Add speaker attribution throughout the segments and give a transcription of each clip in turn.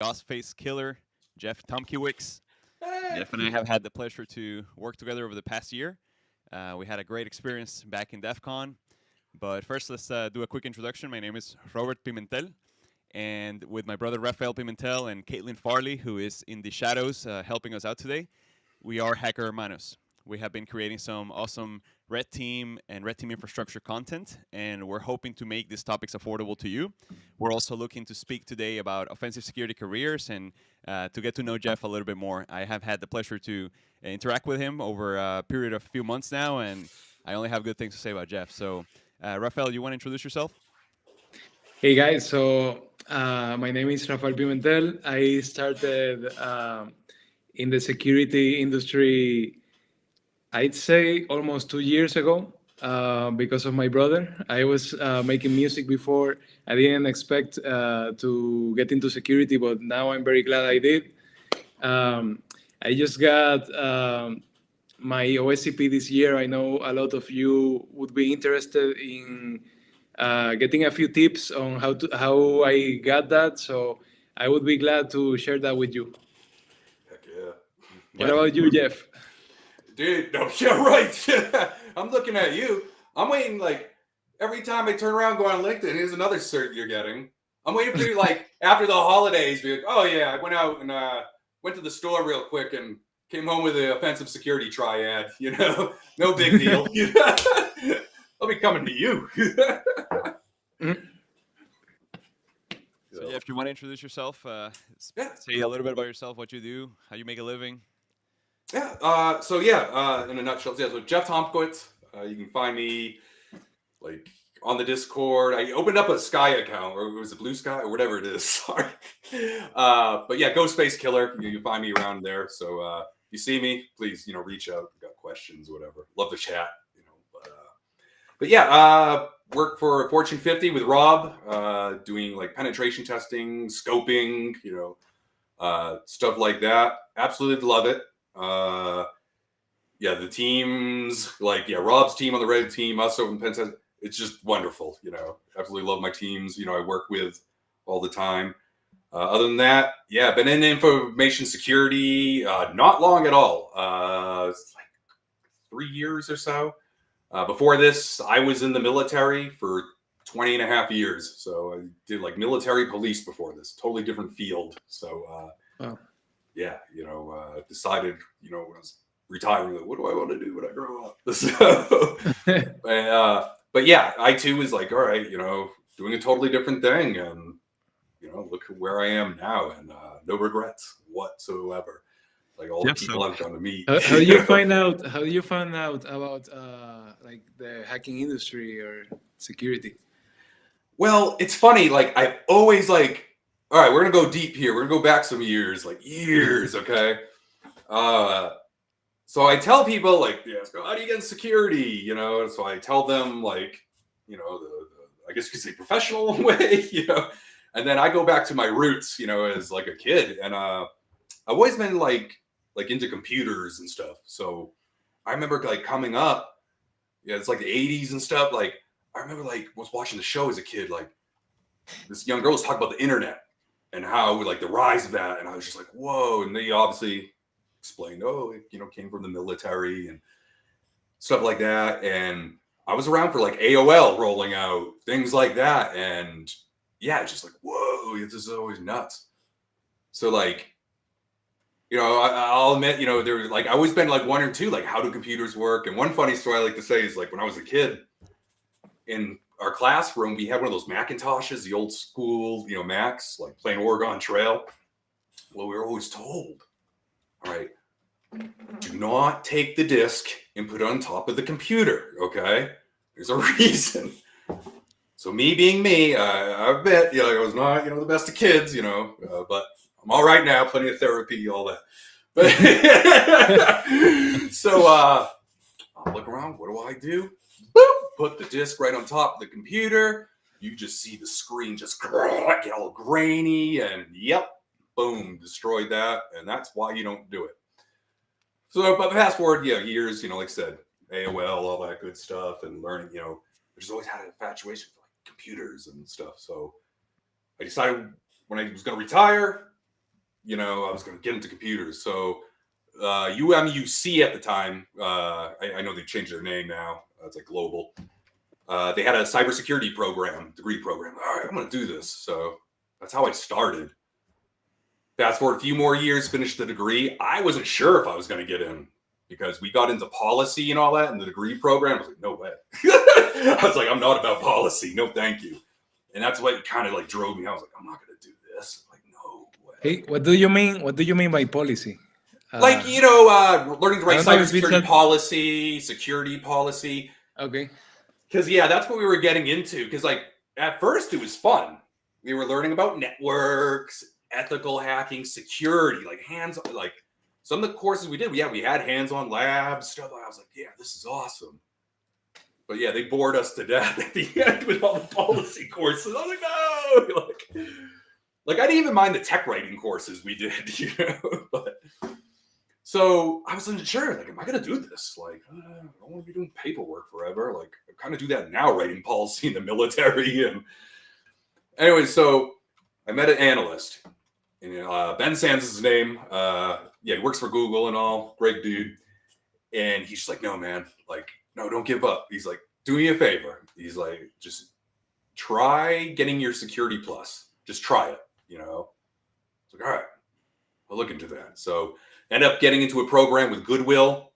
Speaker 1: Ghostface killer, Jeff Tomkiewicz.
Speaker 2: Hey.
Speaker 1: Jeff and I have had the pleasure to work together over the past year. We had a great experience back in DEF CON. But first, let's do a quick introduction. My name is Robert Pimentel, and with my brother Rafael Pimentel and Caitlin Farley, who is in the shadows helping us out today, we are Hacker Hermanos. We have been creating some awesome Red Team and Red Team infrastructure content, and we're hoping to make these topics affordable to you. We're also looking to speak today about offensive security careers and to get to know Jeff a little bit more. I have had the pleasure to interact with him over a period of a few months now, and I only have good things to say about Jeff. So, Rafael, you want to introduce yourself?
Speaker 3: Hey guys, my name is Rafael Pimentel. I started in the security industry, I'd say almost 2 years ago, because of my brother. I was making music before. I didn't expect to get into security, but now I'm very glad I did. I just got my OSCP this year. I know a lot of you would be interested in getting a few tips on how I got that. So I would be glad to share that with you.
Speaker 2: Heck yeah.
Speaker 3: What
Speaker 1: Jeff?
Speaker 3: about you, Jeff?
Speaker 2: Dude, no, yeah, right. I'm looking at you. I'm waiting, like, every time I turn around, go on LinkedIn, here's another cert you're getting. I'm waiting for you, like, after the holidays, be like, oh, yeah, I went out and went to the store real quick and came home with the offensive security triad, no big deal. I'll be coming to you.
Speaker 1: So, Jeff, you want to introduce yourself?
Speaker 2: Yeah.
Speaker 1: Say a little bit about yourself, what you do, how you make a living.
Speaker 2: Yeah. In a nutshell, yeah. So Jeff Tomkiewicz, you can find me like on the Discord. I opened up a Sky account, or it was a Blue Sky, or whatever it is. Sorry. But yeah, Ghostface Killer. You can find me around there. So if you see me, please, reach out. Got questions, whatever. Love to chat. But yeah, work for Fortune 50 with Rob, doing like penetration testing, scoping, stuff like that. Absolutely love it. Yeah, the teams, Rob's team on the red team, us over in Penn State, it's just wonderful. Absolutely love my teams. I work with all the time. Other than that, yeah, been in information security, not long at all. It's like 3 years or so. Before this, I was in the military for 20 and a half years. So I did like military police before this, totally different field. So,
Speaker 3: Wow.
Speaker 2: yeah, decided, when I was retiring, what do I want to do when I grow up? So, but yeah, I too was like, all right, doing a totally different thing. And, look at where I am now, and no regrets whatsoever. Like all the people I've gone to meet.
Speaker 3: How do you find out? How do you find out about like the hacking industry or security?
Speaker 2: Well, it's funny. Like I've always like, all right, we're gonna go deep here. We're gonna go back some years, like years, okay? So I tell people like, yeah, how do you get in security? So I tell them like, the I guess you could say professional way, and then I go back to my roots, as like a kid, and I've always been like into computers and stuff. So I remember like coming up, yeah, it's like the 80s and stuff. Like I remember like was watching the show as a kid, like this young girl was talking about the internet and how like the rise of that, and I was just like, whoa. And they obviously explained, oh, it came from the military and stuff like that. And I was around for like AOL rolling out, things like that. And yeah, it's just like, whoa, this is always nuts. So like, I'll admit, there like I always been like one or two, like how do computers work? And one funny story I like to say is like when I was a kid in our classroom, we had one of those Macintoshes, the old school, Macs, like playing Oregon Trail. Well, we were always told, all right, do not take the disk and put it on top of the computer. Okay, there's a reason. So me being me, I bet I was not the best of kids, but I'm all right now, plenty of therapy, all that. But so I'll look around. What do I do? Boop, put the disk right on top of the computer. You just see the screen just get all grainy, and yep, boom, destroyed that. And that's why you don't do it. So, but fast forward, years, like I said, AOL, all that good stuff, and learning, I just always had an infatuation for like computers and stuff. So I decided when I was going to retire, you know, I was going to get into computers. So UMUC at the time, I know they changed their name now. It's like global. They had a cybersecurity degree program. All right, I'm going to do this. So that's how I started. Fast forward a few more years, finished the degree. I wasn't sure if I was going to get in because we got into policy and all that in the degree program. I was like, no way. I was like, I'm not about policy. No, thank you. And that's what kind of like drove me. I was like, I'm not going to do this. Like, no way.
Speaker 3: Hey, what do you mean? What do you mean by policy?
Speaker 2: Like, you know, learning to write cybersecurity
Speaker 3: a...
Speaker 2: policy, security policy.
Speaker 3: Okay.
Speaker 2: Because, yeah, that's what we were getting into. Because, like, at first it was fun. We were learning about networks, ethical hacking, security, like like some of the courses we did. We had hands-on labs, stuff. I was like, yeah, this is awesome. But yeah, they bored us to death at the end with all the policy courses. I was like, no, like I didn't even mind the tech writing courses we did, you know. But so I wasn't sure, like, am I gonna do this? Like, I don't want to be doing paperwork forever. Like, I kind of do that now, writing policy in the military. And anyway, so I met an analyst. And, Ben Sands is his name. Yeah, he works for Google and all. Great dude. And he's just like, no, man, like, no, don't give up. He's like, do me a favor. He's like, just try getting your security plus. Just try it, you know? It's like, all right, I'll look into that. So ended up getting into a program with Goodwill.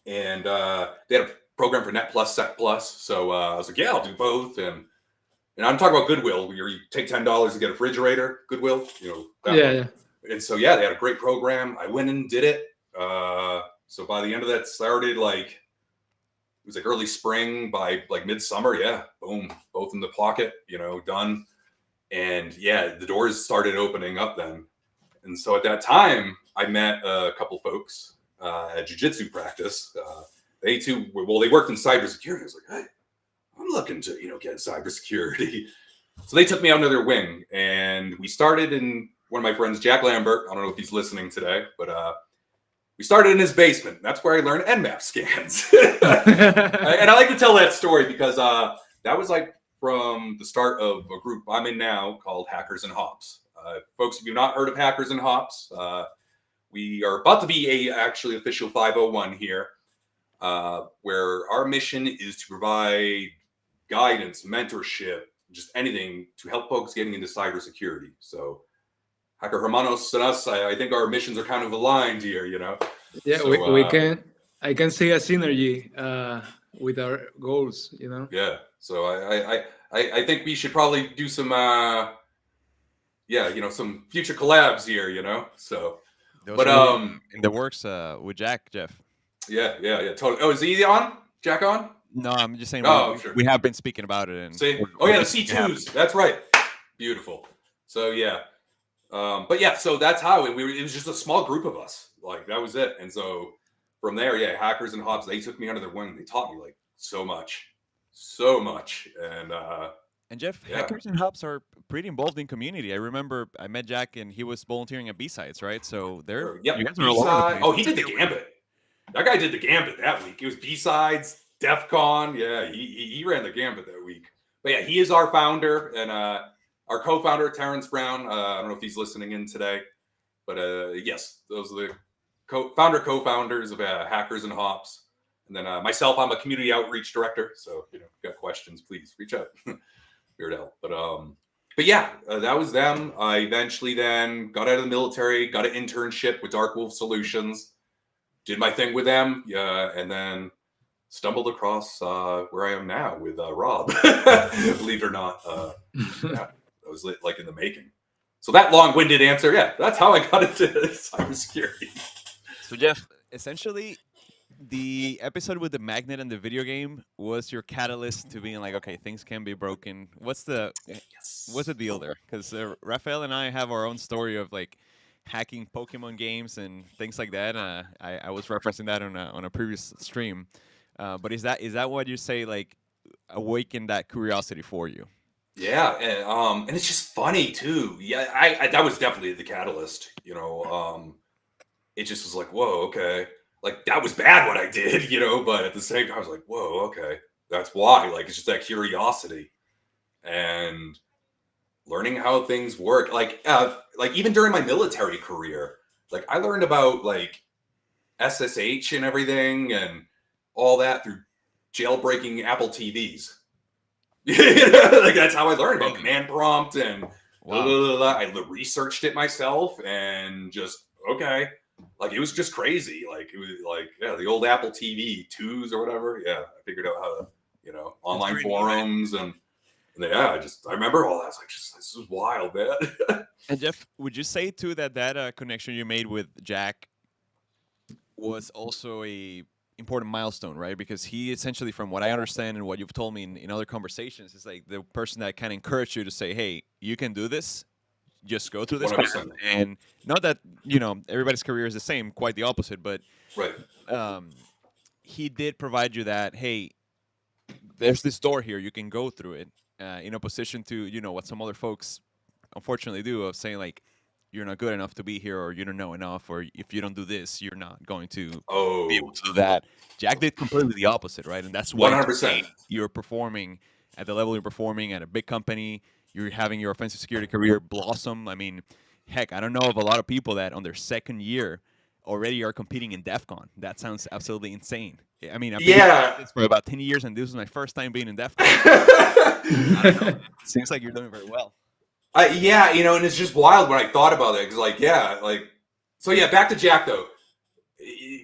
Speaker 2: And they had a program for Net Plus, Sec Plus. So I was like, yeah, I'll do both. And I'm talking about Goodwill, where you take $10 to get a refrigerator. Goodwill, you know.
Speaker 3: Yeah.
Speaker 2: And so, yeah, they had a great program. I went and did it. So by the end of that, started like, it was like early spring. By like midsummer, yeah, boom, both in the pocket, you know, done. And yeah, the doors started opening up then. And so at that time, I met a couple folks at jiu-jitsu practice. They worked in cybersecurity. I was like, hey, I'm looking to, you know, get cybersecurity. So they took me under their wing, and we started in one of my friends, Jack Lambert. I don't know if he's listening today, but we started in his basement. That's where I learned Nmap scans. And I like to tell that story because that was like from the start of a group I'm in now called Hackers and Hops. Folks, if you've not heard of Hackers and Hops, we are about to be actually official 501 here, where our mission is to provide guidance, mentorship, just anything to help folks getting into cybersecurity. So Hacker Hermanos and us, I think our missions are kind of aligned here, you know?
Speaker 3: Yeah, so, I can see a synergy with our goals, you know?
Speaker 2: Yeah, so I think we should probably do some, some future collabs here, you know? So,
Speaker 1: those are in the works with Jack, Jeff.
Speaker 2: Yeah, totally. Oh, is he on? Jack on?
Speaker 1: No, I'm just saying
Speaker 2: sure.
Speaker 1: We have been speaking about it. And
Speaker 2: the C2s. That's right. Beautiful. So, yeah. But yeah, so that's how it was just a small group of us. Like, that was it. And so from there, yeah, Hackers and Hops, they took me under their wing. They taught me like so much. And
Speaker 1: Jeff, yeah. Hackers and Hops are pretty involved in community. I remember I met Jack and he was volunteering at B-Sides, right? So they're
Speaker 2: you guys are all over the place. Oh, he did the gambit. That guy did the gambit that week. It was B-Sides, DEF CON. Yeah, he ran the gambit that week. But yeah, he is our founder and our co-founder, Terrence Brown. I don't know if he's listening in today, but yes, those are the co-founders of Hackers and Hops. And then myself, I'm a community outreach director. So, you know, if you got questions, please reach out. Here to help. But yeah, that was them. I eventually then got out of the military, got an internship with Dark Wolf Solutions, did my thing with them, and then stumbled across where I am now with Rob. Believe it or not, yeah, I was like in the making. So that long-winded answer, yeah, that's how I got into cybersecurity.
Speaker 1: So Jeff, essentially, the episode with the magnet and the video game was your catalyst to being like, okay, things can be broken. What's the deal there? Because Rafael and I have our own story of like hacking Pokemon games and things like that. I was referencing that on a previous stream. But is that what you say like awakened that curiosity for you?
Speaker 2: Yeah, and it's just funny too. Yeah, I that was definitely the catalyst. You know, it just was like, whoa, okay. Like, that was bad what I did, you know, but at the same time, I was like, whoa, okay, that's why. Like, it's just that curiosity. And learning how things work. Like even during my military career, like I learned about like SSH and everything and all that through jailbreaking Apple TVs. Like that's how I learned about command prompt and
Speaker 1: Wow.
Speaker 2: I researched it myself and just okay. Like it was just crazy. Like it was like the old Apple TV 2s or whatever. Yeah, I figured out how to online forums and I remember all that. I was like, this is wild, man.
Speaker 1: And Jeff, would you say too that that connection you made with Jack was also a important milestone, right? Because he essentially, from what I understand and what you've told me in other conversations, is like the person that kind of encouraged you to say, "Hey, you can do this. Just go through this."
Speaker 2: 100%.
Speaker 1: And not that everybody's career is the same, quite the opposite, but
Speaker 2: Right.
Speaker 1: he did provide you that. Hey, there's this door here. You can go through it. In opposition to what some other folks unfortunately do of saying like, you're not good enough to be here, or you don't know enough, or if you don't do this, you're not going to be able to do that. Jack did completely the opposite, right? And that's why
Speaker 2: 100%.
Speaker 1: you're performing at the level you're performing at a big company. You're having your offensive security career blossom. I mean, heck, I don't know of a lot of people that on their second year already are competing in DEF CON. That sounds absolutely insane. I mean, I've been doing this for about 10 years, and this is my first time being in DEF CON. I don't know. Seems like you're doing very well.
Speaker 2: Yeah, and it's just wild when I thought about it. Because, back to Jack, though.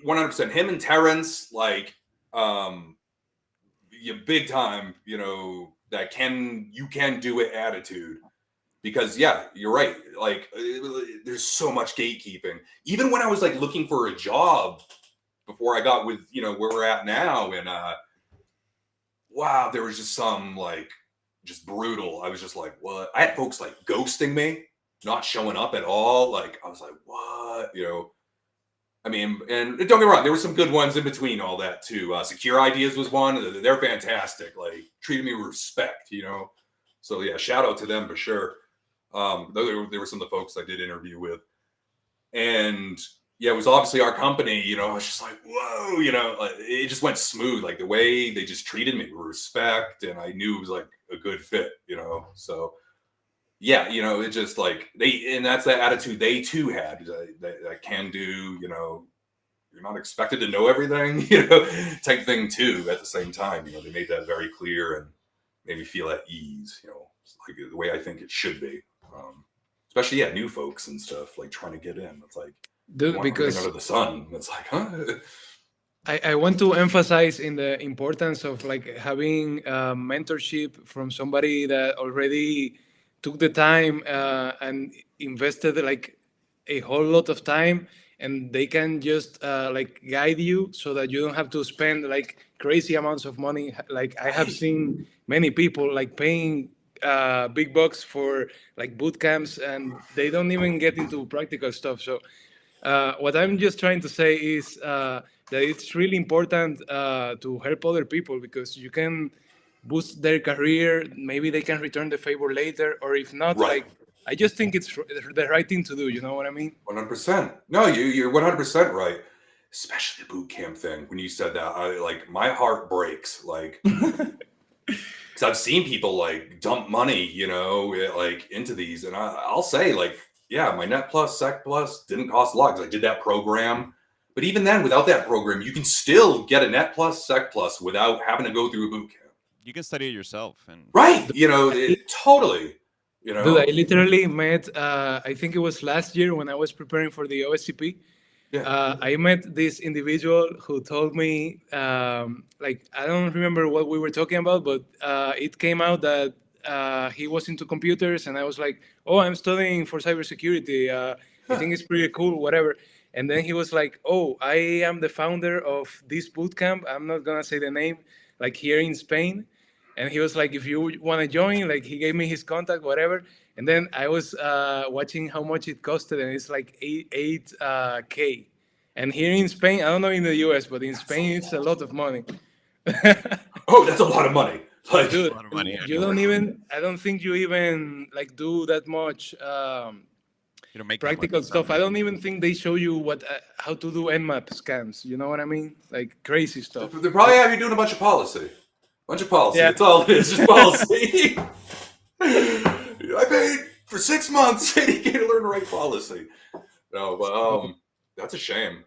Speaker 2: 100%. Him and Terrence, big time, that you can do it attitude. Because, you're right. Like, there's so much gatekeeping. Even when I was, looking for a job before I got with, where we're at now. And, wow, there was just some, just brutal. I was just like, what? I had folks ghosting me, not showing up at all. Like, I was like, what? I mean, and don't get me wrong, there were some good ones in between all that too. Secure Ideas was one. They're fantastic. Treated me with respect, So yeah, shout out to them for sure. There were some of the folks I did interview with. And yeah, it was obviously our company, I was just like, whoa, it just went smooth. Like the way they just treated me with respect, and I knew it was a good fit, So yeah, it just and that's that attitude they too had. That can do, you're not expected to know everything, type thing too. At the same time, they made that very clear and made me feel at ease, the way I think it should be. Especially new folks and stuff trying to get in. It's like,
Speaker 3: Dude, because
Speaker 2: under the sun. It's like, huh?
Speaker 3: I want to emphasize in the importance of having mentorship from somebody that already took the time and invested a whole lot of time, and they can just guide you so that you don't have to spend crazy amounts of money. I have seen many people paying big bucks for boot camps, and they don't even get into practical stuff. So what I'm just trying to say is that it's really important to help other people, because you can boost their career. Maybe they can return the favor later, or if not,
Speaker 2: Right.
Speaker 3: I just think it's the right thing to do. You know what I mean?
Speaker 2: 100%. No, you're 100% right. Especially the boot camp thing. When you said that, my heart breaks. Because I've seen people dump money, into these, and I'll say my Net Plus, Sec Plus didn't cost a lot because I did that program. But even then, without that program, you can still get a Net Plus, Sec Plus without having to go through a boot camp.
Speaker 1: You can study it yourself, and
Speaker 2: right, totally.
Speaker 3: Dude, I literally met. I think it was last year when I was preparing for the OSCP.
Speaker 2: Yeah.
Speaker 3: I met this individual who told me, I don't remember what we were talking about, but it came out that he was into computers, and I was like, oh, I'm studying for cybersecurity. I think it's pretty cool, whatever. And then he was like, oh, I am the founder of this bootcamp. I'm not going to say the name, here in Spain. And he was like, if you want to join, he gave me his contact, whatever. And then I was watching how much it costed, and it's like 8K. And here in Spain, I don't know in the US, but in Spain, it's a lot of money.
Speaker 2: Oh, that's a lot of money.
Speaker 3: Dude,
Speaker 1: a lot of money.
Speaker 3: You don't even, I don't think you even do that much
Speaker 1: You don't make
Speaker 3: practical stuff. I don't even think they show you how to do Nmap scans. You know what I mean? Crazy stuff.
Speaker 2: They probably have you doing a bunch of policy.
Speaker 3: Yeah.
Speaker 2: That's all it is, just policy. I paid for 6 months $80K to learn the right policy. No, but that's a shame.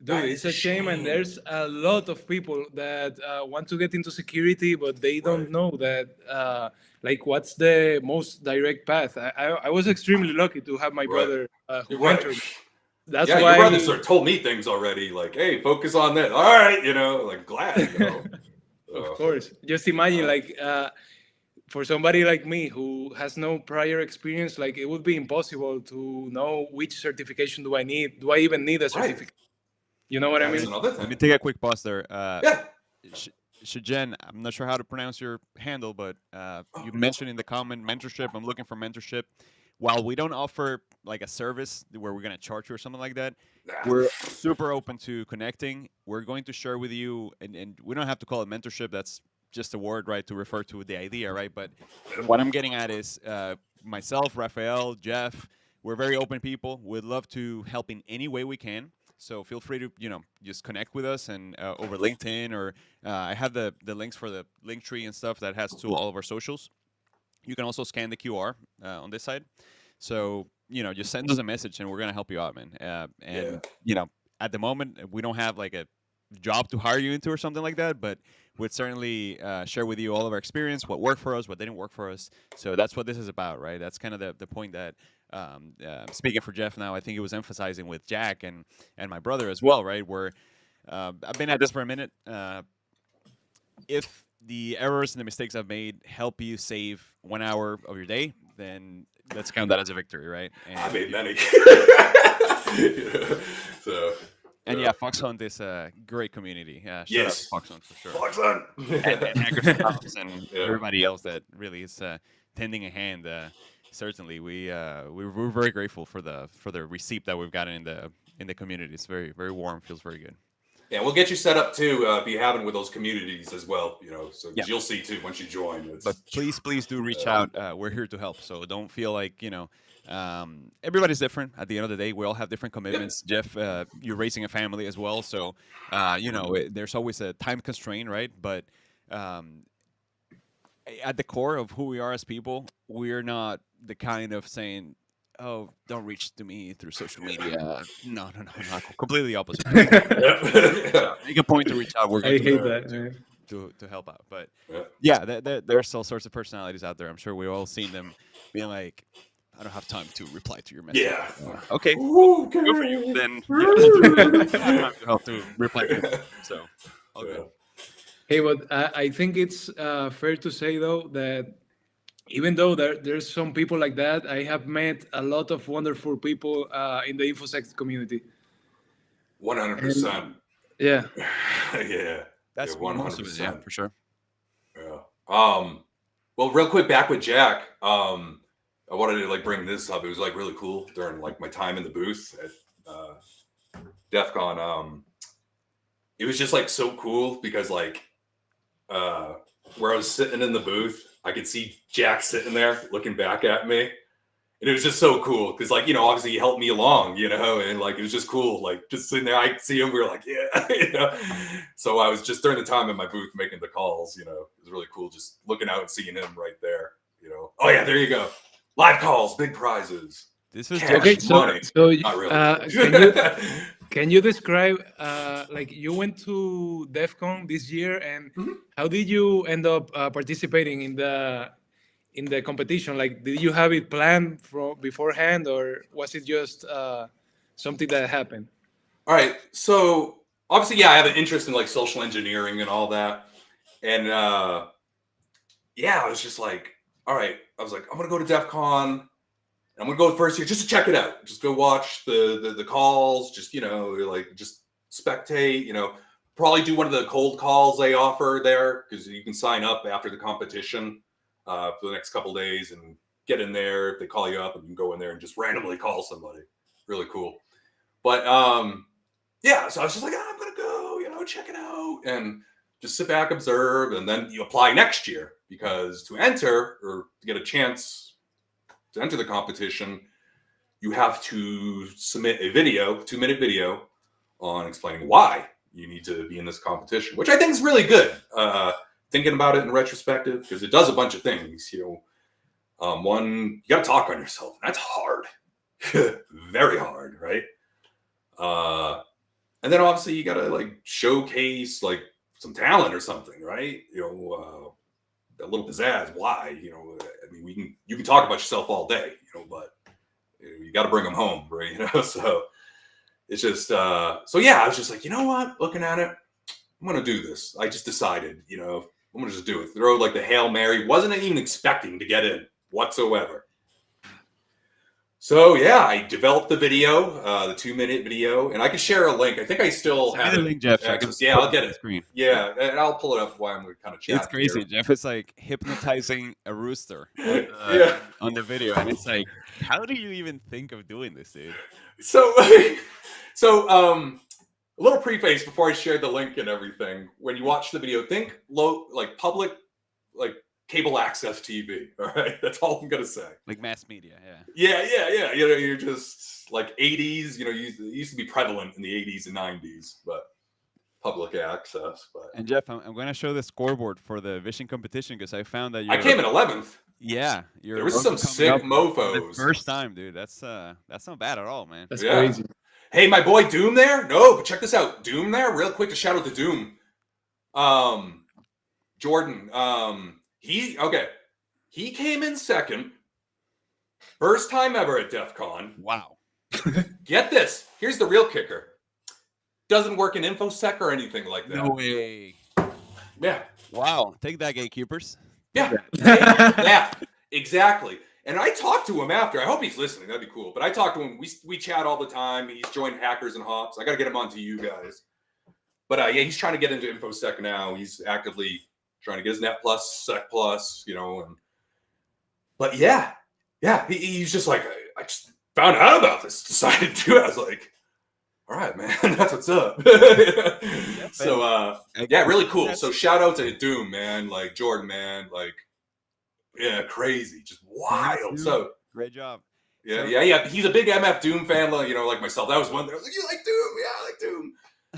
Speaker 3: Dude, it's a shame, and there's a lot of people that want to get into security, but they don't know that, like, what's the most direct path. I was extremely lucky to have my brother who mentored me. That's why
Speaker 2: your brother sort of told me things already, like, hey, focus on that. All right, like, glad,
Speaker 3: Of course. Just imagine, like, for somebody like me who has no prior experience, like, it would be impossible to know which certification do I need. Do I even need a certificate? You know what I mean?
Speaker 1: Let me take a quick pause there.
Speaker 2: Yeah.
Speaker 1: Shajen, I'm not sure how to pronounce your handle, but you mentioned in the comment mentorship. I'm looking for mentorship. While we don't offer like a service where we're going to charge you or something like that, we're super open to connecting. We're going to share with you, and we don't have to call it mentorship. That's just a word, right, to refer to the idea, right? But what I'm getting at is myself, Rafael, Jeff, we're very open people. We'd love to help in any way we can. So feel free to, just connect with us and over LinkedIn, or I have the links for the link tree and stuff that has to all of our socials. You can also scan the QR on this side. So, just send us a message and we're going to help you out, man. At the moment, we don't have like a job to hire you into or something like that, but we'd certainly share with you all of our experience, what worked for us, what didn't work for us. So that's what this is about, right? That's kind of the point that, speaking for Jeff now, I think it was emphasizing with Jack and my brother as well, right? Where I've been at this for a minute. If the errors and the mistakes I've made help you save 1 hour of your day, then let's count that as a victory, right? And
Speaker 2: I made many.
Speaker 1: Fox Hunt is a great community.
Speaker 2: Yes,
Speaker 1: Fox Hunt for sure.
Speaker 2: Fox Hunt
Speaker 1: and Hackers House and everybody else that really is tending a hand. Certainly, we're very grateful for the receipt that we've gotten in the community. It's very, very warm. Feels very good.
Speaker 2: Yeah, we'll get you set up too if you haven't with those communities as well. So you'll see too once you join.
Speaker 1: But please do reach out. We're here to help. So don't feel like everybody's different. At the end of the day, we all have different commitments. Yep. Jeff, you're raising a family as well, so there's always a time constraint, right? But at the core of who we are as people, we're not the kind of saying, oh, don't reach to me through social media. No, not completely opposite. Make a point to reach out. We're going to help out. But there's all sorts of personalities out there. I'm sure we've all seen them being like, I don't have time to reply to your message.
Speaker 2: Yeah.
Speaker 1: Okay. Good for you. Then I have time to help to reply to you. So, all good.
Speaker 3: Hey, but I think it's fair to say, though, that even though there's some people like that, I have met a lot of wonderful people in the InfoSec community.
Speaker 2: 100%.
Speaker 3: Yeah.
Speaker 2: Yeah.
Speaker 1: That's 100%. Yeah, for sure.
Speaker 2: Yeah. Well, real quick, back with Jack. I wanted to bring this up. It was really cool during my time in the booth at DEF CON. It was just so cool because where I was sitting in the booth, I could see Jack sitting there looking back at me. And it was just so cool because, obviously he helped me along, and it was just cool. Just sitting there, I see him, we were like, yeah, So I was just during the time in my booth making the calls, it was really cool just looking out and seeing him right there, Oh, yeah, there you go. Live calls, big prizes.
Speaker 1: This is
Speaker 3: okay. So
Speaker 2: not really.
Speaker 3: Can you describe, you went to DEF CON this year, and how did you end up participating in the competition? Did you have it planned beforehand, or was it just something that happened?
Speaker 2: All right. So obviously, I have an interest in social engineering and all that. And I was just all right. I was I'm going to go to DEF CON. I'm going to go first here just to check it out. Just go watch the calls, just, just spectate, probably do one of the cold calls they offer there because you can sign up after the competition for the next couple of days and get in there. If they call you up, and you can go in there and just randomly call somebody. Really cool. But so I was just I'm going to go, check it out and just sit back, observe, and then you apply next year because to enter or to get a chance to enter the competition, you have to submit a 2-minute video on explaining why you need to be in this competition, which I think is really good. Thinking about it in retrospective, because it does a bunch of things, One, you got to talk on yourself. That's hard, very hard, right? And then obviously you got to like showcase like some talent or something, right? A little pizzazz. Why? I mean, you can talk about yourself all day, but you got to bring them home, right? So it's just, so yeah, I was just like, you know what? Looking at it, I'm going to do this. I just decided, I'm going to just do it. Throw like the Hail Mary. Wasn't even expecting to get in whatsoever. So yeah, I developed the video, the 2-minute video, and I can share a link. I think I still have
Speaker 1: the link, Jeff.
Speaker 2: Yeah, I'll get it.
Speaker 1: Screen.
Speaker 2: Yeah, and I'll pull it up while I'm kind of chatting.
Speaker 1: It's crazy.
Speaker 2: Here.
Speaker 1: Jeff is like hypnotizing a rooster on the video, and it's like, how do you even think of doing this, dude?
Speaker 2: So a little preface before I share the link and everything. When you watch the video, think public, like cable access TV. All right, that's all I'm gonna say.
Speaker 1: Like mass media, yeah.
Speaker 2: Yeah. You're just like 80s. It used to be prevalent in the 80s and 90s, but public access. But
Speaker 1: and Jeff, I'm going to show the scoreboard for the Vishing competition because I found that
Speaker 2: I came in 11th.
Speaker 1: Yeah,
Speaker 2: there was some sick mofos.
Speaker 1: First time, dude. That's not bad at all, man.
Speaker 3: That's crazy.
Speaker 2: Hey, my boy Doom there. No, but check this out. Doom there. Real quick to shout out to Doom. Jordan. He came in second. First time ever at DEF CON.
Speaker 1: Wow.
Speaker 2: Get this. Here's the real kicker. Doesn't work in InfoSec or anything like that.
Speaker 1: No way.
Speaker 2: Yeah.
Speaker 1: Wow. Take that, gatekeepers.
Speaker 2: Yeah. Yeah. Exactly. And I talked to him after. I hope he's listening. That'd be cool. But I talked to him. We chat all the time. He's joined Hackers and Hops. I got to get him onto you guys. But yeah, he's trying to get into InfoSec now. He's actively trying to get his Net Plus, Sec Plus, But yeah, he's just like, I just found out about this, decided to do it. I was like, all right, man, that's what's up. So, yeah, really cool. So shout out to Doom, man, like Jordan, man, like, yeah, crazy, just wild. So
Speaker 1: great job.
Speaker 2: Yeah. He's a big MF Doom fan, like myself. That was one thing. I was like, you like Doom? Yeah, I like Doom.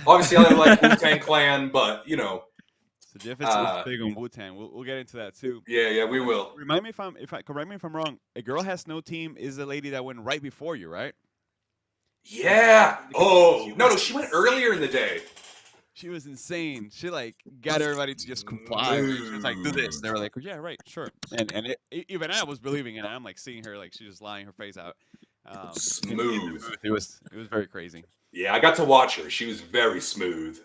Speaker 2: Obviously, I like Wu-Tang Clan, but
Speaker 1: So Jeff is big on Wu-Tang. We'll get into that too.
Speaker 2: Yeah, we will.
Speaker 1: Remind me correct me if I'm wrong. A Girl Has No Team is the lady that went right before you, right?
Speaker 2: Yeah. Oh no, she went earlier in the day.
Speaker 1: She was insane. She like got everybody to just comply. She was like, "Do this." They were like, "Yeah, right, sure." And even I was believing it. I'm like seeing her like she's just lying her face out.
Speaker 2: Smooth.
Speaker 1: It was very crazy.
Speaker 2: Yeah, I got to watch her. She was very smooth.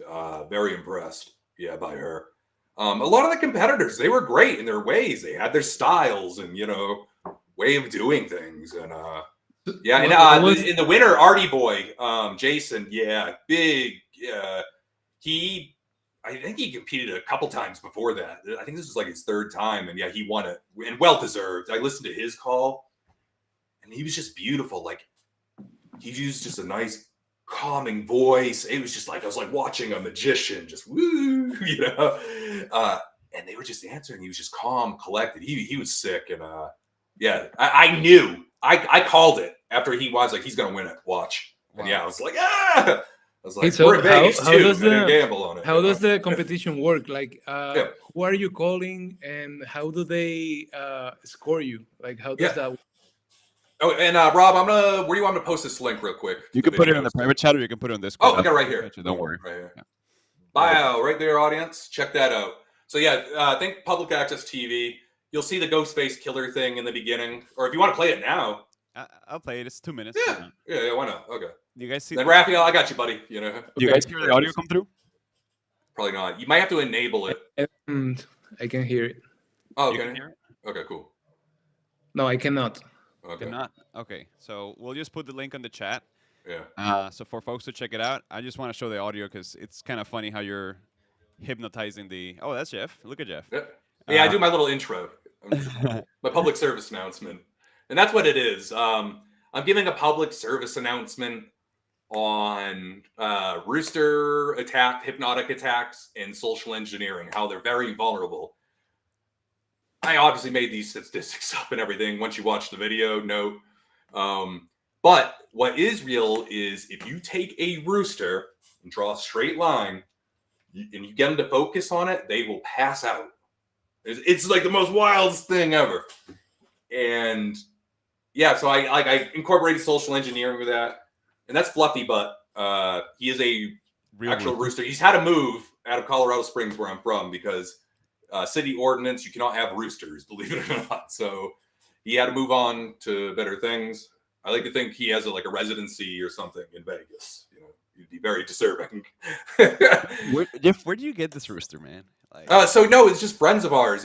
Speaker 2: Very impressed. Yeah, by her. A lot of the competitors, they were great in their ways. They had their styles and way of doing things. And in the winner, Artie Boy, Jason, big. I think he competed a couple times before that. I think this was like his third time, and he won it, and well deserved. I listened to his call, and he was just beautiful. Like he used just a nice, calming voice. It was just like I was like watching a magician, just woo, and they were just answering. He was just calm, collected. He was sick, and I knew. I called it after he was like he's gonna win it. Watch, and I was like I was like,
Speaker 3: hey, so
Speaker 2: we're in Vegas
Speaker 3: how
Speaker 2: too.
Speaker 3: Does the
Speaker 2: gamble on it.
Speaker 3: How does the competition work? Like, who are you calling, and how do they score you? Like, how does that work?
Speaker 2: Oh, and Rob, where do you want me to post this link real quick?
Speaker 1: You can put it in the private chat, or you can put it on Discord.
Speaker 2: Oh, I got it right here.
Speaker 1: Don't worry.
Speaker 2: Right here. Yeah. Bio, right there, audience. Check that out. So I think public access TV. You'll see the Ghostface killer thing in the beginning, or if you want to play it now.
Speaker 1: I'll play it. It's 2 minutes.
Speaker 2: Yeah. Why not? Okay.
Speaker 1: You guys see?
Speaker 2: Then Raphael, I got you, buddy.
Speaker 1: Do you guys hear the audio come through?
Speaker 2: Probably not. You might have to enable it.
Speaker 3: I can hear it.
Speaker 2: Oh, okay.
Speaker 1: You can hear it?
Speaker 2: Okay, cool.
Speaker 3: No, I cannot.
Speaker 2: Okay.
Speaker 1: Cannot. Okay, so we'll just put the link on the chat.
Speaker 2: Yeah.
Speaker 1: So for folks to check it out, I just want to show the audio because it's kind of funny how you're hypnotizing the. Oh, that's Jeff. Look at Jeff.
Speaker 2: Yeah, I do my little intro, my public service announcement, and that's what it is. I'm giving a public service announcement on rooster attack, hypnotic attacks, and social engineering, how they're very vulnerable. I obviously made these statistics up and everything. Once you watch the video, note. But what is real is if you take a rooster and draw a straight line and you get them to focus on it, they will pass out. It's like the most wildest thing ever. And yeah, so I incorporated social engineering with that, and that's Fluffy Butt. He is a actual rooster. He's had to move out of Colorado Springs, where I'm from, because city ordinance, you cannot have roosters, believe it or not. So he had to move on to better things. I like to think he has a residency or something in Vegas. You know, he'd be very deserving.
Speaker 1: Jeff, where do you get this rooster, man?
Speaker 2: So no, it's just friends of ours.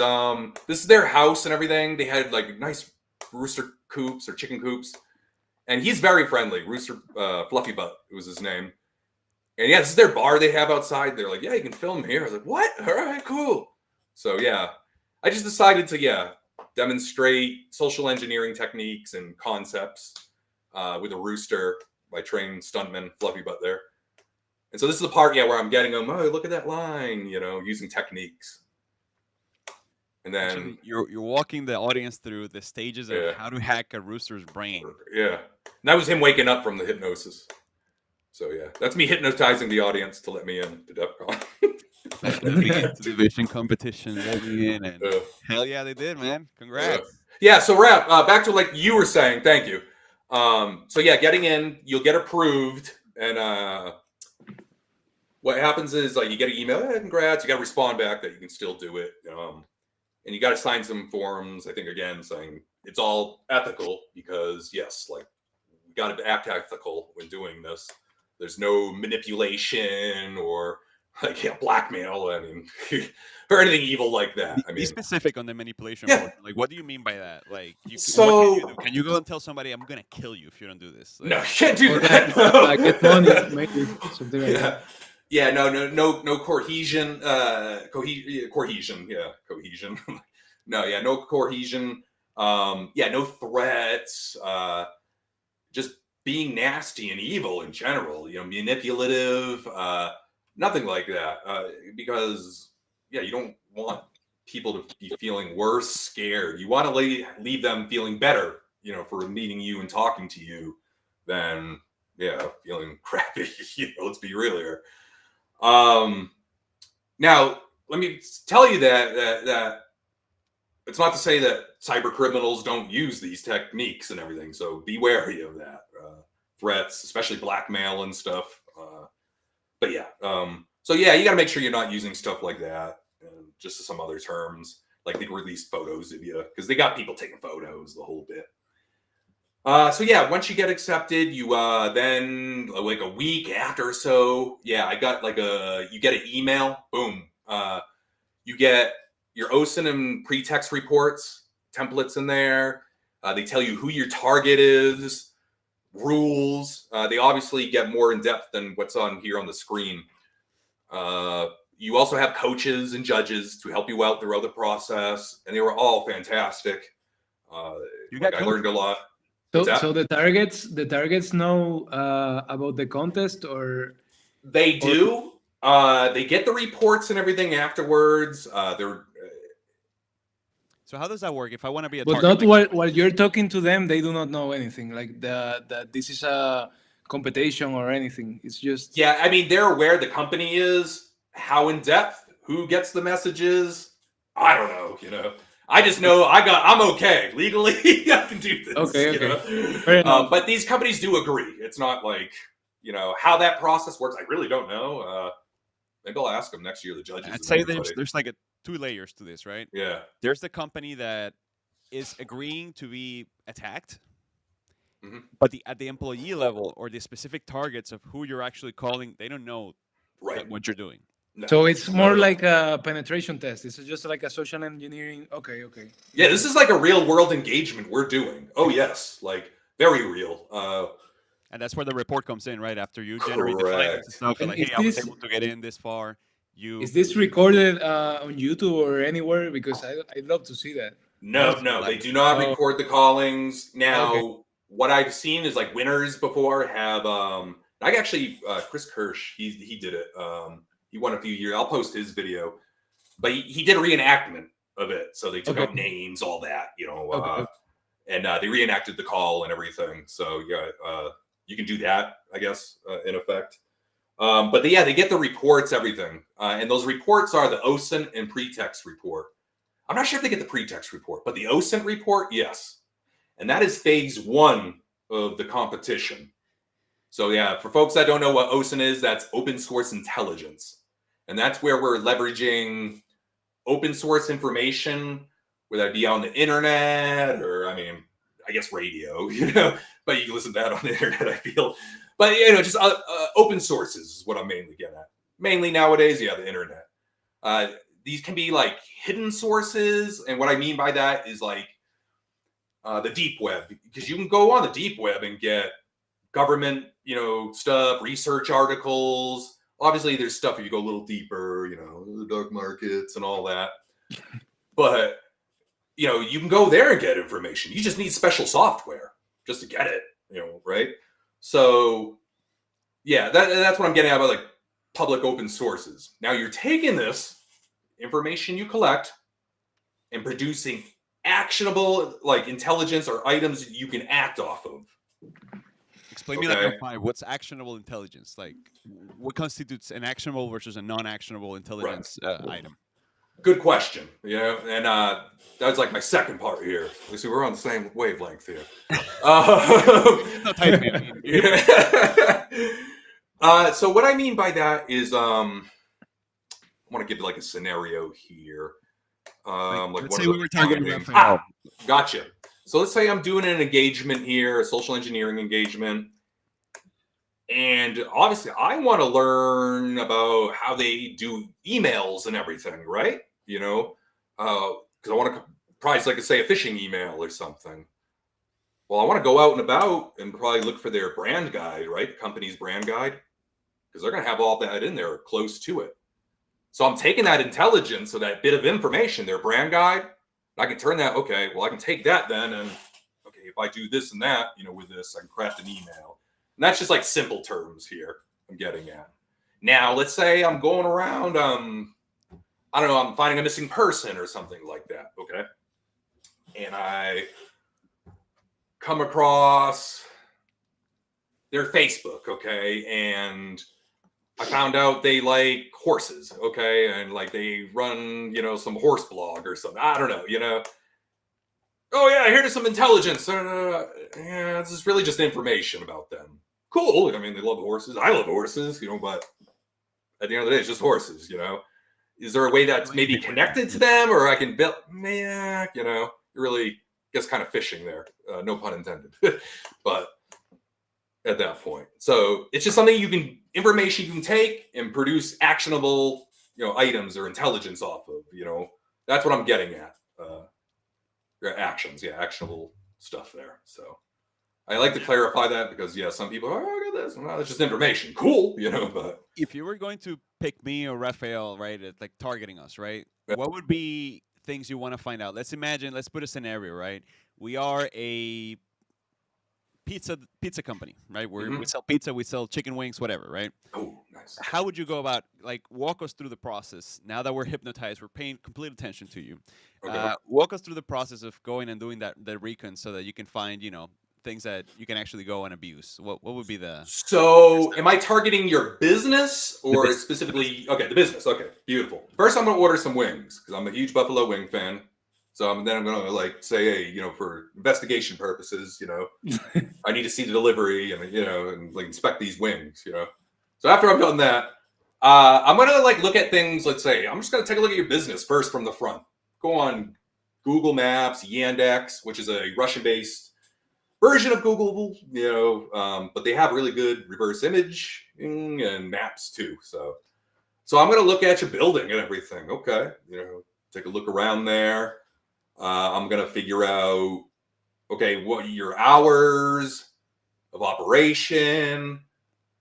Speaker 2: This is their house and everything. They had like nice rooster coops or chicken coops, and he's very friendly. Rooster Fluffy Butt was his name. And yeah, this is their bar they have outside. They're like, yeah, you can film here. I was like, what? All right, cool. So yeah, I just decided to demonstrate social engineering techniques and concepts with a rooster by trained stuntman Fluffy Butt there. And so this is the part, where I'm getting them. Oh, look at that line, using techniques. And then
Speaker 1: actually, you're walking the audience through the stages of how to hack a rooster's brain.
Speaker 2: Yeah, and that was him waking up from the hypnosis. So yeah, that's me hypnotizing the audience to let me in to DEF CON.
Speaker 1: Let me into the Vishing competition, let me in, and hell yeah, they did, man. Congrats.
Speaker 2: Yeah, so Rap, back to like you were saying, thank you. So yeah, getting in, you'll get approved, and what happens is you get an email, congrats, you got to respond back that you can still do it, and you got to sign some forms. I think again saying it's all ethical because yes, we got to act ethical when doing this. There's no manipulation or blackmail. I mean, or anything evil like that. I mean,
Speaker 1: be specific on the manipulation.
Speaker 2: Yeah.
Speaker 1: What do you mean by that? What can you go and tell somebody I'm gonna kill you if you don't do this?
Speaker 2: No, you can't do that. No.
Speaker 3: Get money, maybe something like that.
Speaker 2: Yeah, no cohesion. Cohesion. Yeah, cohesion. No cohesion. No threats. Just being nasty and evil in general. Manipulative. Nothing like that, because you don't want people to be feeling worse, scared. You want to leave them feeling better, for meeting you and talking to you, than feeling crappy. Let's be real here. Now let me tell you that it's not to say that cyber criminals don't use these techniques and everything. So be wary of that. Threats, especially blackmail and stuff. But you got to make sure you're not using stuff like that. And just some other terms, like they release photos of you because they got people taking photos, the whole bit. Once you get accepted, you then like a week after or so, I got you get an email, boom. You get your OSINT and pretext reports, templates in there. They tell you who your target is, rules. They obviously get more in depth than what's on here on the screen. You also have coaches and judges to help you out throughout the process, and they were all fantastic. I learned a lot.
Speaker 3: So the targets know about the contest, or
Speaker 2: they do. They get the reports and everything afterwards.
Speaker 1: So how does that work? If I want to be a
Speaker 3: but
Speaker 1: target,
Speaker 3: not while you're talking to them, they do not know anything like that this is a competition or anything. It's just
Speaker 2: I mean, they're aware the company is. How in depth? Who gets the messages? I don't know. I just know I'm okay legally. I can do this.
Speaker 3: Okay.
Speaker 2: But these companies do agree. It's not like how that process works. I really don't know. Maybe I'll ask them next year. The judges.
Speaker 1: I'd say there's like two layers to this, right?
Speaker 2: Yeah.
Speaker 1: There's the company that is agreeing to be attacked,
Speaker 2: but
Speaker 1: at the employee level or the specific targets of who you're actually calling, they don't know what you're doing.
Speaker 2: No,
Speaker 3: so it's more like a penetration test. It's just like a social engineering. Okay.
Speaker 2: Yeah, this is like a real world engagement we're doing. Oh yes, like very real.
Speaker 1: And that's where the report comes in, right? After you generate the findings and stuff, and hey, I was able to get in this far.
Speaker 3: Is this recorded on YouTube or anywhere? Because I'd love to see that.
Speaker 2: No, they do not record the callings. Now, what I've seen is like winners before have Chris Kirsch, he did it. He won a few years. I'll post his video, but he did a reenactment of it. So they took out names, all that, and they reenacted the call and everything. So you can do that, I guess, in effect. But they get the reports, everything. And those reports are the OSINT and pretext report. I'm not sure if they get the pretext report, but the OSINT report, yes. And that is phase 1 of the competition. So yeah, for folks that don't know what OSINT is, that's open source intelligence. And that's where we're leveraging open source information, whether that be on the internet or, I guess radio, but you can listen to that on the internet, I feel. But, just open sources is what I'm mainly getting at. Mainly nowadays, the internet. These can be like hidden sources. And what I mean by that is like the deep web, because you can go on the deep web and get government, stuff, research articles. Obviously, there's stuff if you go a little deeper, the dark markets and all that. But, you can go there and get information. You just need special software just to get it, right? So, yeah, that's what I'm getting at about like public open sources. Now you're taking this information you collect and producing actionable like intelligence or items you can act off of.
Speaker 1: Explain me like five. What's actionable intelligence? Like, what constitutes an actionable versus a non-actionable intelligence item?
Speaker 2: Good question. And that's like my second part here. You see, we're on the same wavelength here.
Speaker 1: No type, man.
Speaker 2: So what I mean by that is, I want to give like a scenario here.
Speaker 1: Let's say we were targeting Raphael.
Speaker 2: Gotcha. So let's say I'm doing an engagement here, a social engineering engagement. And obviously I want to learn about how they do emails and everything, right? Because I want to prize, like I say, a phishing email or something. Well, I want to go out and about and probably look for their brand guide, right? The company's brand guide, because they're going to have all that in there close to it. So I'm taking that intelligence, so that bit of information, their brand guide, I can turn that, okay, well, I can take that then, and okay, if I do this and that, with this, I can craft an email. And that's just like simple terms here I'm getting at. Now, let's say I'm going around, I don't know, I'm finding a missing person or something like that, okay? And I come across their Facebook, okay? And I found out they like horses, okay? And like they run, some horse blog or something. I don't know, Oh yeah, here's some intelligence. Yeah, this is really just information about them. Cool. They love horses. I love horses, but at the end of the day, it's just horses, Is there a way that's maybe connected to them, or I can build? Yeah, it really gets kind of fishing there. No pun intended. But at that point, so it's just something information you can take and produce actionable, items or intelligence off of. That's what I'm getting at. Actions, actionable stuff there. So I like to clarify that because some people are, oh, look at this. Well, it's just information. Cool, but
Speaker 1: if you were going to pick me or Raphael, right, at like targeting us, right, what would be things you want to find out? Let's put a scenario, right? We are a pizza company, right? We sell pizza, we sell chicken wings, whatever, right?
Speaker 2: Oh, nice.
Speaker 1: How would you go about, like, walk us through the process? Now that we're hypnotized, we're paying complete attention to you.
Speaker 2: Okay.
Speaker 1: Walk us through the process of going and doing that recon so that you can find, things that you can actually go and abuse. What would be the...
Speaker 2: So am I targeting your business or specifically... Okay, the business. Okay, beautiful. First, I'm going to order some wings because I'm a huge Buffalo Wing fan. So then I'm going to like say, hey, for investigation purposes, I need to see the delivery and, and like inspect these wings, So after I've done that, I'm going to like look at things. Let's say I'm just going to take a look at your business first from the front. Go on Google Maps, Yandex, which is a Russian-based version of Google, but they have really good reverse imaging and maps too. So I'm going to look at your building and everything. Okay. Take a look around there. I'm going to figure out, okay, what your hours of operation.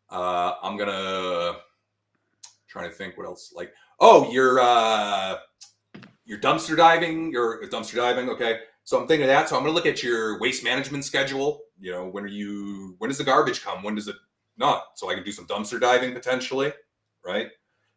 Speaker 2: I'm going to trying to think what else. Like, oh, your dumpster diving, okay. So I'm thinking of that. So I'm going to look at your waste management schedule. When does the garbage come? When does it not? So I can do some dumpster diving potentially, right?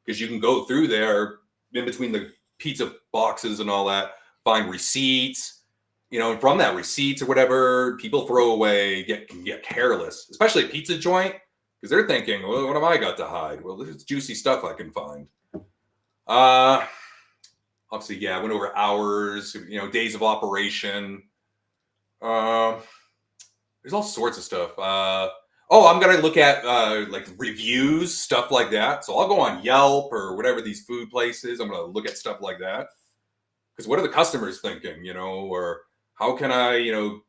Speaker 2: Because you can go through there in between the pizza boxes and all that, find receipts, and from that receipts or whatever people throw away, can get careless, especially a pizza joint, because they're thinking, well, what have I got to hide? Well, this is juicy stuff I can find. obviously, yeah, I went over hours, days of operation. There's all sorts of stuff. I'm gonna look at like reviews, stuff like that. So I'll go on Yelp or whatever these food places. I'm gonna look at stuff like that. Because what are the customers thinking, or how can I,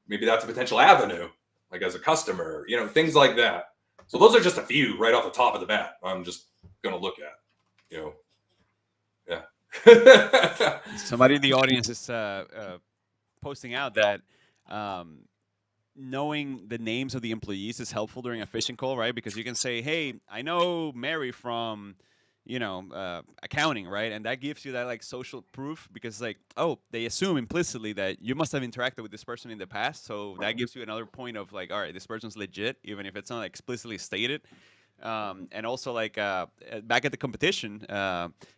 Speaker 2: maybe that's a potential avenue, like as a customer, things like that. So those are just a few right off the top of the bat. I'm just gonna look at, yeah.
Speaker 1: Somebody in the audience is posting out that knowing the names of the employees is helpful during a phishing call, right? Because you can say, "Hey, I know Mary from, accounting," right? And that gives you that like social proof because like, oh, they assume implicitly that you must have interacted with this person in the past, so that gives you another point of like, all right, this person's legit, even if it's not explicitly stated. And also like back at the competition,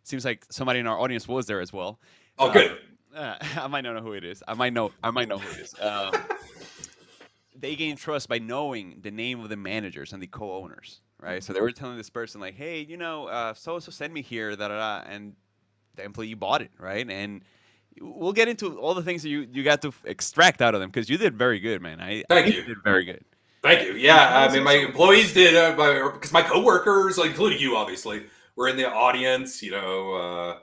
Speaker 1: seems like somebody in our audience was there as well.
Speaker 2: Oh, good.
Speaker 1: I might not know who it is. I might know who it is. They gain trust by knowing the name of the managers and the co-owners, right? So they were telling this person like, "Hey, so and so sent me here, da da da," and the employee bought it, right? And we'll get into all the things that you got to extract out of them because you did very good, man.
Speaker 2: Thank you.
Speaker 1: You did very good.
Speaker 2: Thank you. Yeah, I mean, my employees did, because my coworkers, including you, obviously, were in the audience. Our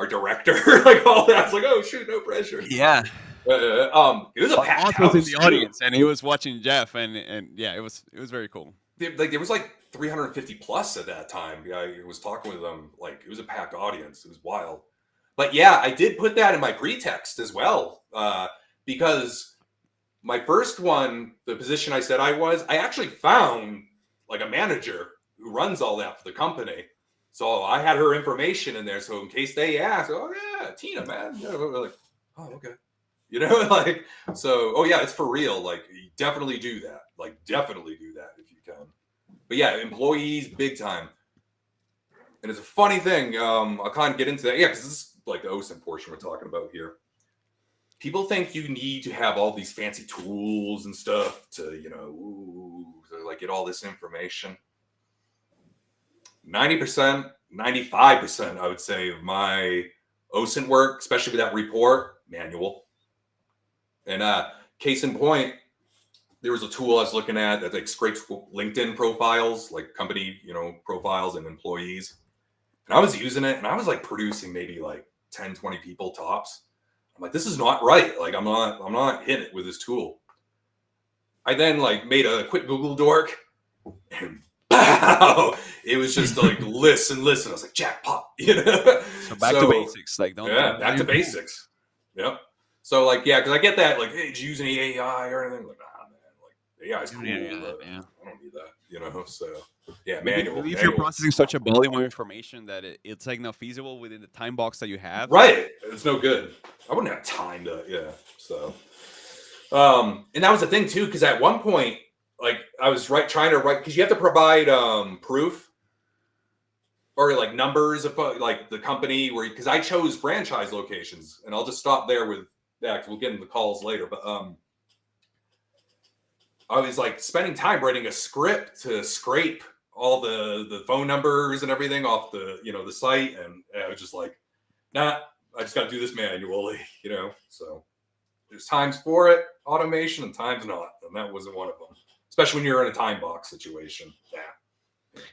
Speaker 2: director, like all that. It's like, oh shoot, no pressure.
Speaker 1: Yeah.
Speaker 2: It was a packed house
Speaker 1: in the audience, and he was watching Jeff, and yeah, it was very cool.
Speaker 2: There was like 350 plus at that time. Yeah, I was talking with them. Like, it was a packed audience. It was wild. But yeah, I did put that in my pretext as well, because my first one, the position I said I actually found like a manager who runs all that for the company. So I had her information in there. So in case they ask, oh yeah, Tina, man, we're like, oh okay. Oh yeah, it's for real. Like, you definitely do that. Like, definitely do that if you can. But yeah, employees, big time. And it's a funny thing. I'll kind of get into that. Yeah, because this is like the OSINT portion we're talking about here. People think you need to have all these fancy tools and stuff to, to like get all this information. 90%, 95%, I would say, of my OSINT work, especially with that report, manual. And case in point, there was a tool I was looking at that like scrapes LinkedIn profiles, like company, profiles and employees. And I was using it and I was like producing maybe like 10, 20 people tops. I'm like, this is not right. Like, I'm not hitting it with this tool. I then like made a quick Google dork and wow, it was just like listen. I was like, jackpot,
Speaker 1: So back to basics. Like,
Speaker 2: back to basics. Yep. So like, yeah, because I get that, like, hey, did you use any AI or anything? Like, nah, man, like AI is cool. Yeah. I don't need that, So yeah, manual.
Speaker 1: If you're processing such a volume of information that it's like not feasible within the time box that you have,
Speaker 2: right? It's no good. I wouldn't have time to, yeah. So, and that was the thing too, because at one point, like, I was trying to write, because you have to provide proof or like numbers of like the company because I chose franchise locations, and I'll just stop there with that. We'll get into the calls later, but I was like spending time writing a script to scrape all the phone numbers and everything off the the site, and I was just like, nah, I just got to do this manually, So there's times for it, automation, and times not, and that wasn't one of them. Especially when you're in a time box situation. Yeah.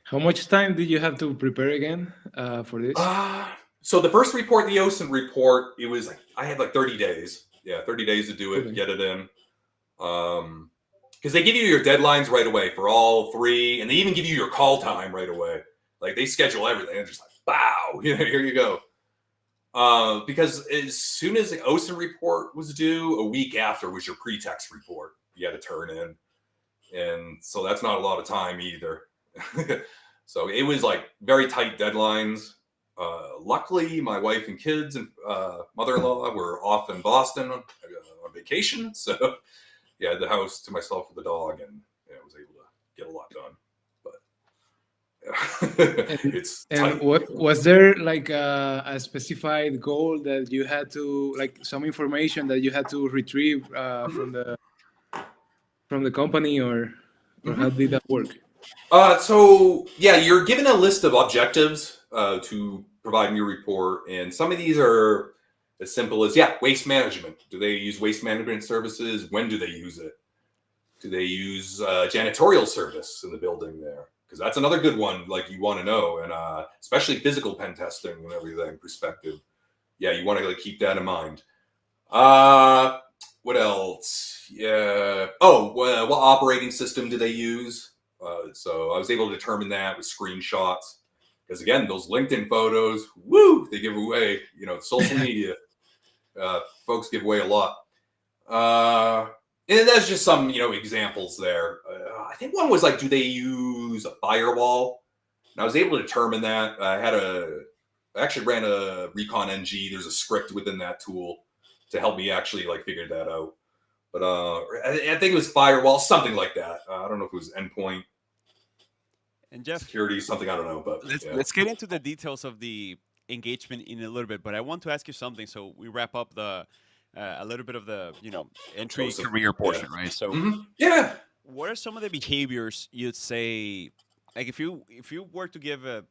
Speaker 3: How much time did you have to prepare again for this?
Speaker 2: So the first report, the OSINT report, it was like, I had like 30 days. Yeah, 30 days to do it, get it in. Because they give you your deadlines right away for all three, and they even give you your call time right away. Like, they schedule everything. It's just like, bow, here you go. Because as soon as the OSINT report was due, a week after was your pretext report you had to turn in. And so that's not a lot of time either. So it was like very tight deadlines. Luckily, my wife and kids and mother-in-law were off in Boston on vacation. So yeah, I had the house to myself with the dog, and I was able to get a lot done. But yeah. It's tight.
Speaker 3: What was there like a specified goal that you had to, like, some information that you had to retrieve from the company, or how did that work?
Speaker 2: So yeah, you're given a list of objectives to provide in your report, and some of these are as simple as waste management. Do they use waste management services? When do they use it? Do they use janitorial service in the building there? Because that's another good one. Like you want to know, and especially physical pen testing and everything perspective. Yeah, you want to like keep that in mind. What else? Yeah. Oh, well, what operating system do they use? So I was able to determine that with screenshots. Because again, those LinkedIn photos, woo, they give away. Social media folks give away a lot. And that's just some, examples there. I think one was like, do they use a firewall? And I was able to determine that. I actually ran a Recon NG. There's a script within that tool to help me actually like figure that out. But I think it was firewall, something like that. I don't know if it was endpoint.
Speaker 1: And Jeff,
Speaker 2: security, something, I don't know. But
Speaker 1: let's get into the details of the engagement in a little bit. But I want to ask you something, so we wrap up the a little bit of the entry career portion, right? So what are some of the behaviors you'd say, like if you were to give a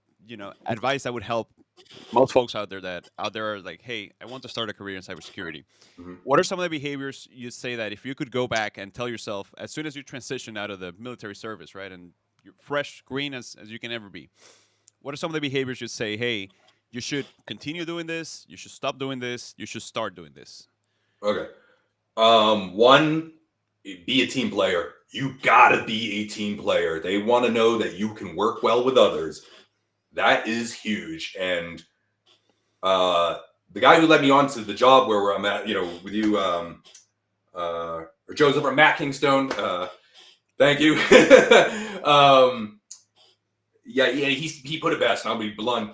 Speaker 1: advice that would help most folks out there are like, hey, I want to start a career in cybersecurity. What are some of the behaviors you'd say that if you could go back and tell yourself as soon as you transition out of the military service, right, and you're fresh, green as you can ever be, what are some of the behaviors you'd say, hey, you should continue doing this, you should stop doing this, you should start doing this?
Speaker 2: Okay. One, be a team player. You gotta be a team player. They want to know that you can work well with others. That is huge. And the guy who led me on to the job where I'm at, with you, or Joseph or Matt Kingstone, thank you. He put it best, and I'll be blunt.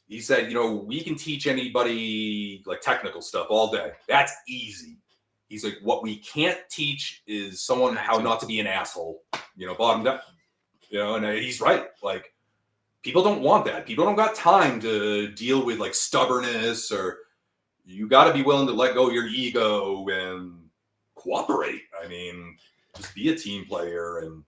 Speaker 2: He said, we can teach anybody like technical stuff all day. That's easy. He's like, what we can't teach is someone how not to be an asshole, bottom down, and he's right. Like, people don't want that. People don't got time to deal with like stubbornness, or you got to be willing to let go of your ego and cooperate. I mean, just be a team player and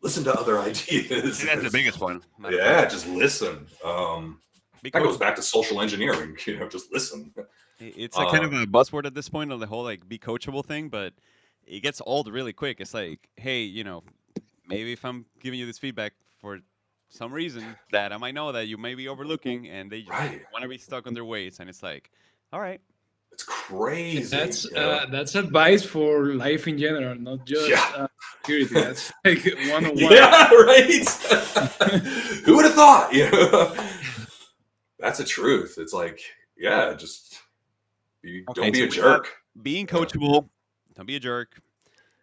Speaker 2: listen to other ideas.
Speaker 1: That's the biggest one.
Speaker 2: Yeah, just listen. That goes back to social engineering, just listen.
Speaker 1: It's like kind of a buzzword at this point on the whole like be coachable thing, but it gets old really quick. It's like, hey, maybe if I'm giving you this feedback for some reason that I might know that you may be overlooking, and they just want to be stuck on their ways, and it's like, all right.
Speaker 2: It's crazy.
Speaker 3: That's advice for life in general, not just security. That's like 101.
Speaker 2: Yeah, right. Who would have thought? That's the truth. It's like, just don't be a jerk.
Speaker 1: Being coachable, don't be a jerk.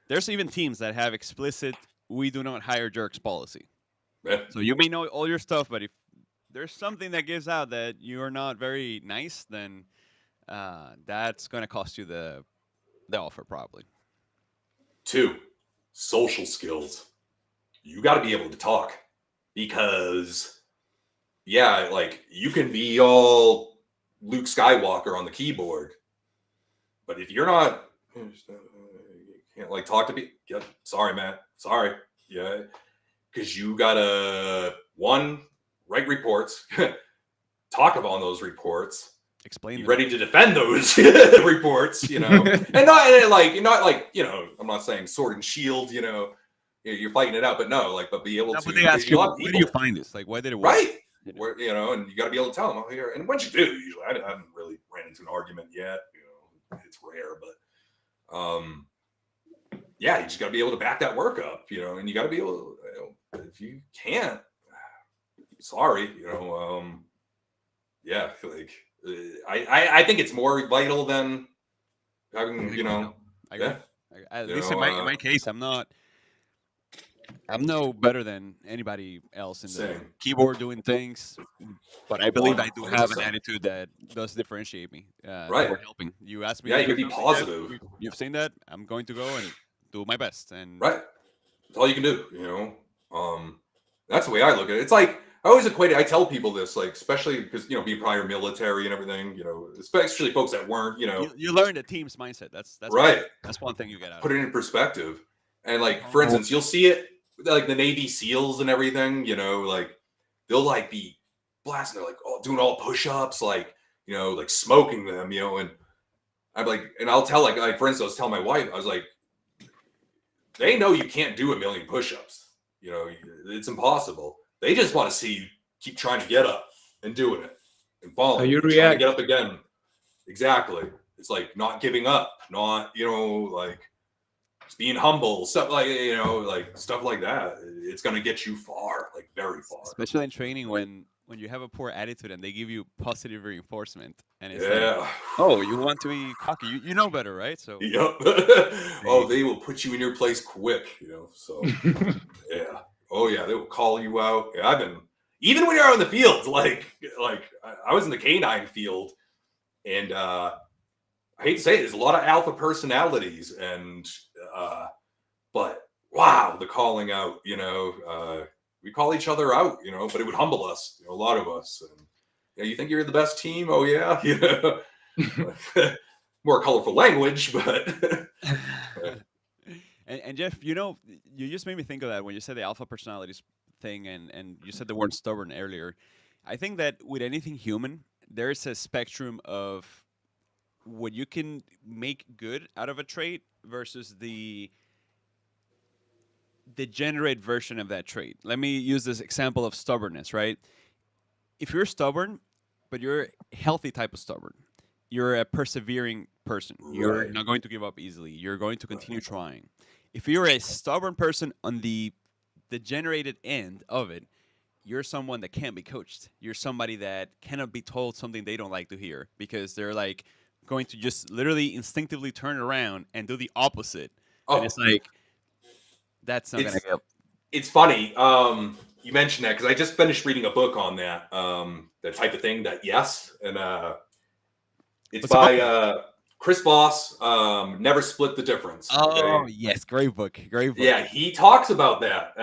Speaker 1: There's even teams that have explicit "we do not hire jerks" policy.
Speaker 2: Yeah.
Speaker 1: So you may know all your stuff, but if there's something that gives out that you're not very nice, then that's going to cost you the offer probably. 2,
Speaker 2: social skills. You got to be able to talk, because like you can be all Luke Skywalker on the keyboard, but if you're not, you can't like talk to people. Sorry, man. Sorry. Yeah. Because you gotta write reports, talk about those reports,
Speaker 1: explain,
Speaker 2: ready to defend those reports, and not like I'm not saying sword and shield, you're fighting it out, but be able to.
Speaker 1: But they ask you, where do you find this? Like, why did it work?
Speaker 2: Right. Where, and you got to be able to tell them, here. And once you do, usually, I haven't really ran into an argument yet. It's rare, but you just got to be able to back that work up, and you got to be able to, if you can't, sorry, I think it's more vital than having,
Speaker 1: At least in my case, I'm no better than anybody else in the keyboard doing things, but I believe I do have an attitude that does differentiate me. For helping. You asked me.
Speaker 2: Yeah, you can be positive.
Speaker 1: You've seen that. I'm going to go and do my best. And
Speaker 2: that's all you can do. That's the way I look at it. It's like I always equate it. I tell people this, like especially because being prior military and everything, especially folks that weren't,
Speaker 1: you learn the team's mindset. That's
Speaker 2: right.
Speaker 1: That's one thing you get out.
Speaker 2: Put it in perspective, and like for instance, you'll see it. Like the Navy SEALs and everything, like they'll like be blasting. They're like doing all push-ups, like like smoking them, and I'm like, and I'll tell, like for instance, I was telling my wife, I was like, they know you can't do 1,000,000 push-ups. It's impossible. They just want to see you keep trying to get up and doing it and falling.
Speaker 3: How you
Speaker 2: trying
Speaker 3: react.
Speaker 2: to get up again. Exactly. It's like not giving up, not, like just being humble, stuff like, like stuff like that. It's going to get you far, like very far.
Speaker 1: Especially in training when you have a poor attitude and they give you positive reinforcement. And it's
Speaker 2: Yeah.
Speaker 1: like, oh, you want to be cocky. You know better, right? So
Speaker 2: Yep. Oh, they will put you in your place quick, so yeah. Oh yeah, they will call you out. Yeah, even when you're out in the field, like I was in the canine field, and I hate to say it, there's a lot of alpha personalities, and but wow, the calling out, we call each other out, but it would humble us, a lot of us. And you think you're the best team? Oh yeah, more colorful language, but
Speaker 1: and Jeff, you just made me think of that when you said the alpha personalities thing, and you said the word stubborn earlier. I think that with anything human, there's a spectrum of what you can make good out of a trait versus the degenerate version of that trait. Let me use this example of stubbornness, right? If you're stubborn, but you're a healthy type of stubborn, you're a persevering person. You're
Speaker 2: Right.
Speaker 1: not going to give up easily. You're going to continue trying. If you're a stubborn person on the degenerated end of it, you're someone that can't be coached. You're somebody that cannot be told something they don't like to hear because they're like going to just literally instinctively turn around and do the opposite. And it's like, that's not going to help.
Speaker 2: It's funny. You mentioned that because I just finished reading a book on that, that type of thing, that yes. And it's by Chris Voss, Never Split the Difference.
Speaker 1: Oh, yes. Great book. Great book.
Speaker 2: Yeah, he talks about that.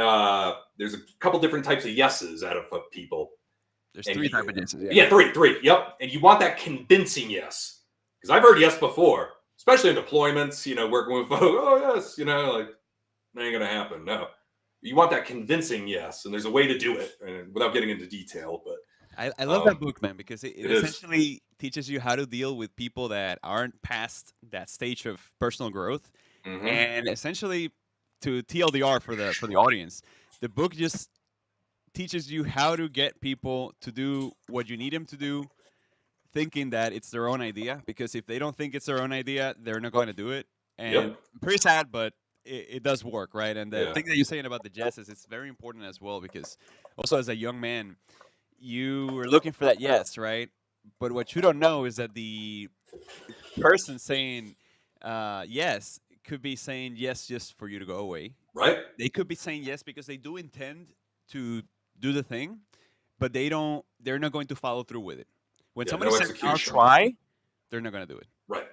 Speaker 2: There's a couple different types of yeses out of people.
Speaker 1: There's three types of yeses.
Speaker 2: Yeah, three. Yep. And you want that convincing yes. Because I've heard yes before, especially in deployments, working with folks. Oh, yes, like, that ain't going to happen. No. You want that convincing yes. And there's a way to do it, and without getting into detail. But
Speaker 1: I love that book, man, because it
Speaker 2: is.
Speaker 1: essentially teaches you how to deal with people that aren't past that stage of personal growth.
Speaker 2: Mhm.
Speaker 1: And essentially, to TLDR for the audience, the book just teaches you how to get people to do what you need them to do, thinking that it's their own idea. Because if they don't think it's their own idea, they're not going to do it. And
Speaker 2: Yep.
Speaker 1: pretty sad, but it does work, right? And the
Speaker 2: Yeah.
Speaker 1: thing that you're saying about the yeses, it's very important as well, because also as a young man, you were looking for that yes, right? But what you don't know is that the person saying yes could be saying yes just for you to go away.
Speaker 2: Right?
Speaker 1: They could be saying yes because they do intend to do the thing, but they're not going to follow through with it. When
Speaker 2: Yeah,
Speaker 1: somebody
Speaker 2: no
Speaker 1: says I'll
Speaker 2: execution.
Speaker 1: try, they're not going to do it.
Speaker 2: Right.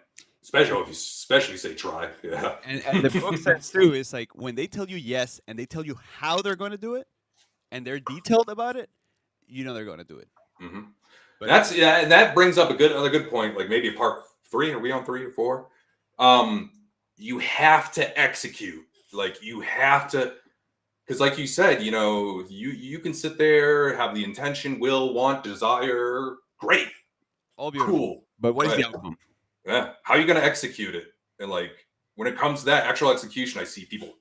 Speaker 2: Especially say try. Yeah.
Speaker 1: And the book says too is like when they tell you yes and they tell you how they're going to do it and they're detailed about it, they're going to do it.
Speaker 2: Mm-hmm.
Speaker 1: But
Speaker 2: that brings up another good point. Like maybe part 3. Are we on 3 or 4? You have to execute. Like you have to, because like you said, you can sit there, have the intention, will, want, desire. Great.
Speaker 1: all beautiful.
Speaker 2: Cool.
Speaker 1: But what is
Speaker 2: Right.
Speaker 1: the outcome?
Speaker 2: Yeah. How are you going to execute it? And like when it comes to that actual execution, I see people,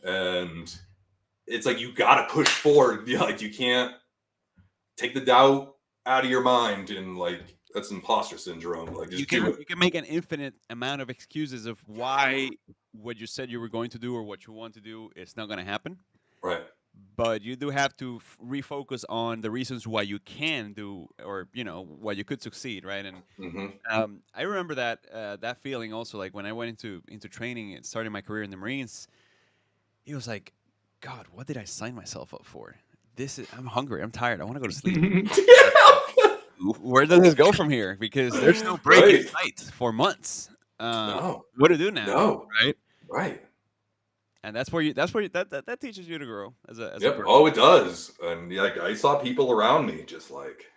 Speaker 2: and it's like you got to push forward. Like you can't take the doubt out of your mind, and like that's imposter syndrome. Like just do it.
Speaker 1: You can make an infinite amount of excuses of why what you said you were going to do or what you want to do is not going to happen.
Speaker 2: Right.
Speaker 1: But you do have to refocus on the reasons why you can do, or why you could succeed, right? And
Speaker 2: Mm-hmm.
Speaker 1: I remember that feeling also, like when I went into training and started my career in the Marines. It was like, God, what did I sign myself up for? I'm hungry. I'm tired. I want to go to sleep. Where does this go from here? Because there's no break in
Speaker 2: Right.
Speaker 1: sight for months.
Speaker 2: No.
Speaker 1: What to do now?
Speaker 2: No.
Speaker 1: Right?
Speaker 2: Right.
Speaker 1: And that's where that teaches you to grow as a
Speaker 2: Yep.
Speaker 1: person.
Speaker 2: Oh, it does. And like I saw people around me just like,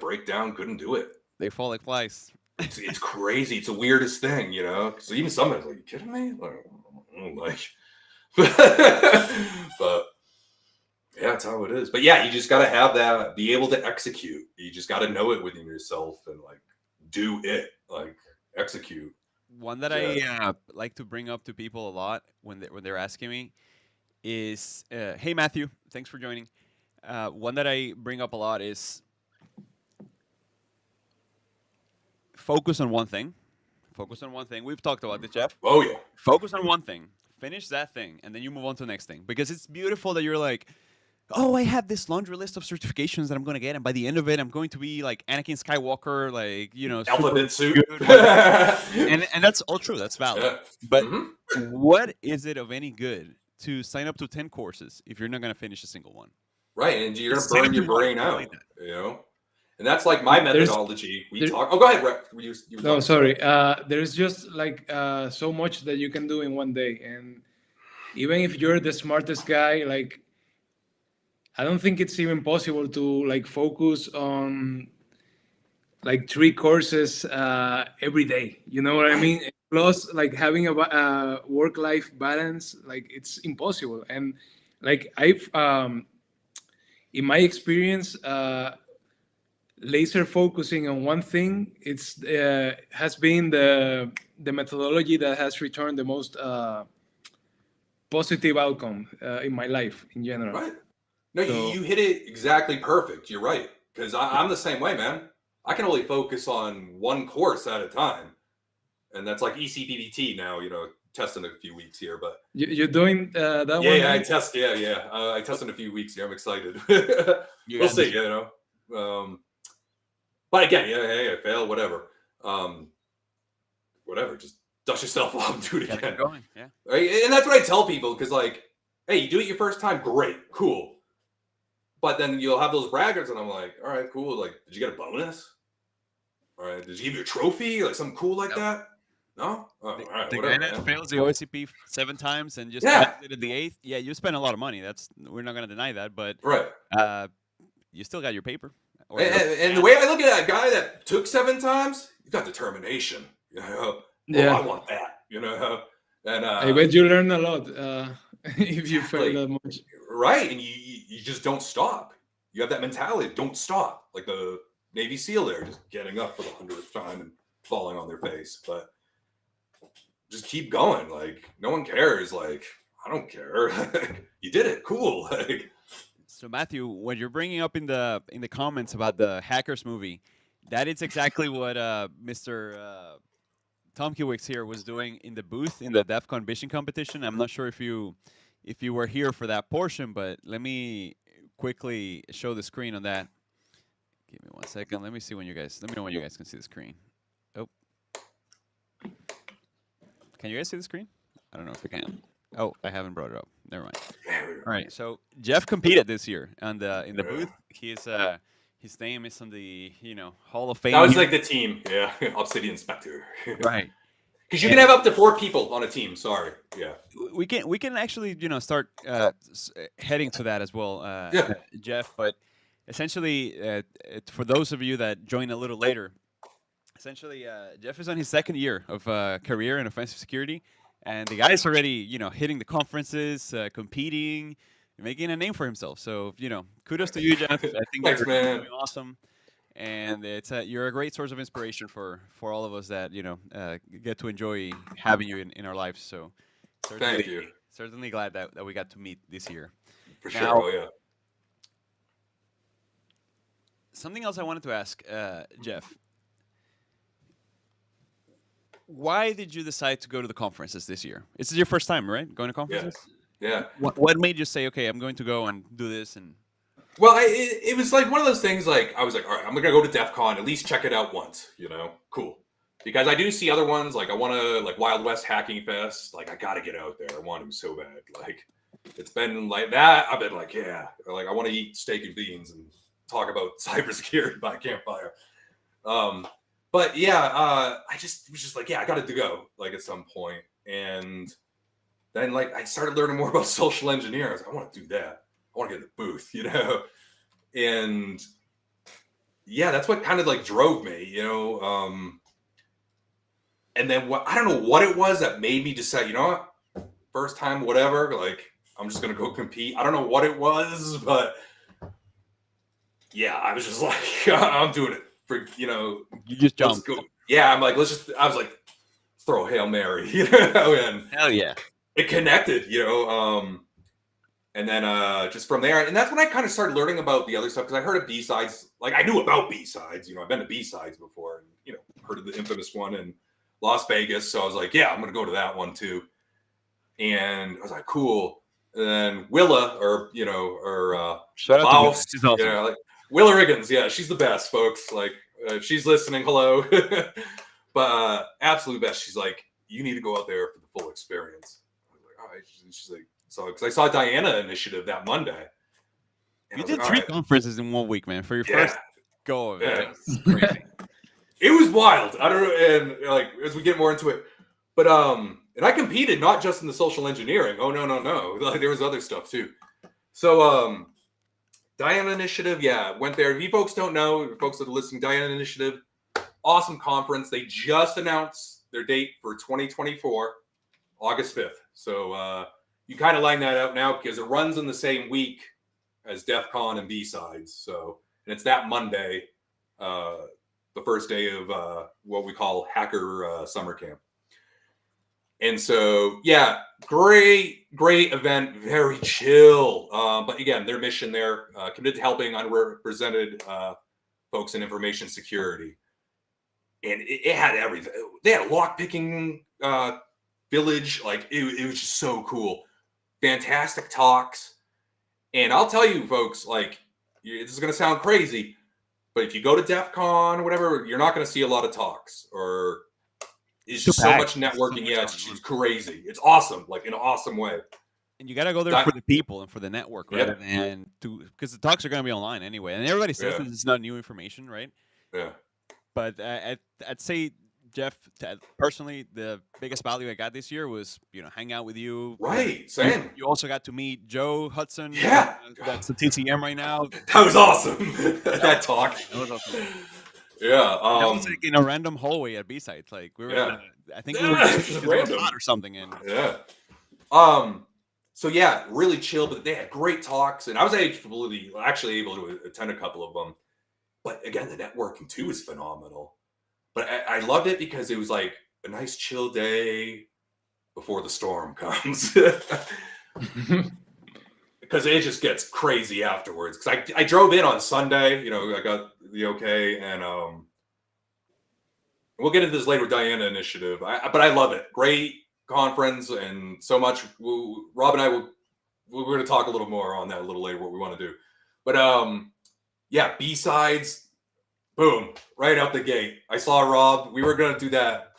Speaker 2: break down, couldn't do it.
Speaker 1: They fall like flies.
Speaker 2: It's crazy. It's the weirdest thing, So even somebody's like, you kidding me? Like, but Yeah, that's how it is. But yeah, you just got to have that, be able to execute. You just got to know it within yourself and like do it, like execute.
Speaker 1: One that
Speaker 2: Yeah.
Speaker 1: I like to bring up to people a lot when they're asking me is, "Hey Matthew, thanks for joining." One that I bring up a lot is focus on one thing. Focus on one thing. We've talked about this, Jeff.
Speaker 2: Oh yeah.
Speaker 1: Focus on one thing. Finish that thing, and then you move on to the next thing. Because it's beautiful that you're like, oh, I have this laundry list of certifications that I'm going to get, and by the end of it, I'm going to be like Anakin Skywalker, like, you know, super
Speaker 2: Alphabet soup.
Speaker 1: good. And that's all true. That's valid.
Speaker 2: Yeah.
Speaker 1: But
Speaker 2: Mhm.
Speaker 1: what is it of any good to sign up to 10 courses if you're not going to finish a single one?
Speaker 2: Right, and you're
Speaker 1: Just
Speaker 2: gonna
Speaker 1: sign
Speaker 2: burn
Speaker 1: up
Speaker 2: your
Speaker 1: to one.
Speaker 2: brain
Speaker 1: I
Speaker 2: out.
Speaker 1: like that.
Speaker 2: You know, and that's like my
Speaker 3: There's-
Speaker 2: methodology.
Speaker 3: there-
Speaker 2: Oh, go ahead, Rep. You were
Speaker 3: No,
Speaker 2: talking.
Speaker 3: sorry. There's just like so much that you can do in one day, and even if you're the smartest guy, like I don't think it's even possible to like focus on like 3 courses every day. You know what I mean? Plus, like having a work-life balance, like it's impossible. And like I've, in my experience, laser focusing on one thing, it's has been the methodology that has returned the most positive outcome in my life in general.
Speaker 2: Right. No,
Speaker 3: So-
Speaker 2: you hit it exactly perfect. You're right. Because I'm the same way, man. I can only focus on one course at a time. And that's like ECPDT now, you know, testing a few weeks here. But
Speaker 3: You're doing that one?
Speaker 2: yeah, I
Speaker 3: right?
Speaker 2: test. Yeah. I test in a few weeks here. I'm excited.
Speaker 1: You
Speaker 2: We'll
Speaker 1: got
Speaker 2: see,
Speaker 1: this.
Speaker 2: you know. But again, yeah, hey, I failed, whatever. Whatever, just dust yourself off and do it
Speaker 1: Gotta
Speaker 2: again.
Speaker 1: keep going. Yeah.
Speaker 2: Right? And that's what I tell people, because like, hey, you do it your first time, great, cool. But then you'll have those braggarts, and I'm like, all right, cool. Like, did you get a bonus? All right, did you give you a trophy, like something cool like
Speaker 1: Nope.
Speaker 2: that? No? Oh, all
Speaker 1: The,
Speaker 2: right,
Speaker 1: the
Speaker 2: whatever,
Speaker 1: guy that
Speaker 2: man.
Speaker 1: fails the OSCP 7 times and just
Speaker 2: Yeah.
Speaker 1: passes it at the 8th, yeah, you spend a lot of money. We're not going to deny that, but
Speaker 2: Right.
Speaker 1: you still got your paper. Or
Speaker 2: And the way I look at that guy that took 7 times, you got determination. You know,
Speaker 3: Yeah.
Speaker 2: I want that. You know, and
Speaker 3: I bet you learn a lot if you fail
Speaker 2: Exactly.
Speaker 3: that much.
Speaker 2: right, and you just don't stop. You have that mentality, don't stop, like the Navy SEAL there, just getting up for the 100th time and falling on their face. But just keep going. Like no one cares. Like I don't care. You did it, cool. Like
Speaker 1: So Matthew, what you're bringing up in the comments about the Hackers movie, that is exactly what Mr. Tomkiewicz here was doing in the booth in the DEF CON Vishing competition. I'm not sure if you were here for that portion, but let me quickly show the screen on that. Give me 1 second. Let me know when you guys can see the screen. Oh, can you guys see the screen? I don't know if you can. Oh, I haven't brought it up. Never mind. All right. So Jeff competed this year, and in the booth, his name is on the Hall of Fame.
Speaker 2: that was
Speaker 1: here.
Speaker 2: like the team, yeah. Obsidian Spectre.
Speaker 1: Right.
Speaker 2: Because you can have up to 4 people on a team. Sorry, yeah.
Speaker 1: We can actually start heading to that as well,
Speaker 2: Yeah.
Speaker 1: Jeff. But essentially, for those of you that join a little later, essentially Jeff is on his 2nd year of career in offensive security, and the guy's already hitting the conferences, competing, making a name for himself. So kudos to you, Jeff. I think
Speaker 2: Thanks,
Speaker 1: you're
Speaker 2: man.
Speaker 1: doing awesome. And you're a great source of inspiration for all of us that get to enjoy having you in our lives. So
Speaker 2: Thank you.
Speaker 1: certainly glad that we got to meet this year.
Speaker 2: For sure.
Speaker 1: Now-
Speaker 2: Oh yeah.
Speaker 1: Something else I wanted to ask, Jeff. Why did you decide to go to the conferences this year? This is your first time, right? Going to conferences?
Speaker 2: Yeah.
Speaker 1: What made you say, okay, I'm going to go and do this? And
Speaker 2: Well, it was like one of those things. Like I was like, all right, I'm gonna go to DEF CON, at least check it out once. Cool. Because I do see other ones. Like I want to like Wild West Hacking Fest. Like I gotta get out there. I want to so bad. Like it's been like that. I've been like, yeah. Like I want to eat steak and beans and talk about cybersecurity by a campfire. But yeah, I just was just like, yeah, I got to go like at some point. And then like I started learning more about social engineering. I was like, I want to do that. I want to get in the booth, and yeah, that's what kind of like drove me, and then I don't know what it was that made me decide, what, first time, whatever, like I'm just gonna go compete. I don't know what it was, but yeah, I was just like, I'm doing it for
Speaker 1: You just
Speaker 2: let's
Speaker 1: jumped.
Speaker 2: go. Yeah, I'm like, I was like, throw a Hail Mary, and
Speaker 1: Hell yeah.
Speaker 2: it connected, and then just from there, and that's when I kind of started learning about the other stuff because I heard of B-sides. Like I knew about B-sides, I've been to B-sides before, and heard of the infamous one in Las Vegas. So I was like, yeah, I'm gonna go to that one too. And I was like, cool. And then Willa, or
Speaker 1: Shout out to Willa.
Speaker 2: Faust,
Speaker 1: She's awesome.
Speaker 2: like Willa Riggins, yeah, she's the best, folks. Like if she's listening, hello. But absolute best. She's like, you need to go out there for the full experience. I was like, all right. She's like, so because I saw Diana Initiative that Monday.
Speaker 1: You did like, 3 conferences in 1 week, man. For your first go of it. It's crazy.
Speaker 2: It was wild. I don't know, and like as we get more into it, but and I competed not just in the social engineering. Oh no. Like, there was other stuff too. So Diana Initiative, went there. If you folks don't know, folks that are listening, Diana Initiative, awesome conference. They just announced their date for 2024, August 5th. So you kind of line that out now because it runs in the same week as DEF CON and B-Sides. So, and it's that Monday, the first day of what we call Hacker Summer Camp. And so, great event, very chill. But again, their mission there, committed to helping underrepresented folks in information security. And it had everything. They had a lockpicking village. Like, it was just so cool. Fantastic talks. And I'll tell you, folks, like, this is going to sound crazy, but if you go to DEF CON or whatever, you're not going to see a lot of talks or it's just so much networking. It's crazy. It's awesome, like in an awesome way.
Speaker 1: And you got to go there for the people and for the network, rather than because the talks are going to be online anyway. And everybody says that it's not new information, right?
Speaker 2: Yeah.
Speaker 1: But I'd say, Jeff, personally, the biggest value I got this year was, hang out with you.
Speaker 2: Right, same.
Speaker 1: You also got to meet Joe Hudson.
Speaker 2: Yeah.
Speaker 1: That's the TCM right now.
Speaker 2: That was awesome. That talk.
Speaker 1: That was awesome.
Speaker 2: Yeah.
Speaker 1: That was like in a random hallway at B-Sides. Like we were, I think we were just random or something. And
Speaker 2: So really chill, but they had great talks, and I was actually able to attend a couple of them. But again, the networking too is phenomenal. But I loved it because it was like a nice chill day before the storm comes. Because it just gets crazy afterwards. Because I drove in on Sunday, I got the okay, and we'll get into this later with Diana Initiative. But I love it. Great conference and so much. Rob and I we're going to talk a little more on that a little later, what we want to do. But B-Sides, boom, right out the gate. I saw Rob. We were going to do that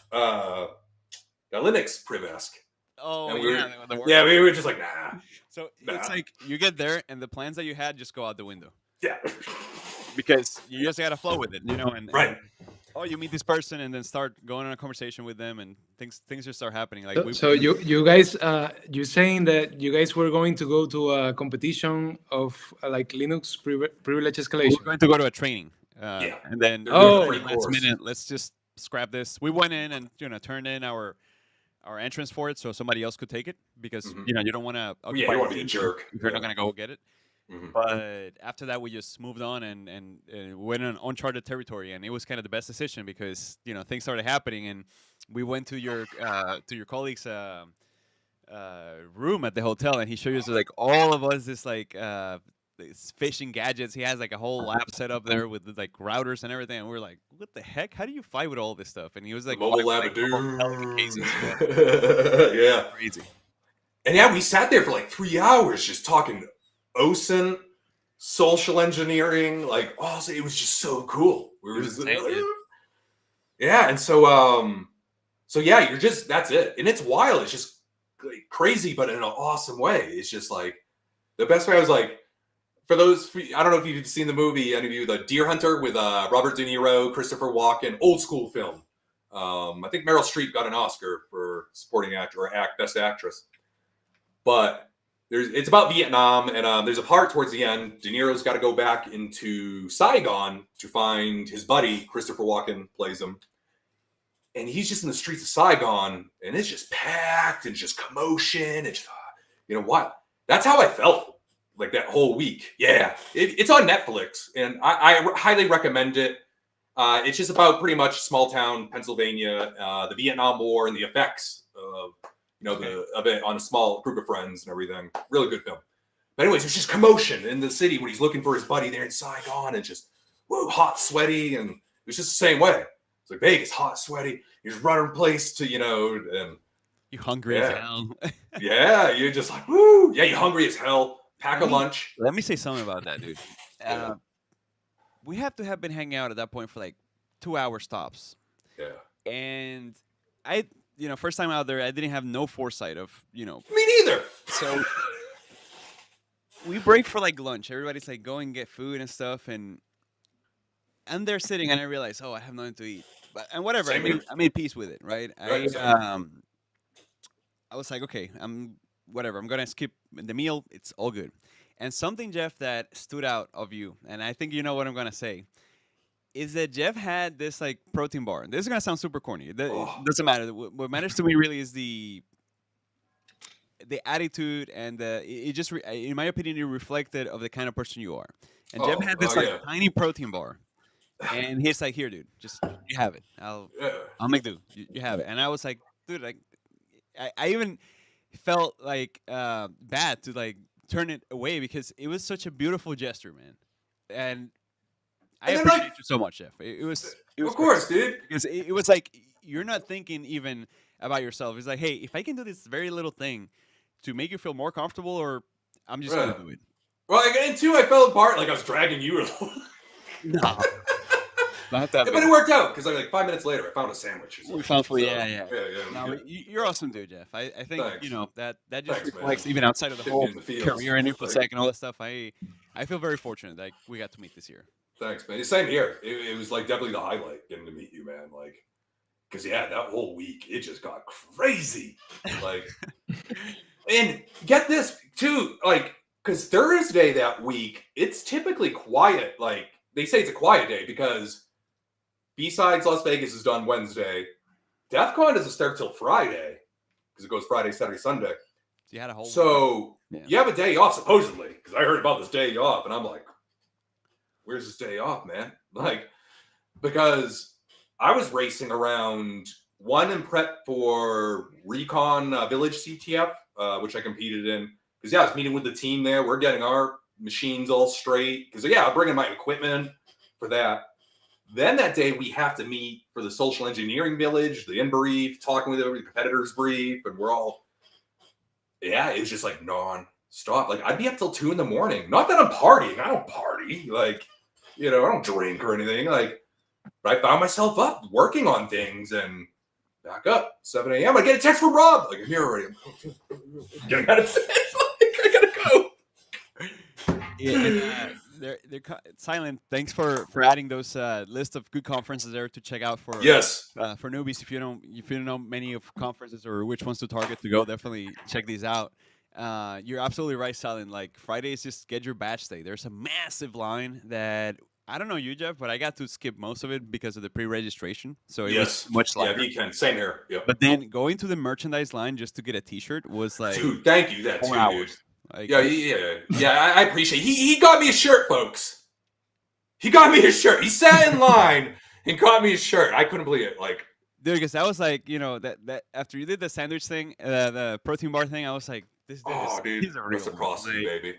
Speaker 2: Linux Privesk.
Speaker 1: Oh,
Speaker 2: and we were just like, nah.
Speaker 1: So it's like you get there and the plans that you had just go out the window.
Speaker 2: Yeah.
Speaker 1: Because you just got to flow with it, and
Speaker 2: right.
Speaker 1: And, you meet this person and then start going on a conversation with them and things just start happening. Like
Speaker 3: so you guys, you're saying that you guys were going to go to a competition of like Linux privilege escalation.
Speaker 1: We're going to go to a training. And then last minute, let's just scrap this. We went in and turned in our entrance for it so somebody else could take it because you don't want to.
Speaker 2: You don't want to be a jerk
Speaker 1: if you're not going to go get it.
Speaker 2: Mm-hmm.
Speaker 1: But after that, we just moved on and went on uncharted territory, and it was kind of the best decision because things started happening, and we went to your colleague's room at the hotel, and he showed us like all of us this phishing gadgets. He has like a whole lab set up there with like routers and everything, and we're like, what the heck? How do you fight with all this stuff? And he was like,
Speaker 2: mobile lab
Speaker 1: cases.
Speaker 2: Yeah,
Speaker 1: crazy.
Speaker 2: And we sat there for like 3 hours just talking OSINT, social engineering, like also it was just so cool. We were just and so you're just that's it, and it's wild. It's just like crazy, but in an awesome way. It's just like the best way. I was like, for those, I don't know if you've seen the movie, any of you, the Deer Hunter with Robert De Niro, Christopher Walken, old school film. I think Meryl Streep got an Oscar for supporting actor or best actress, but. It's about Vietnam, and there's a part towards the end. De Niro's got to go back into Saigon to find his buddy. Christopher Walken plays him. And he's just in the streets of Saigon, and it's just packed and just commotion. It's, what? that's how I felt like that whole week. Yeah, it's on Netflix, and I highly recommend it. It's just about pretty much small town Pennsylvania, the Vietnam War, and the effects of of it on a small group of friends and everything. Really good film. But anyways, there's just commotion in the city when he's looking for his buddy there in Saigon, and just hot, sweaty, and it was just the same way. It's like Vegas, hot, sweaty. You're just running place to and
Speaker 1: you hungry as hell.
Speaker 2: Yeah, you're just like woo. Yeah, you're hungry as hell. Pack a lunch.
Speaker 1: Let me say something about that, dude. We have to have been hanging out at that point for like 2-hour stops.
Speaker 2: Yeah.
Speaker 1: And first time out there, I didn't have no foresight of,
Speaker 2: Me neither.
Speaker 1: So we break for like lunch. Everybody's like going get food and stuff, and I'm there sitting, and I realize, I have nothing to eat. And whatever, I made peace with it, right? I was like, okay, I'm gonna skip the meal. It's all good. And something, Jeff, that stood out of you, and I think you know what I'm gonna say, is that Jeff had this like protein bar. This is gonna sound super corny. It doesn't matter. What matters to me really is the attitude, and it just, in my opinion, it reflected of the kind of person you are. And Jeff had this tiny protein bar, and he's like, "Here, dude, just you have it. I'll make do. You have it." And I was like, "Dude, like, I even felt like bad to like turn it away because it was such a beautiful gesture, man." And I appreciate you so much, Jeff. It was
Speaker 2: of course, dude.
Speaker 1: Because it was like you're not thinking even about yourself. It's like, hey, if I can do this very little thing to make you feel more comfortable, or I'm just gonna do it.
Speaker 2: Well, and two, I fell apart. Like I was dragging you.
Speaker 1: No, not that.
Speaker 2: But it worked out because like 5 minutes later, I found a sandwich.
Speaker 1: We found food. Yeah. No, you're awesome, dude, Jeff. I think that just reflects even outside of the whole career and InfoSec and all that stuff. I feel very fortunate that we got to meet this year.
Speaker 2: Thanks, man. Same here. It was like definitely the highlight getting to meet you, man. Like, because that whole week it just got crazy. Like, and get this too, like, because Thursday that week it's typically quiet. Like they say it's a quiet day because B-Sides Las Vegas is done Wednesday. DEF CON doesn't start till Friday because it goes Friday, Saturday, Sunday.
Speaker 1: You had a whole.
Speaker 2: So you have a day off supposedly because I heard about this day off and I'm like, where's this day off, man? Like, because I was racing around one in prep for Recon Village CTF, which I competed in. Because, I was meeting with the team there. We're getting our machines all straight. Because, I'm bringing my equipment for that. Then that day, we have to meet for the social engineering village, the in-brief, talking with everybody, the competitors brief, and we're all, it was just like non-stop. Like, I'd be up till 2 a.m. Not that I'm partying. I don't party. Like, I don't drink or anything. Like, but I found myself up working on things and back up 7 a.m. I get a text from Rob. Like, I'm here already. I'm getting out of bed. I gotta go.
Speaker 1: They're silent. Thanks for adding those list of good conferences there to check out for for newbies. If you don't know many of conferences or which ones to target to go, definitely check these out. You're absolutely right, Silent. Like Friday is just get your batch day. There's a massive line that I don't know you, Jeff, but I got to skip most of it because of the pre-registration. So it was much lighter.
Speaker 2: Yeah, you can. Same here. Yep.
Speaker 1: But then going to the merchandise line just to get a T-shirt was like,
Speaker 2: dude, thank you. That
Speaker 1: 4 hours.
Speaker 2: Like, I appreciate it. He got me a shirt, folks. He got me a shirt. He sat in line and got me a shirt. I couldn't believe it. Like,
Speaker 1: dude, because I was like, that after you did the sandwich thing, the protein bar thing, I was like, this dude he's a real
Speaker 2: reciprocity, baby.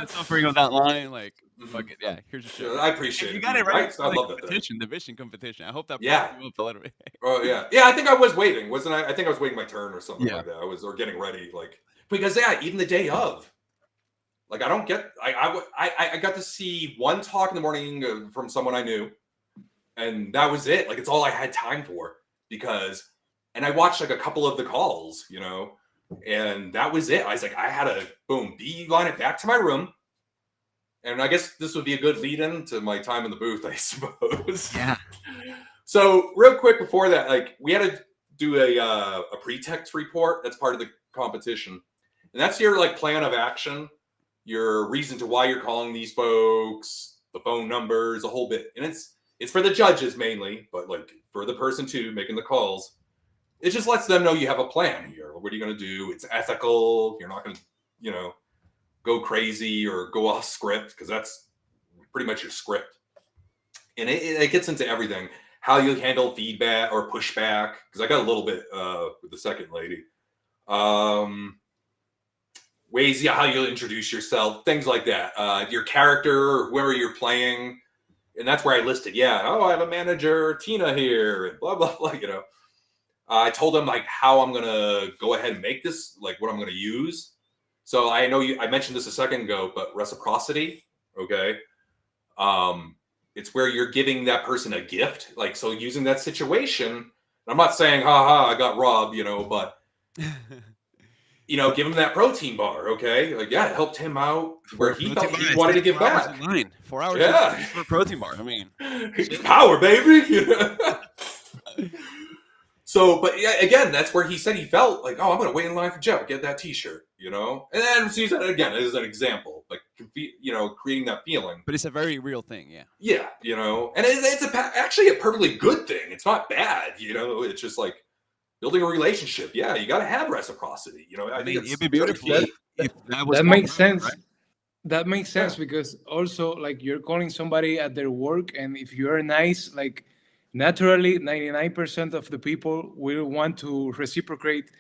Speaker 1: Suffering on that line, like, fuck it, here's your shirt.
Speaker 2: I appreciate it.
Speaker 1: You got it right.
Speaker 2: I love that
Speaker 1: competition, the Vishing competition. I hope that
Speaker 2: you
Speaker 1: up a little bit.
Speaker 2: Oh yeah. I think I was waiting, wasn't I? I think I was waiting my turn or something like that. Or getting ready, like, because even the day of, like, I don't get. I got to see one talk in the morning from someone I knew, and that was it. Like, it's all I had time for and I watched like a couple of the calls, and that was it. I was like, I had to beeline it back to my room. And I guess this would be a good lead-in to my time in the booth, I suppose.
Speaker 1: Yeah.
Speaker 2: So real quick before that, like, we had to do a pretext report. That's part of the competition. And that's your like plan of action, your reason to why you're calling these folks, the phone numbers, a whole bit. And it's for the judges mainly, but like for the person too making the calls. it just lets them know you have a plan here. What are you going to do? It's ethical. You're not going to, go crazy or go off script, because that's pretty much your script. And it gets into everything. How you handle feedback or pushback, because I got a little bit with the second lady. Ways, how you'll introduce yourself, things like that. Your character, whoever you're playing. And that's where I listed, I have a manager, Tina here, and blah, blah, blah, I told them like how I'm going to go ahead and make this, like what I'm going to use. So I know I mentioned this a second ago, but reciprocity, okay? It's where you're giving that person a gift. Like, so using that situation, I'm not saying, I got robbed, but, give him that protein bar, okay? Like, it helped him out where he felt he wanted to give back.
Speaker 1: 4 hours for a protein bar. I mean,
Speaker 2: power, baby. So, but again, that's where he said he felt like, I'm going to wait in line for Jeff, get that T-shirt, And then use that again as an example, like, creating that feeling.
Speaker 1: But it's a very real thing, yeah.
Speaker 2: Yeah, and it's actually a perfectly good thing. It's not bad, It's just like building a relationship. Yeah, you got to have reciprocity. I think
Speaker 1: it'd be beautiful if
Speaker 3: that makes sense. Right? That makes sense because also like you're calling somebody at their work, and if you're nice, like naturally 99% of the people will want to reciprocate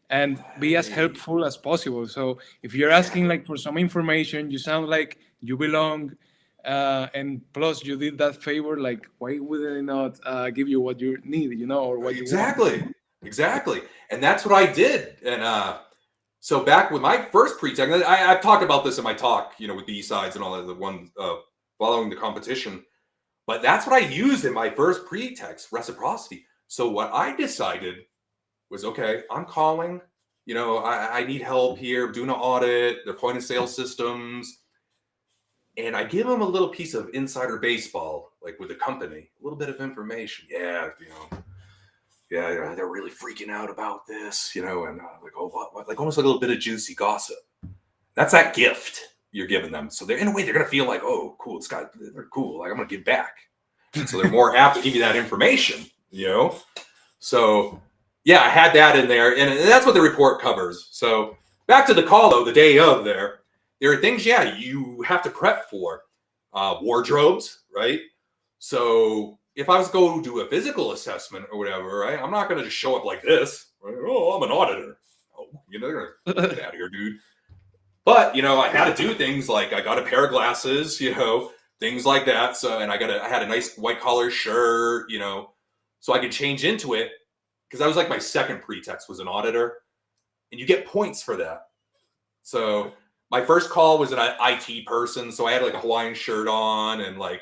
Speaker 3: and be as helpful as possible. So if you're asking like for some information, you sound like you belong, and plus you did that favor, like why would I not give you what you need, or what you want?
Speaker 2: Exactly. And that's what I did. And so back with my first pretext, I've talked about this in my talk, with B-sides and all that, the one following the competition. But that's what I used in my first pretext, reciprocity. So what I decided was, okay, I'm calling, I need help here, doing an audit, their point of sale systems. And I give them a little piece of insider baseball, like with the company, a little bit of information. Yeah, they're really freaking out about this, and like, what? Like almost like a little bit of juicy gossip. That's that gift you're giving them. So they're in a way they're gonna feel like, oh, cool, they're cool. Like I'm gonna give back. So they're more apt to give you that information, So yeah, I had that in there, and that's what the report covers. So back to the call though, the day of there are things, you have to prep for. Wardrobes, right? So if I was to go do a physical assessment or whatever, right, I'm not going to just show up like this. Right? Oh, I'm an auditor. Oh, they're going to get out of here, dude. But, I had to do things like I got a pair of glasses, things like that. So, and I had a nice white collar shirt, so I could change into it, because that was like my second pretext was an auditor, and you get points for that. So my first call was an IT person. So I had like a Hawaiian shirt on and like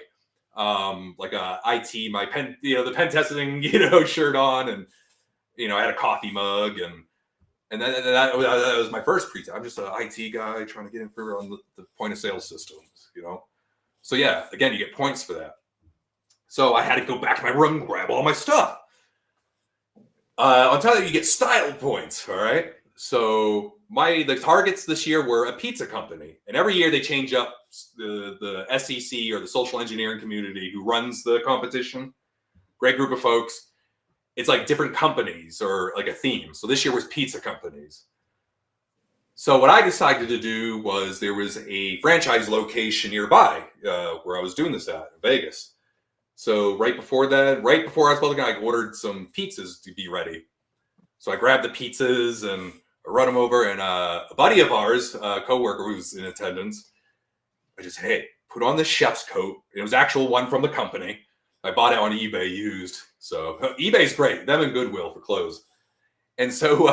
Speaker 2: a IT, my pen, the pen testing, shirt on, and I had a coffee mug, and that was my first pretext. I'm just an IT guy trying to get in on the point of sale systems, So yeah, again, you get points for that. So I had to go back to my room and grab all my stuff. On top of that, you get style points. All right. So the targets this year were a pizza company, and every year they change up the SEC, or the social engineering community, who runs the competition. Great group of folks. It's like different companies or like a theme. So this year was pizza companies. So what I decided to do was, there was a franchise location nearby where I was doing this at, in Vegas. So right before I was supposed to go, I ordered some pizzas to be ready. So I grabbed the pizzas and I run them over, and a buddy of ours, a coworker who was in attendance, I just said, hey, put on this chef's coat. It was actual one from the company. I bought it on eBay used. So eBay's great. Them and Goodwill for clothes. And so,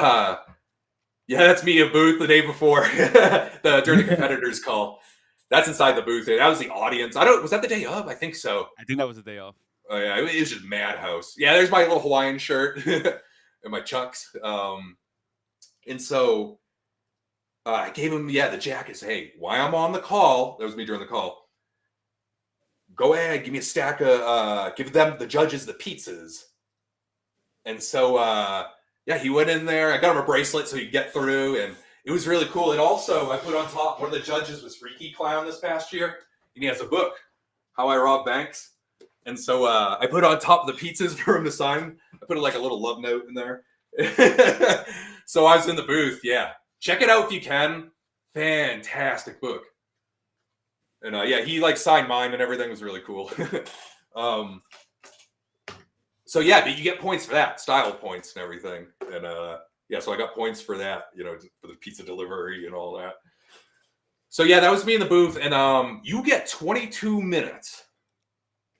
Speaker 2: that's me at booth the day before during the competitors call. That's inside the booth. That was the audience. Was that the day of? I think so.
Speaker 1: I think that was the day of.
Speaker 2: Oh yeah, it was just madhouse. Yeah, there's my little Hawaiian shirt and my chucks. And so I gave him, the jacket. Hey, while I'm on the call, that was me during the call, go ahead, give me a stack of, give them, the judges, the pizzas. And so, he went in there. I got him a bracelet so he could get through, and it was really cool. And also, I put on top, one of the judges was Freaky Clown this past year, and he has a book, How I Rob Banks. And so I put on top of the pizzas for him to sign. I put like a little love note in there. So I was in the booth. Yeah, check it out if you can. Fantastic book. And yeah, he like signed mine and everything. It was really cool. So yeah, but you get points for that, style points and everything. And yeah, so I got points for that, you know, for the pizza delivery and all that. So yeah, that was me in the booth, and you get 22 minutes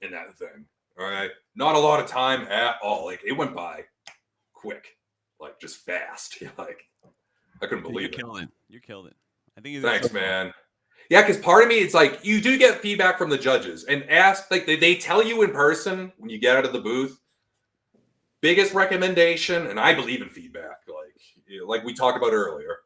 Speaker 2: in that thing. All right, not a lot of time at all. Like it went by quick, like just fast. Like I couldn't believe it.
Speaker 1: You killed it. I think you
Speaker 2: Thanks,
Speaker 1: so well.
Speaker 2: man. Yeah, because part of me, it's like you do get feedback from the judges and ask, like they tell you in person when you get out of the booth. Biggest recommendation, and I believe in feedback, like we talked about earlier.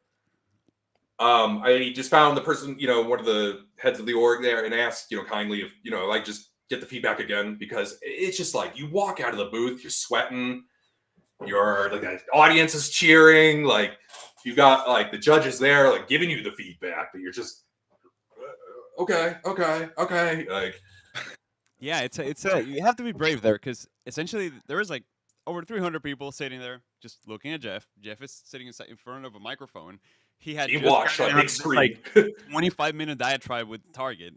Speaker 2: I just found the person, you know, one of the heads of the org there, and asked, you know, kindly if, you know, like just get the feedback again, because it's just like you walk out of the booth, you're sweating, you're like the audience is cheering, like you got like the judges there, like giving you the feedback, but you're just okay, like.
Speaker 1: Yeah, it's a you have to be brave there, because essentially there was like over 300 people sitting there just looking at Jeff. Jeff is sitting in front of a microphone. He had just
Speaker 2: watched
Speaker 1: gotten
Speaker 2: on
Speaker 1: out
Speaker 2: big
Speaker 1: of this,
Speaker 2: screen.
Speaker 1: like 25-minute diatribe with Target,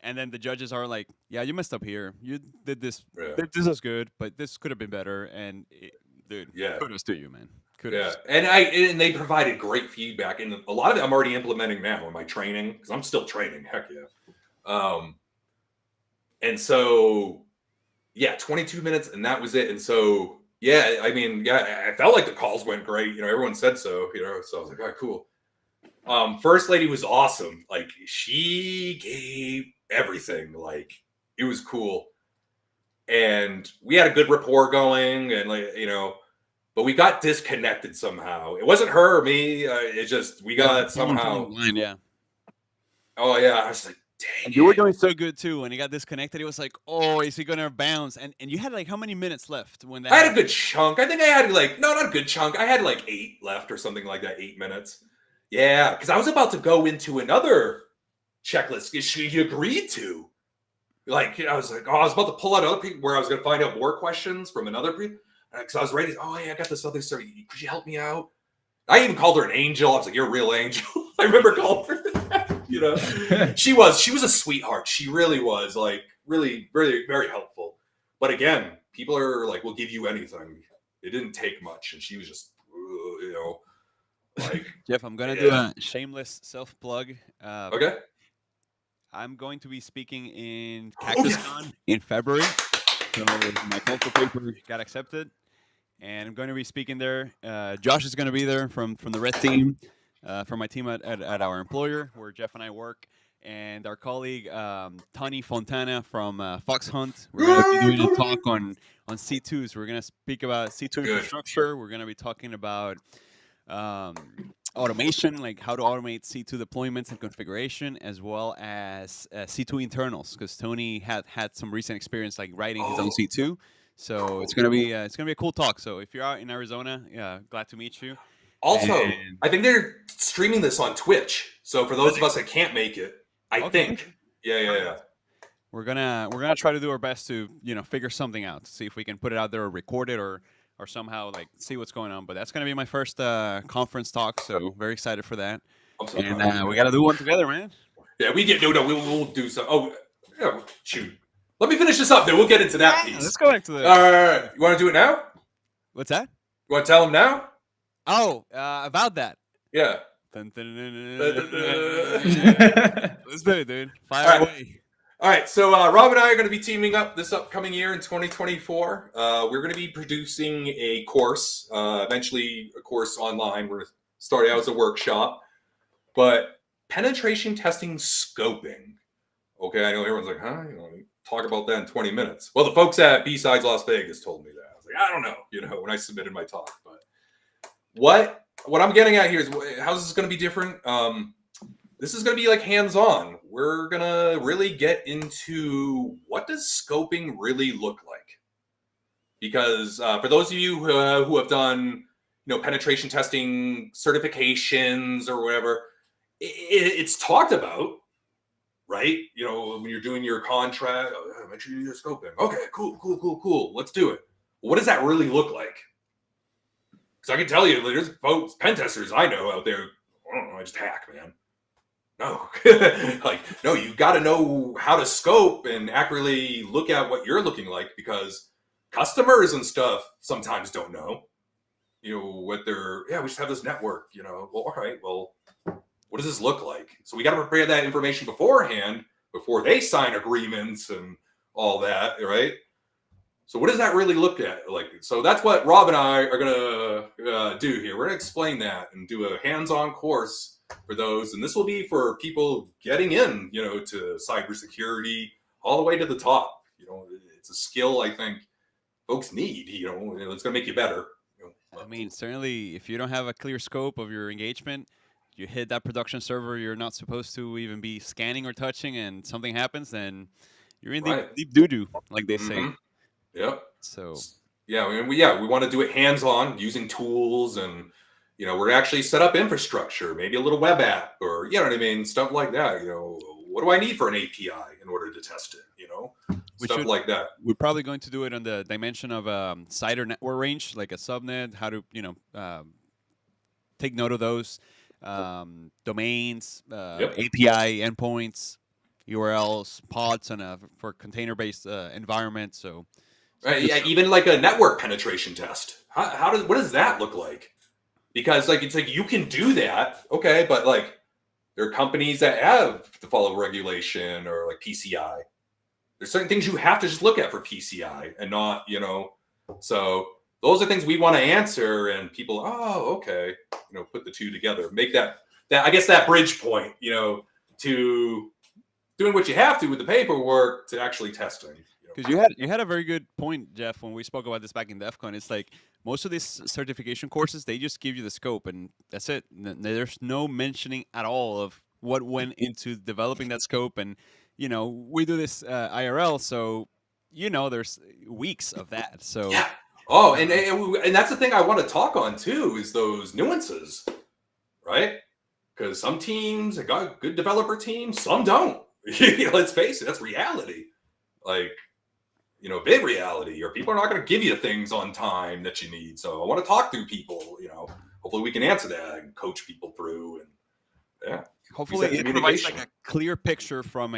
Speaker 1: and then the judges are like, "Yeah, you messed up here. You did this. This is good, but this could have been better." And dude,
Speaker 2: Yeah,
Speaker 1: kudos to you, man. Kudos.
Speaker 2: Yeah, and they provided great feedback, and a lot of it I'm already implementing now in my training, because I'm still training. Heck yeah. And so yeah, 22 minutes, and that was it. And so yeah, I mean, yeah, I felt like the calls went great. You know, everyone said so. You know, so I was like, all right, cool. First lady was awesome. Like she gave everything. Like it was cool, and we had a good rapport going, and like, you know. But we got disconnected somehow. It wasn't her or me. It just we got somehow.
Speaker 1: Line, yeah.
Speaker 2: Oh yeah, I was like, dang.
Speaker 1: And you were doing so good too. When he got disconnected, it was like, oh, is he gonna bounce? And you had like how many minutes left when that?
Speaker 2: I had a good chunk. I think I had like not a good chunk. I had like 8 left or something like that. 8 minutes. Yeah, because I was about to go into another checklist. She agreed to. Like I was like, oh, I was about to pull out other people where I was going to find out more questions from another people. Because I was ready. Oh, yeah, I got this other story. Could you help me out? I even called her an angel. I was like, you're a real angel. I remember calling her that, you know. She was a sweetheart. She really was, like, really, really, very helpful. But again, people are like, we'll give you anything. It didn't take much. And she was just, you know, like.
Speaker 1: Jeff, I'm going to do a shameless self-plug.
Speaker 2: Okay.
Speaker 1: I'm going to be speaking in CactusCon in February. So my cultural paper got accepted. And I'm going to be speaking there. Josh is going to be there from the Red Team, from my team at our employer, where Jeff and I work. And our colleague, Tony Fontana from Fox Hunt. We're going to be doing a talk on C2s. We're going to speak about C2 infrastructure. We're going to be talking about automation, like how to automate C2 deployments and configuration, as well as C2 internals, because Tony had some recent experience like writing his own C2. So it's gonna be a cool talk. So if you're out in Arizona, yeah, glad to meet you.
Speaker 2: Also, I think they're streaming this on Twitch. So for those of us that can't make it, I think, yeah.
Speaker 1: We're gonna try to do our best to figure something out, to see if we can put it out there or record it or somehow like see what's going on. But that's gonna be my first conference talk, so very excited for that. And we gotta do one together, man.
Speaker 2: Yeah, we'll do some. Oh, yeah, shoot. Let me finish this up, then we'll get into that piece.
Speaker 1: Let's go back to the.
Speaker 2: All right. You want to do it now?
Speaker 1: What's that?
Speaker 2: You want to tell them now?
Speaker 1: Oh, about that.
Speaker 2: Yeah.
Speaker 1: Let's do it, dude. Fire away.
Speaker 2: All right. So Rob and I are going to be teaming up this upcoming year in 2024. We're going to be producing a course, eventually a course online. We're starting out as a workshop, but penetration testing scoping. Okay, I know everyone's like, huh? Talk about that in 20 minutes. Well, the folks at B-Sides Las Vegas told me that. I was like, I don't know, when I submitted my talk. But what I'm getting at here is, how's this going to be different? This is going to be like hands-on. We're going to really get into what does scoping really look like? Because for those of you who have done, penetration testing certifications or whatever, it's talked about. Right? When you're doing your contract, make sure you do your scoping. Okay, cool. Let's do it. What does that really look like? Because I can tell you, there's folks, pen testers I know out there. I don't know, I just hack, man. No, like no, you got to know how to scope and accurately look at what you're looking like, because customers and stuff sometimes don't know. What they're, we just have this network. Well, all right, well, what does this look like? So we got to prepare that information beforehand before they sign agreements and all that, right? So what does that really look at like? So that's what Rob and I are gonna do here. We're gonna explain that and do a hands-on course for those, and this will be for people getting in, to cybersecurity all the way to the top. It's a skill I think folks need. It's gonna make you better.
Speaker 1: I mean, certainly, if you don't have a clear scope of your engagement, you hit that production server you're not supposed to even be scanning or touching, and something happens, then you're in
Speaker 2: Right.
Speaker 1: deep doo doo, like they say.
Speaker 2: Yep.
Speaker 1: So
Speaker 2: we want to do it hands-on using tools, and we're actually set up infrastructure, maybe a little web app, or what I mean, stuff like that. What do I need for an API in order to test it? Stuff like that.
Speaker 1: We're probably going to do it on the dimension of site or network range, like a subnet. How to take note of those domains, API endpoints, URLs, pods, and for container-based environment. So.
Speaker 2: Right, yeah, even like a network penetration test. What does that look like? Because it's like you can do that, okay, but like there are companies that have to follow regulation or like PCI. There's certain things you have to just look at for PCI and not, So those are things we want to answer, and people, okay, put the two together, make that I guess that bridge point, to doing what you have to with the paperwork to actually testing.
Speaker 1: Because you had a very good point, Jeff, when we spoke about this back in DEF CON. It's like most of these certification courses, they just give you the scope, and that's it. There's no mentioning at all of what went into developing that scope. And we do this IRL, so there's weeks of that. So
Speaker 2: yeah. Oh, and that's the thing I want to talk on too, is those nuances, right? Because some teams have got good developer teams, some don't. Let's face it, that's reality. Like, big reality, or people are not going to give you things on time that you need. So I want to talk to people, hopefully we can answer that and coach people through. And
Speaker 1: hopefully it provides like a clear picture from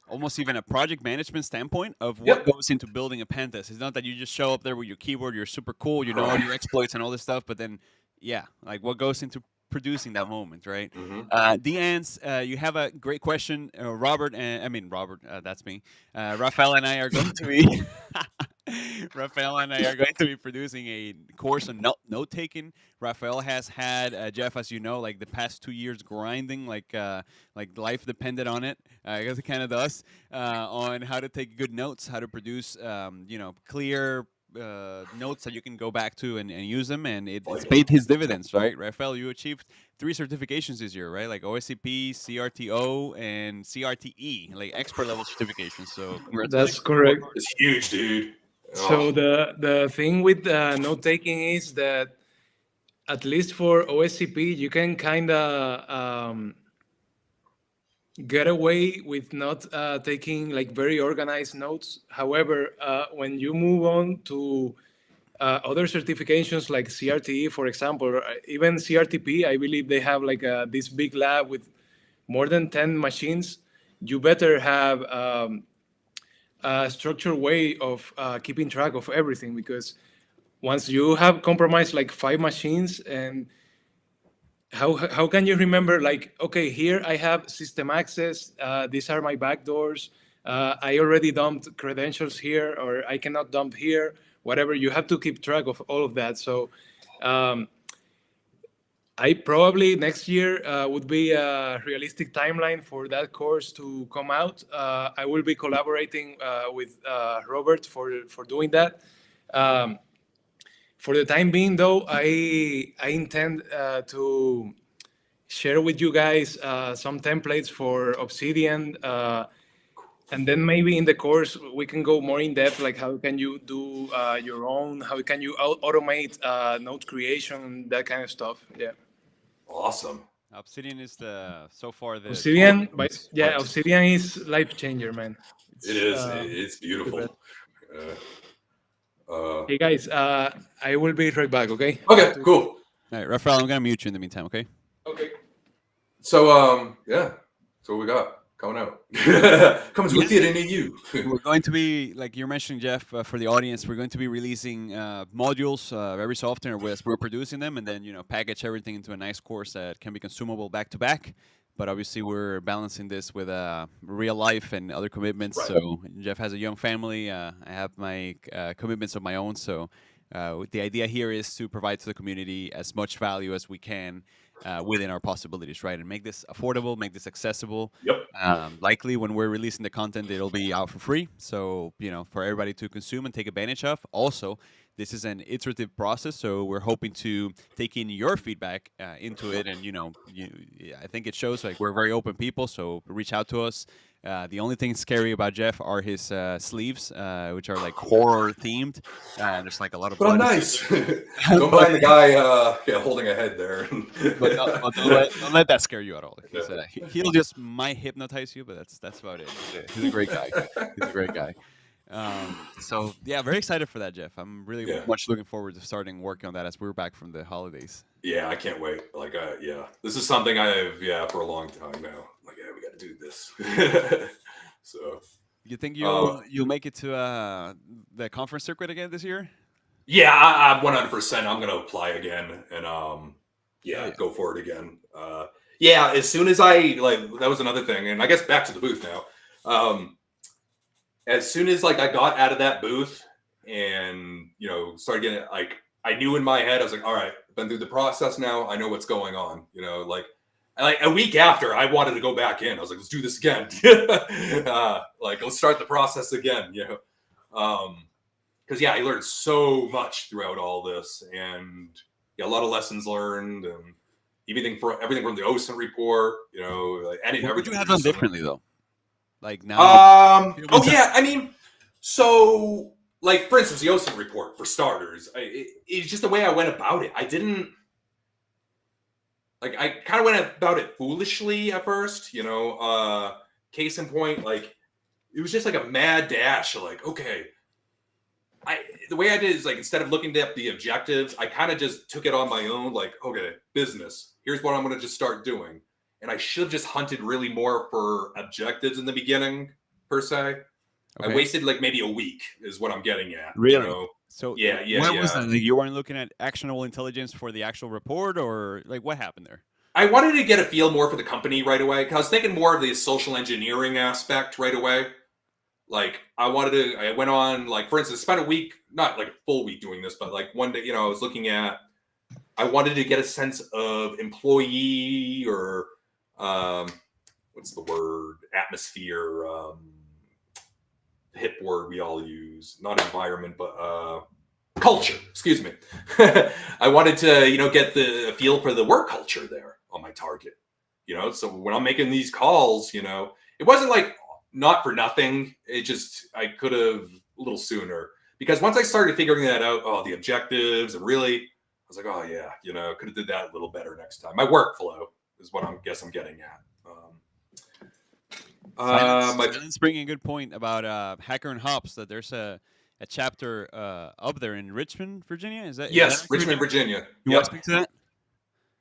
Speaker 1: almost even a project management standpoint of what goes into building a pen test. It's not that you just show up there with your keyboard, you're super cool, all your exploits and all this stuff, but then, like what goes into producing that moment, right? Deanne's, you have a great question, Robert. That's me. Rafael and I are going to be Rafael and I are going to be producing a course on note taking. Rafael has had Jeff, as you know, like the past 2 years grinding, like life depended on it. I guess it kind of does on how to take good notes, how to produce clear notes that you can go back to and use them, and it's paid his dividends, right? Rafael, you achieved 3 certifications this year, right? Like OSCP, CRTO, and CRTE, like expert level certifications. So
Speaker 3: that's correct.
Speaker 2: It's huge, dude.
Speaker 3: So the thing with note taking is that at least for OSCP, you can kind of get away with not taking like very organized notes. However, when you move on to other certifications like CRTE, for example, or even CRTP, I believe they have like this big lab with more than 10 machines. You better have a structured way of keeping track of everything, because once you have compromised like 5 machines, and how can you remember, like, okay, here I have system access, these are my backdoors, I already dumped credentials here, or I cannot dump here, whatever. You have to keep track of all of that. So I probably next year would be a realistic timeline for that course to come out. I will be collaborating with Robert for doing that. For the time being, though, I intend to share with you guys some templates for Obsidian, and then maybe in the course we can go more in depth, like how can you do your own, how can you automate node creation, that kind of stuff. Yeah.
Speaker 2: Awesome.
Speaker 1: Obsidian is so far the
Speaker 3: Obsidian, Obsidian is life changer, man.
Speaker 2: It's beautiful.
Speaker 3: Hey guys, I will be right back. Okay.
Speaker 2: Okay, cool.
Speaker 1: All right, Rafael, I'm gonna mute you in the meantime. Okay.
Speaker 3: Okay.
Speaker 2: So yeah, so what we got coming out. Coming to a
Speaker 1: Yeah.
Speaker 2: theater near you.
Speaker 1: We're going to be, like you're mentioning, Jeff, for the audience, we're going to be releasing modules every so often, or as we're producing them, and then package everything into a nice course that can be consumable back to back. But obviously, we're balancing this with real life and other commitments.
Speaker 2: Right.
Speaker 1: So Jeff has a young family. I have my commitments of my own. So the idea here is to provide to the community as much value as we can within our possibilities, right? And make this affordable, make this accessible.
Speaker 2: Yep.
Speaker 1: Likely, when we're releasing the content, it'll be out for free. So, for everybody to consume and take advantage of. Also, this is an iterative process, so we're hoping to take in your feedback into it. And I think it shows like we're very open people. So reach out to us. The only thing scary about Jeff are his sleeves, which are like horror themed. There's like a lot of.
Speaker 2: But I'm
Speaker 1: blood.
Speaker 2: nice. Don't mind the guy holding a head there.
Speaker 1: But don't let that scare you at all. He'll just might hypnotize you, but that's about it. He's a great guy. He's a great guy. So yeah, very excited for that, Jeff. I'm really much looking forward to starting working on that as we're back from the holidays.
Speaker 2: Yeah, I can't wait. Like, this is something I've for a long time now. Like, we got to do this. So,
Speaker 1: you think you'll make it to the conference circuit again this year?
Speaker 2: Yeah, I'm 100%. I'm gonna apply again and go for it again. As soon as that was another thing, and I guess back to the booth now. As soon as I got out of that booth and started getting I knew in my head, I was like, all right, I've been through the process now. I know what's going on. Like a week after, I wanted to go back in. I was like, let's do this again. Let's start the process again. Because I learned so much throughout all this, and a lot of lessons learned, and everything from the OSINT report.
Speaker 1: What would you have done differently though? Like now.
Speaker 2: I mean, so. Like, for instance, the OSINT report, for starters, it's just the way I went about it. I didn't... I kind of went about it foolishly at first, case in point, it was just a mad dash. Okay. The way I did is, instead of looking at the objectives, I kind of just took it on my own, okay, business. Here's what I'm going to just start doing. And I should have just hunted really more for objectives in the beginning, per se. Okay. I wasted maybe a week is what I'm getting at.
Speaker 1: Really? So
Speaker 2: what
Speaker 1: was that? You weren't looking at actionable intelligence for the actual report, or what happened there?
Speaker 2: I wanted to get a feel more for the company right away, because I was thinking more of the social engineering aspect right away. I went on, for instance, spent a week, not a full week doing this, but one day, I was looking at, I wanted to get a sense of employee or, what's the word, atmosphere, hip word we all use, not environment, but culture, excuse me. I wanted to, get the feel for the work culture there on my target, so when I'm making these calls, it wasn't not for nothing. It just, I could have a little sooner, because once I started figuring that out, the objectives, and really, I was like, oh yeah, could have did that a little better next time. My workflow is what I'm getting at.
Speaker 1: Silence bringing a good point about Hacker and Hops, that there's a chapter up there in Richmond, Virginia. Is that
Speaker 2: yes, Richmond, Virginia?
Speaker 1: You want to speak to that?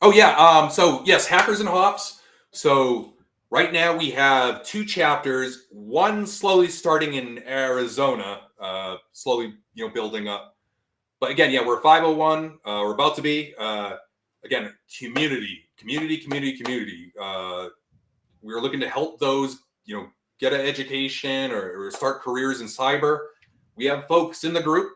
Speaker 2: Oh yeah. So yes, Hackers and Hops. So right now we have 2 chapters. One slowly starting in Arizona, slowly building up. But again, we're 501. We're about to be again community. We're looking to help those get an education or start careers in cyber. We have folks in the group,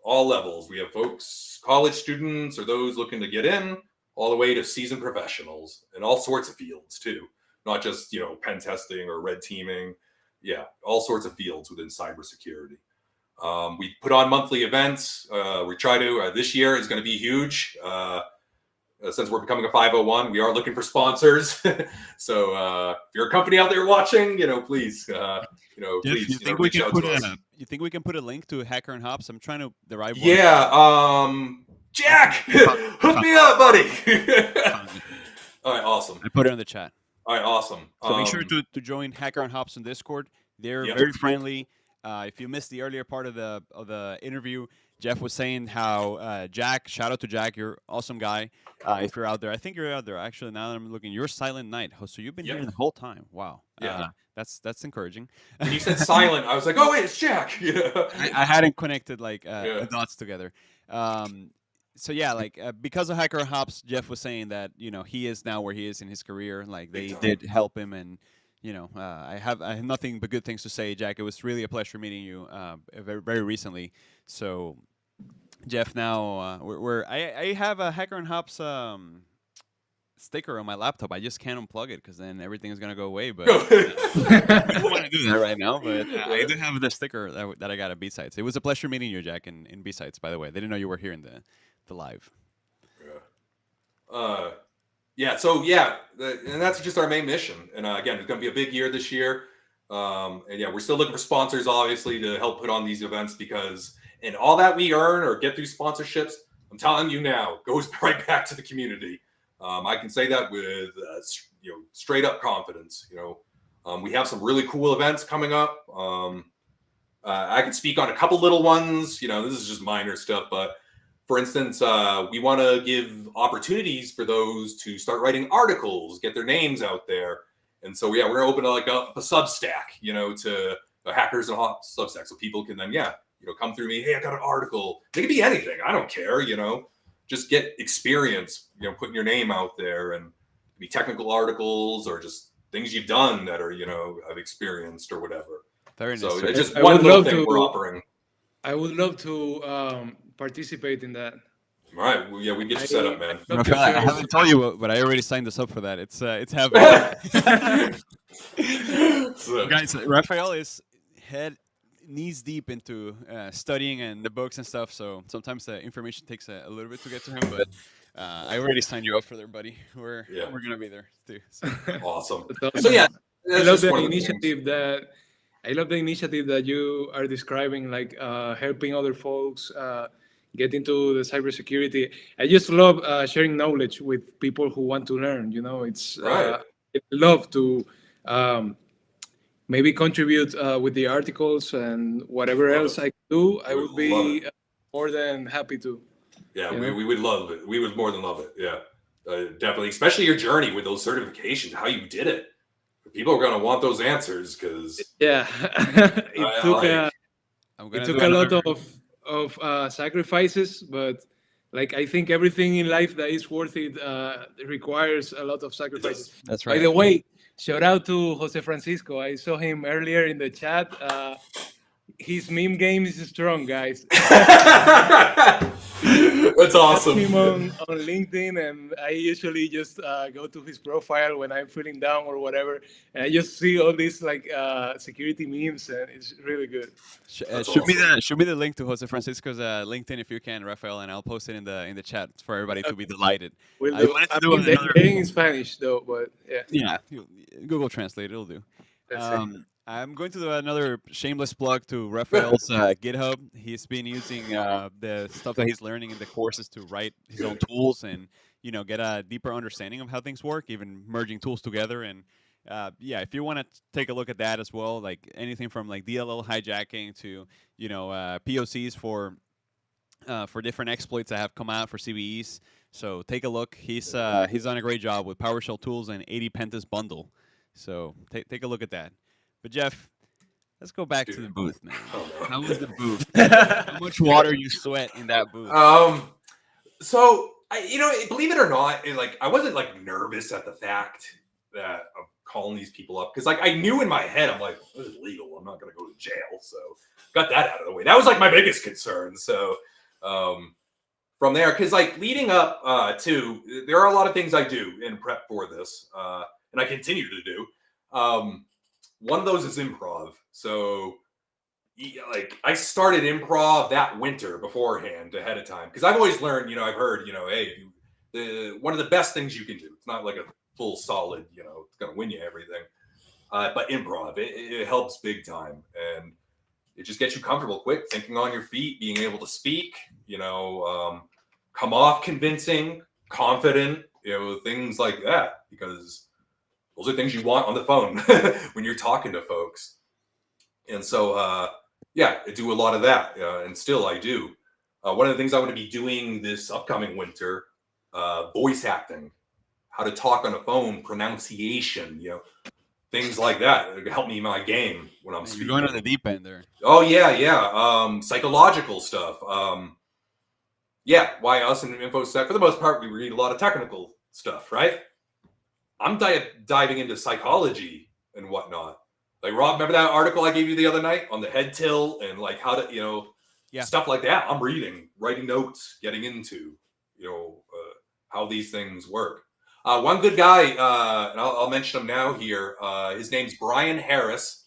Speaker 2: all levels. We have folks, college students, or those looking to get in, all the way to seasoned professionals in all sorts of fields too. Not just, pen testing or red teaming. Yeah, all sorts of fields within cybersecurity. We put on monthly events. We try to, this year is going to be huge. Since we're becoming a 501, we are looking for sponsors. So if you're a company out there watching, please, please.
Speaker 1: You think we can put you think we can put a link to Hacker and Hops? I'm trying to derive one.
Speaker 2: Yeah. Jack, hook me up, buddy. All right, awesome.
Speaker 1: I put it in the chat.
Speaker 2: All right, awesome.
Speaker 1: So make sure to join Hacker and Hops on Discord. They're very friendly. If you missed the earlier part of the interview, Jeff was saying how Jack, shout out to Jack, you're awesome guy. If you're out there, I think you're out there. Actually, now that I'm looking, you're Silent Night. So you've been
Speaker 2: Yep.
Speaker 1: here the whole time. Wow.
Speaker 2: Yeah.
Speaker 1: That's encouraging.
Speaker 2: When you said silent, I was like, oh wait, it's Jack. Yeah.
Speaker 1: I hadn't connected like
Speaker 2: Yeah.
Speaker 1: the dots together. So yeah, like because of Hacker Hops, Jeff was saying that he is now where he is in his career. Like they did help him, and I have nothing but good things to say, Jack. It was really a pleasure meeting you very, very recently. So Jeff, now I have a Hacker and Hops sticker on my laptop. I just can't unplug it because then everything is gonna go away. But I don't want to do that right now. But I do have the sticker that I got at B-Sides. It was a pleasure meeting you, Jack, in B-Sides. By the way, they didn't know you were here in the live.
Speaker 2: Yeah. So yeah, and that's just our main mission. And again, it's going to be a big year this year. And yeah, we're still looking for sponsors, obviously, to help put on these events because in all that we earn or get through sponsorships, I'm telling you now, goes right back to the community. I can say that with straight up confidence. We have some really cool events coming up. I can speak on a couple little ones. This is just minor stuff, but for instance, we want to give opportunities for those to start writing articles, get their names out there. And so, yeah, we're going to open a Substack, to the Hackers and Hops Substack. So people can then, come through me. Hey, I got an article. It can be anything. I don't care, just get experience, putting your name out there, and it be technical articles or just things you've done that are, I've experienced or whatever.
Speaker 1: Very nice.
Speaker 2: So it's just one little thing we're offering.
Speaker 3: I would love to participate in that.
Speaker 2: All right. Well, yeah, we get you set up, man.
Speaker 1: I haven't told you, but I already signed us up for that. It's happening. Guys, Raphael is knees deep into studying and the books and stuff. So sometimes the information takes a little bit to get to him, but I already signed you up for there, buddy. We're gonna be there too. So.
Speaker 2: Awesome.
Speaker 3: So
Speaker 2: yeah,
Speaker 3: I love the initiative that you are describing, like helping other folks get into the cybersecurity. I just love sharing knowledge with people who want to learn. It's
Speaker 2: right.
Speaker 3: I love to maybe contribute with the articles and whatever else I do. I would be more than happy to.
Speaker 2: Yeah, we would love it. We would more than love it. Yeah, definitely. Especially your journey with those certifications, how you did it. People are going to want those answers because
Speaker 3: it took a lot of sacrifices, but I think everything in life that is worth it requires a lot of sacrifices.
Speaker 1: That's right.
Speaker 3: By the way, shout out to Jose Francisco. I saw him earlier in the chat. His meme game is strong, guys.
Speaker 2: That's awesome.
Speaker 3: Him on LinkedIn, and I usually just go to his profile when I'm feeling down or whatever, and I just see all these security memes, and it's really good.
Speaker 1: Shoot me the link to Jose Francisco's LinkedIn if you can, Rafael, and I'll post it in the chat for everybody to be delighted.
Speaker 3: They're in Spanish though, but
Speaker 1: yeah, Google Translate, it'll do. I'm going to do another shameless plug to Rafael's GitHub. He's been using the stuff that he's learning in the courses to write his own tools and get a deeper understanding of how things work, even merging tools together. And if you want to take a look at that as well, like anything from like DLL hijacking to POCs for different exploits that have come out for CVEs. So take a look. He's done a great job with PowerShell tools and 80 Pentas bundle. So take a look at that. But Jeff, let's go back to the booth, man. How was the booth? How much water you sweat in that booth?
Speaker 2: So believe it or not, I wasn't nervous at the fact that I'm calling these people up because I knew in my head I'm like, this is legal. I'm not gonna go to jail. So got that out of the way. That was my biggest concern. So from there, because leading up to, there are a lot of things I do in prep for this, and I continue to do. One of those is improv. So, I started improv that winter beforehand, ahead of time, because I've always learned, I've heard, hey, one of the best things you can do. It's not like a full solid, it's gonna win you everything. But improv, it helps big time, and it just gets you comfortable quick, thinking on your feet, being able to speak, come off convincing, confident, things like that, because those are things you want on the phone when you're talking to folks. And so, yeah, I do a lot of that, and still I do. One of the things I want to be doing this upcoming winter, voice acting, how to talk on a phone, pronunciation, things like that. It help me in my game when I'm
Speaker 1: Man,
Speaker 2: speaking.
Speaker 1: you're going on the deep end there.
Speaker 2: Oh yeah. Psychological stuff. Yeah, why us in InfoSec, for the most part, we read a lot of technical stuff, right? I'm diving into psychology and whatnot. Like, Rob, remember that article I gave you the other night on the head tilt and like how to, stuff like that? I'm reading, writing notes, getting into, how these things work. One good guy, and I'll mention him now here. His name's Brian Harris,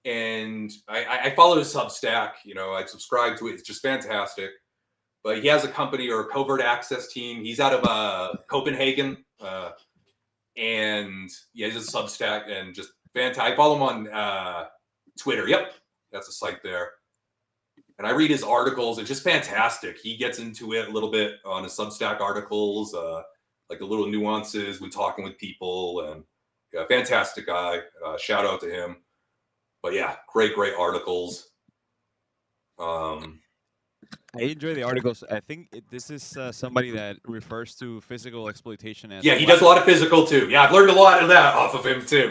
Speaker 2: and I follow his Substack. I subscribe to it. It's just fantastic. But he has a company or a covert access team. He's out of Copenhagen, and he's a Substack and just fantastic. I follow him on Twitter. Yep, that's a site there. And I read his articles. It's just fantastic. He gets into it a little bit on his Substack articles, like the little nuances when talking with people. And yeah, fantastic guy. Shout out to him. But yeah, great articles.
Speaker 1: I enjoy the articles. I think this is somebody that refers to physical exploitation as.
Speaker 2: Yeah, he does a lot of physical too. Yeah, I've learned a lot of that off of him too.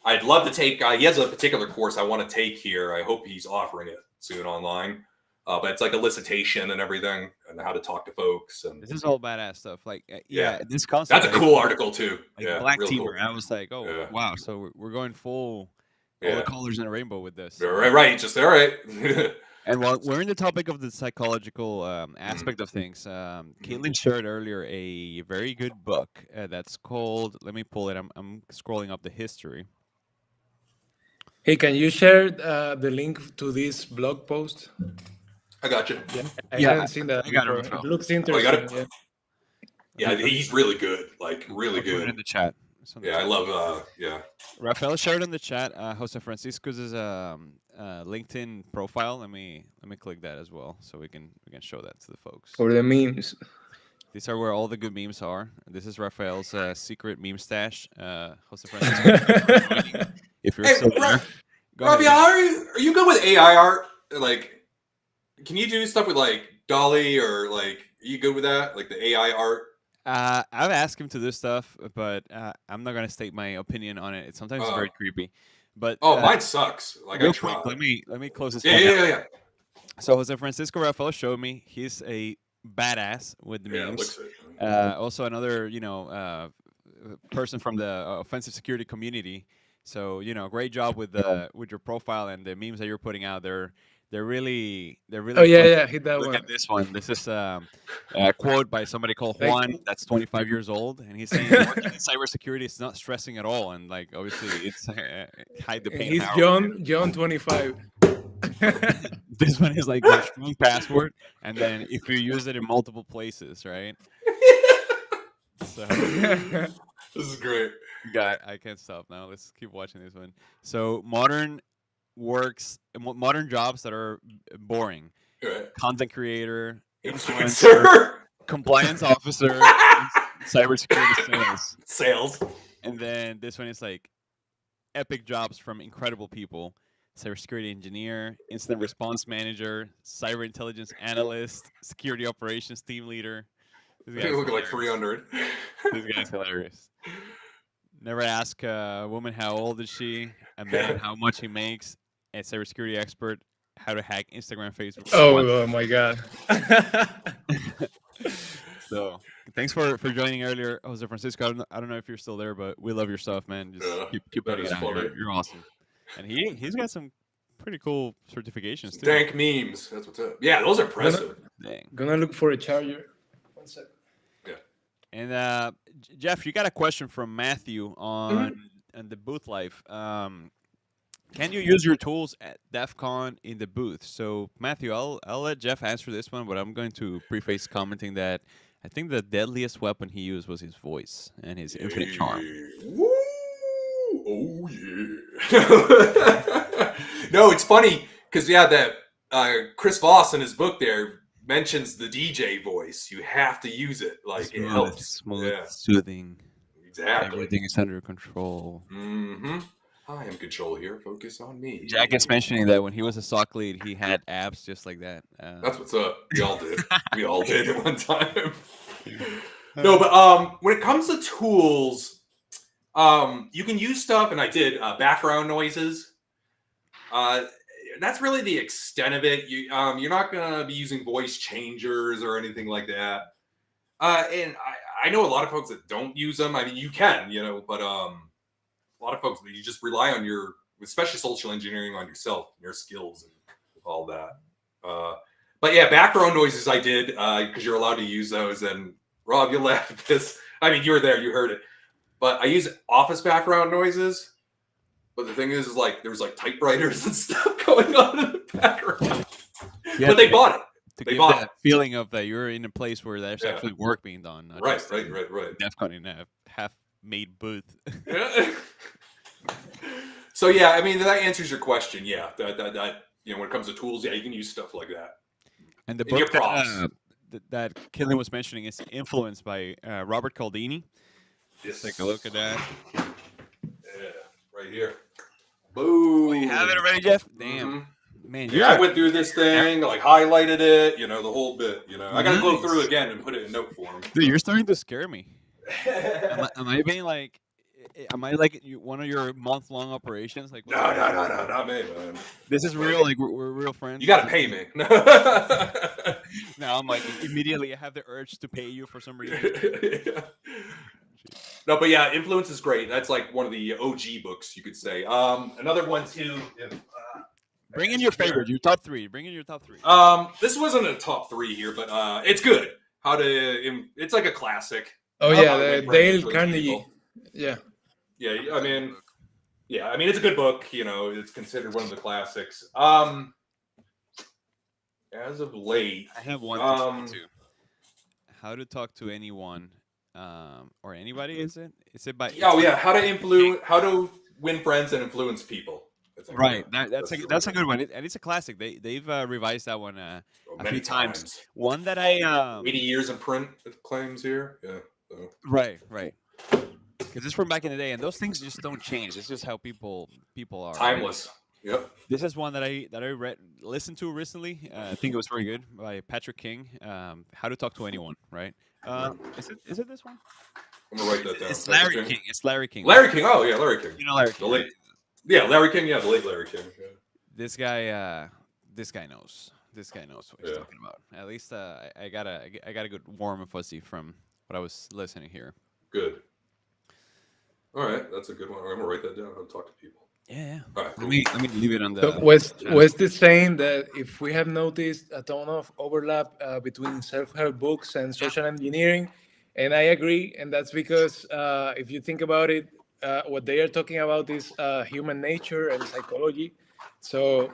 Speaker 2: I'd love to take. He has a particular course I want to take here. I hope he's offering it soon online. But it's like elicitation and everything, and how to talk to folks. And
Speaker 1: this is all badass stuff. Like,
Speaker 2: yeah,
Speaker 1: this concept.
Speaker 2: That's a cool article too.
Speaker 1: Like
Speaker 2: yeah,
Speaker 1: Black
Speaker 2: real
Speaker 1: Teamer.
Speaker 2: cool.
Speaker 1: I was like, oh wow, so we're going full, all the colors in a rainbow with this.
Speaker 2: Right. Just all right.
Speaker 1: And while we're in the topic of the psychological aspect of things, Caitlin shared earlier a very good book that's called. Let me pull it. I'm scrolling up the history.
Speaker 3: Hey, can you share the link to this blog post?
Speaker 2: I got you.
Speaker 3: Yeah, I haven't seen that before. It looks interesting.
Speaker 2: Yeah, he's really good. Like really good.
Speaker 1: Put it in the chat.
Speaker 2: Yeah, I love.
Speaker 1: Rafael shared in the chat. Jose Francisco's LinkedIn profile. Let me click that as well, so we can show that to the folks.
Speaker 3: For the memes.
Speaker 1: These are where all the good memes are. This is Rafael's secret meme stash. Jose Francisco. If you're still there,
Speaker 2: Rafael, are you good with AI art? Like, can you do stuff with like Dolly or like? Are you good with that? Like the AI art?
Speaker 1: I've asked him to do stuff, but I'm not gonna state my opinion on it. It's sometimes very creepy. But
Speaker 2: mine sucks. Like
Speaker 1: real quick, let me close this.
Speaker 2: Yeah.
Speaker 1: So Jose Francisco Rafael showed me he's a badass with the memes. Also another person from the offensive security community. So great job with your profile and the memes that you're putting out. They're really.
Speaker 3: Oh yeah, hit that
Speaker 1: Look
Speaker 3: one.
Speaker 1: at this one. This is a quote by somebody called Juan. That's 25 years old, and he's saying working in cybersecurity is not stressing at all. And like obviously, it's hide the pain.
Speaker 3: He's John 25.
Speaker 1: This one is like a strong password, and then if you use it in multiple places, right? So
Speaker 2: this is great.
Speaker 1: I can't stop now. Let's keep watching this one. So modern jobs that are boring.
Speaker 2: Right.
Speaker 1: Content creator, influencer, compliance officer, cybersecurity
Speaker 2: sales.
Speaker 1: And then this one is like epic jobs from incredible people. Cybersecurity engineer, incident response manager, cyber intelligence analyst, security operations team leader.
Speaker 2: They look like 300.
Speaker 1: This guy's hilarious. Never ask a woman how old is she, a man how much he makes, a cybersecurity expert, how to hack Instagram, Facebook.
Speaker 3: Oh my God.
Speaker 1: So thanks for joining earlier, Jose Francisco. I don't know if you're still there, but we love your stuff, man. Just keep putting it out. You're awesome. And he's got some pretty cool certifications too.
Speaker 2: Dank memes. That's what's up. Yeah, those are impressive.
Speaker 3: Gonna look for a charger. 1 second.
Speaker 2: Yeah.
Speaker 1: And Jeff, you got a question from Matthew on the booth life. Can you use your tools at DEF CON in the booth? So Matthew, I'll let Jeff answer this one, but I'm going to preface commenting that I think the deadliest weapon he used was his voice and his infinite charm.
Speaker 2: Woo! Oh yeah. No, it's funny because that Chris Voss in his book there mentions the DJ voice. You have to use it. Like it helps.
Speaker 1: Smooth, soothing.
Speaker 2: Exactly.
Speaker 1: Everything is under control.
Speaker 2: Mm-hmm. I am control here. Focus on me.
Speaker 1: Jack is mentioning that when he was a SOC lead, he had abs just like that.
Speaker 2: That's what's up. We all did. We all did at one time. No, but when it comes to tools, you can use stuff, and I did background noises. That's really the extent of it. You're not gonna be using voice changers or anything like that. And I know a lot of folks that don't use them. I mean, you can, but a lot of folks, you just rely on your, especially social engineering, on yourself, your skills, and all that. But yeah, background noises I did because you're allowed to use those. And Rob, you'll laugh at this. I mean, you were there, you heard it. But I use office background noises. But the thing is like there was like typewriters and stuff going on in the background.
Speaker 1: Yeah,
Speaker 2: but they bought it.
Speaker 1: They bought that feeling of that you're in a place where there's actually work being done.
Speaker 2: Right.
Speaker 1: DEF CON in a half-made booth.
Speaker 2: Yeah. So yeah, I mean that answers your question. Yeah, that when it comes to tools, yeah, you can use stuff like that.
Speaker 1: And the book that Killian was mentioning is influenced by Robert Cialdini.
Speaker 2: Yes.
Speaker 1: Take a look at that.
Speaker 2: Yeah, right here. Boom.
Speaker 1: Oh, you have it already, Jeff? Damn. Man,
Speaker 2: I went through this thing, like highlighted it, the whole bit. I got to go through it again and put it in note form.
Speaker 1: Dude, you're starting to scare me. Am I being like? Am I like one of your month-long operations? Like
Speaker 2: no, not me, man.
Speaker 1: This is real. Like we're real friends.
Speaker 2: You gotta pay me.
Speaker 1: Now I'm like immediately I have the urge to pay you for some reason.
Speaker 2: Yeah. No, but yeah, Influence is great. That's like one of the OG books, you could say. Another one too.
Speaker 1: Bring in your favorite, your top three. Bring in your top three.
Speaker 2: This wasn't a top three here, but it's good. It's like a classic.
Speaker 3: Oh yeah, the Dale Carnegie. Yeah.
Speaker 2: Yeah, I mean, it's a good book. It's considered one of the classics. As of late,
Speaker 1: I have one too. How to talk to anyone, or anybody? Is it by?
Speaker 2: Oh yeah, how to win friends and influence people.
Speaker 1: Right, that's a good one, and it's a classic. They've revised that one a few times. One that I
Speaker 2: 80 years in print, it claims here. Yeah. So.
Speaker 1: Right. Because it's from back in the day, and those things just don't change. It's just how people are.
Speaker 2: Timeless. Right? Yep.
Speaker 1: This is one that I listened to recently. I think it was very good by Patrick King. How to talk to anyone, right? Is it this one?
Speaker 2: I'm gonna write that down.
Speaker 1: It's Larry King. It's Larry King.
Speaker 2: Larry King. Oh yeah, Larry King.
Speaker 1: You know Larry King.
Speaker 2: The late. Yeah, Larry King. Yeah, the late Larry King. Yeah.
Speaker 1: This guy knows. This guy knows what he's talking about. At least I got a good warm and fuzzy from what I was listening here.
Speaker 2: Good. All right, that's a good one. I'm gonna write that down. I'll talk to people.
Speaker 1: Yeah.
Speaker 2: All right, cool.
Speaker 1: Let me leave it on the.
Speaker 3: So West is saying that if we have noticed a ton of overlap between self-help books and social engineering, and I agree, and that's because if you think about it, what they are talking about is human nature and psychology. So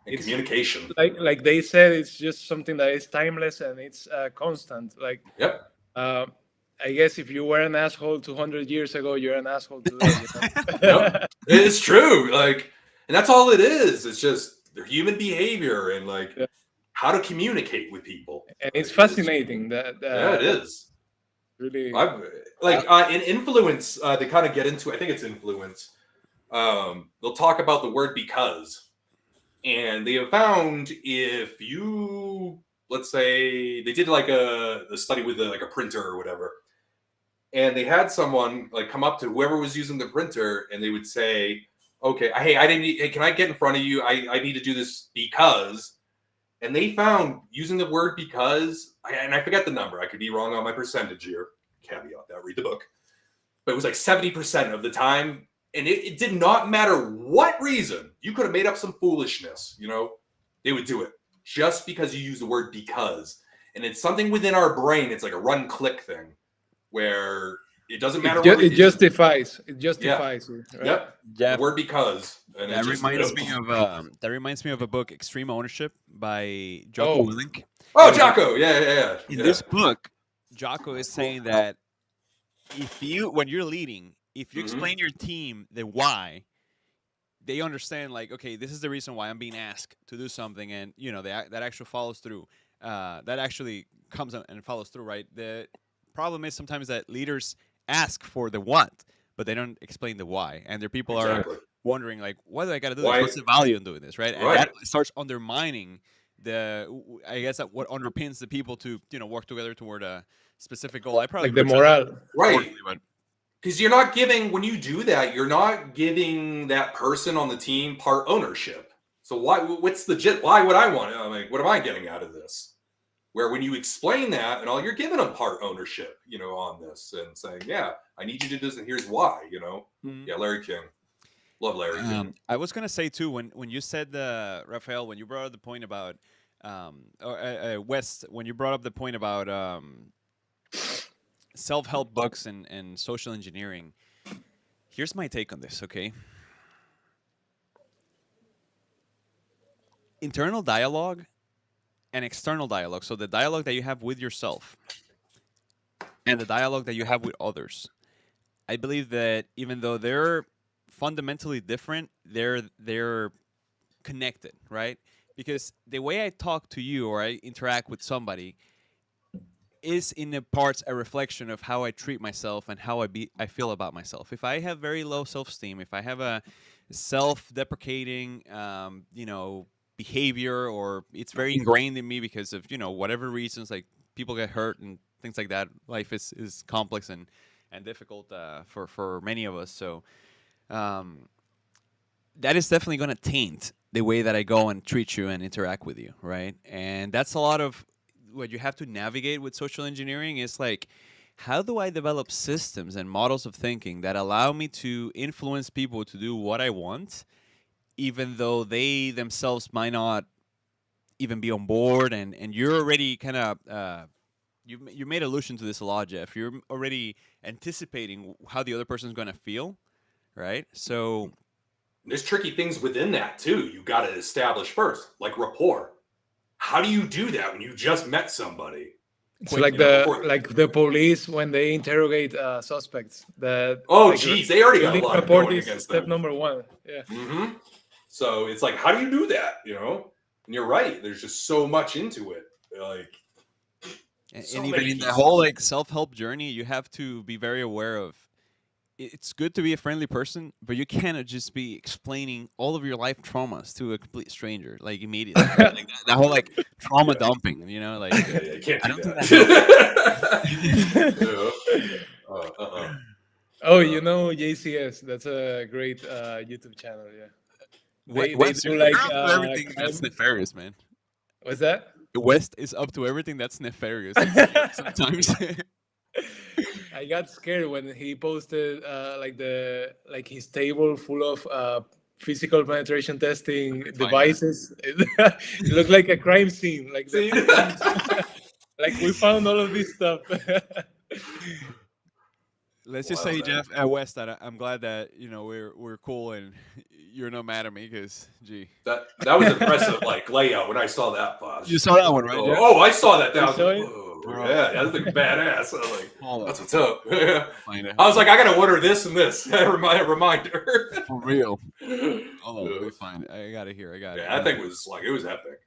Speaker 2: and communication.
Speaker 3: Like they said, it's just something that is timeless and it's constant. Like
Speaker 2: yep.
Speaker 3: I guess if you were an asshole 200 years ago, you're an asshole today.
Speaker 2: Yep. It's true. Like, and that's all it is. It's just their human behavior and how to communicate with people.
Speaker 3: And it's fascinating that.
Speaker 2: It is.
Speaker 3: Really.
Speaker 2: In Influence, they kind of get into. I think it's Influence. They'll talk about the word because, and they have found if you, let's say, they did like a study with a printer or whatever. And they had someone like come up to whoever was using the printer, and they would say, "Okay, hey, can I get in front of you? I need to do this because." And they found using the word because, and I forget the number. I could be wrong on my percentage here. Caveat that, read the book. But it was like 70% of the time, and it did not matter what reason. You could have made up some foolishness, they would do it just because you use the word because. And it's something within our brain. It's like a run-click thing. Where it doesn't matter what
Speaker 3: it justifies. It justifies.
Speaker 2: Yeah.
Speaker 3: Right?
Speaker 2: Yep.
Speaker 1: Yeah.
Speaker 2: The word because. And
Speaker 1: that reminds me of a book, Extreme Ownership by Jocko Willink.
Speaker 2: Oh, Jocko! Yeah.
Speaker 1: In this book, Jocko is saying that when you're leading, if you explain your team the why, they understand like, okay, this is the reason why I'm being asked to do something, and that actually follows through. That actually comes and follows through, right? The problem is sometimes that leaders ask for the what, but they don't explain the why, and their people are wondering like, why do I got to do this?
Speaker 2: Why?
Speaker 1: What's the value in doing this, right? And
Speaker 2: Right.
Speaker 1: that starts undermining I guess that what underpins the people to work together toward a specific goal. I probably
Speaker 3: Like the
Speaker 1: butchered that
Speaker 3: morale.
Speaker 2: Right.
Speaker 1: horribly, but
Speaker 2: Because you're not giving, when you do that, you're not giving that person on the team part ownership. So why? What's why would I want it? I'm like, what am I getting out of this? Where when you explain that and all, you're giving them part ownership, on this and saying, yeah, I need you to do this, and here's why,
Speaker 1: Mhm.
Speaker 2: Yeah, Larry King. Love Larry King.
Speaker 1: I was gonna say too, when you said Raphael, when you brought up the point about West, when you brought up the point about self-help books and social engineering, here's my take on this. Okay, internal dialogue and external dialogue. So the dialogue that you have with yourself and the dialogue that you have with others. I believe that even though they're fundamentally different, they're connected, right? Because the way I talk to you or I interact with somebody is in the parts a reflection of how I treat myself and how I feel about myself. If I have very low self-esteem, if I have a self-deprecating behavior, or it's very ingrained in me because of whatever reasons, like people get hurt and things like that. Life is complex and difficult for many of us. So that is definitely going to taint the way that I go and treat you and interact with you, right? And that's a lot of what you have to navigate with social engineering. Is like, how do I develop systems and models of thinking that allow me to influence people to do what I want, even though they themselves might not even be on board, and you're already kind of you made allusion to this a lot, Jeff. You're already anticipating how the other person's going to feel, right? So
Speaker 2: There's tricky things within that too. You got to establish first, like rapport. How do you do that when you just met somebody?
Speaker 3: It's
Speaker 1: Quick,
Speaker 3: like the police when they interrogate suspects.
Speaker 2: Geez, they already got a
Speaker 3: building
Speaker 2: lot
Speaker 3: rapport
Speaker 2: going
Speaker 3: is
Speaker 2: against
Speaker 3: step
Speaker 2: them.
Speaker 3: number one. Yeah.
Speaker 2: Mm-hmm. So it's like, how do you do that? And you're right. There's just so much into it. Like,
Speaker 1: and
Speaker 2: so
Speaker 1: even
Speaker 2: many
Speaker 1: in the
Speaker 2: pieces.
Speaker 1: whole like self-help journey, you have to be very aware of. It's good to be a friendly person, but you cannot just be explaining all of your life traumas to a complete stranger, like immediately. Right? Like that whole like trauma dumping, like
Speaker 2: Yeah, you can't
Speaker 1: I
Speaker 2: do
Speaker 1: don't think that helps.
Speaker 2: Yeah.
Speaker 3: Oh, JCS. That's a great YouTube channel. Yeah. They
Speaker 1: West,
Speaker 3: do
Speaker 1: you're
Speaker 3: like
Speaker 1: up to everything that's
Speaker 3: crime.
Speaker 1: nefarious, man.
Speaker 3: What's that?
Speaker 1: West is up to everything that's nefarious. Sometimes.
Speaker 3: I got scared when he posted like his table full of physical penetration testing
Speaker 1: Find
Speaker 3: devices. It looked like a crime scene. Like
Speaker 2: See?
Speaker 3: like we found all of this stuff.
Speaker 1: Let's just
Speaker 2: Wow,
Speaker 1: say,
Speaker 2: man.
Speaker 1: Jeff, at West, that I'm glad that we're cool and you're not mad at me because, gee,
Speaker 2: That was impressive, like layout when I saw that flash.
Speaker 1: you saw that one, right? Jeff?
Speaker 2: Oh, I saw that. That was
Speaker 3: saw
Speaker 2: like,
Speaker 3: it?
Speaker 2: whoa,
Speaker 1: Oh.
Speaker 2: yeah, that's like badass. I was like,
Speaker 1: Hold on.
Speaker 2: that's what's up.
Speaker 1: Find it.
Speaker 2: I was like, I gotta order this and this. Reminder.
Speaker 1: For real. Hold on, let me
Speaker 2: Yeah,
Speaker 1: find it. I got it here. I got it.
Speaker 2: that thing was like, it was epic.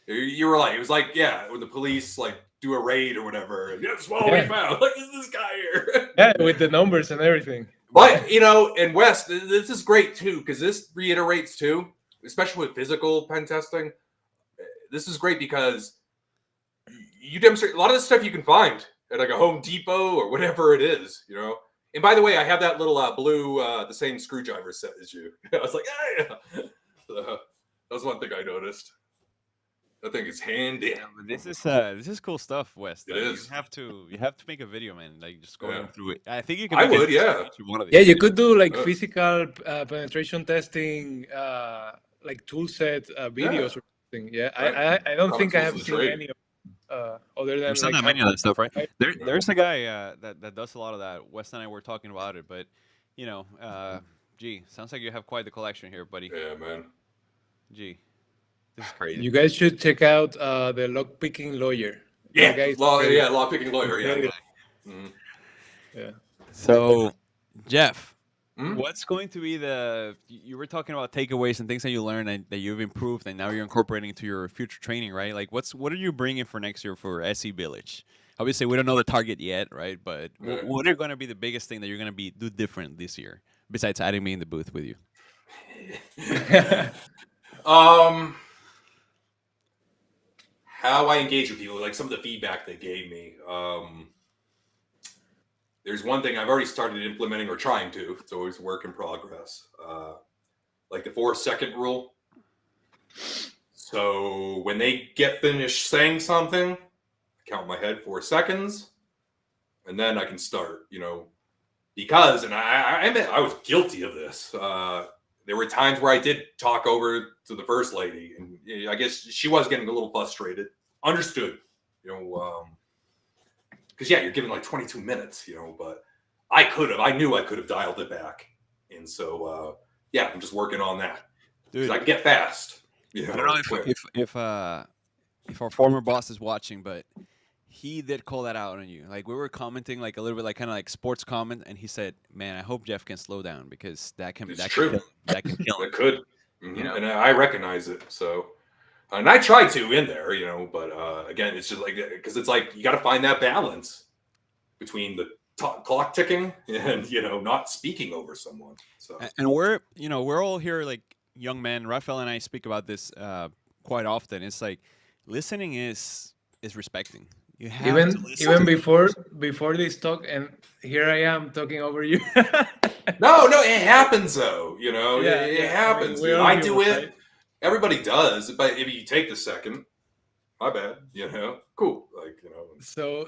Speaker 2: You were like, it was like, yeah, when the police like do a raid or whatever. And that's what we
Speaker 3: Yeah.
Speaker 2: found. Look, is this guy here?
Speaker 3: Yeah, with the numbers and everything.
Speaker 2: But in West, this is great too, because this reiterates too, especially with physical pen testing. This is great because you demonstrate a lot of this stuff you can find at like a Home Depot or whatever it is, And by the way, I have that little blue, the same screwdriver set as you. I was like, yeah. That was one thing I noticed. That thing is handy.
Speaker 1: Yeah, but this is cool stuff, West.
Speaker 2: It
Speaker 1: Like,
Speaker 2: is.
Speaker 1: You have to make a video, man. Like just going
Speaker 2: Yeah.
Speaker 1: through it. I think you can.
Speaker 2: I
Speaker 1: make
Speaker 2: would,
Speaker 1: it
Speaker 2: yeah.
Speaker 1: each one of these.
Speaker 3: Yeah, you could do like
Speaker 2: Uh.
Speaker 3: physical penetration testing, like tool set videos or something. Yeah,
Speaker 2: Right.
Speaker 3: I don't
Speaker 2: Common
Speaker 3: think I
Speaker 2: tools
Speaker 3: have
Speaker 2: of the
Speaker 3: seen
Speaker 2: trade.
Speaker 3: any of other than
Speaker 1: There's
Speaker 3: like
Speaker 1: not that many of that stuff, right?
Speaker 3: Right.
Speaker 1: There's a guy that does a lot of that. West and I were talking about it, but gee, sounds like you have quite the collection here, buddy.
Speaker 2: Yeah, man.
Speaker 1: Gee, this is crazy.
Speaker 3: You guys should check out the lock picking lawyer.
Speaker 2: Yeah,
Speaker 3: That guy's
Speaker 2: law
Speaker 3: great.
Speaker 2: picking lawyer. Yeah.
Speaker 3: Very-
Speaker 2: Mhm.
Speaker 3: Yeah.
Speaker 1: So, Jeff,
Speaker 2: Hmm?
Speaker 1: what's going to be you were talking about takeaways and things that you learned and that you've improved and now you're incorporating into your future training, right? Like what are you bringing for next year for SE Village? Obviously, we don't know the target yet, right? But
Speaker 2: Yeah.
Speaker 1: what are going to be the biggest thing that you're going to do different this year besides adding me in the booth with you?
Speaker 2: How I engage with people, like some of the feedback they gave me. There's one thing I've already started implementing or trying to. It's always a work in progress. Like the 4-second rule. So when they get finished saying something, I count in my head 4 seconds, and then I can start. Because, and I admit I was guilty of this. There were times where I did talk over to the first lady, and I guess she was getting a little frustrated. Understood, because you're given like 22 minutes, but I knew I could have dialed it back, and so I'm just working on that. Dude, I can get fast.
Speaker 1: I don't know if our former boss is watching, but he did call that out on you. Like we were commenting like a little bit like kind of like sports comment, and he said, "Man, I hope Jeff can slow down because that can kill him."
Speaker 2: It could, and I recognize it. So, and I try to in there, but again, it's just like because it's like you got to find that balance between the clock ticking and not speaking over someone. So,
Speaker 1: and we're all here like young men. Rafael and I speak about this quite often. It's like listening is respecting. You have
Speaker 3: even before this talk, and here I am talking over you.
Speaker 2: No, it happens though. It happens. I do it. Right? Everybody does, but if you take the second, my bad. Cool.
Speaker 3: So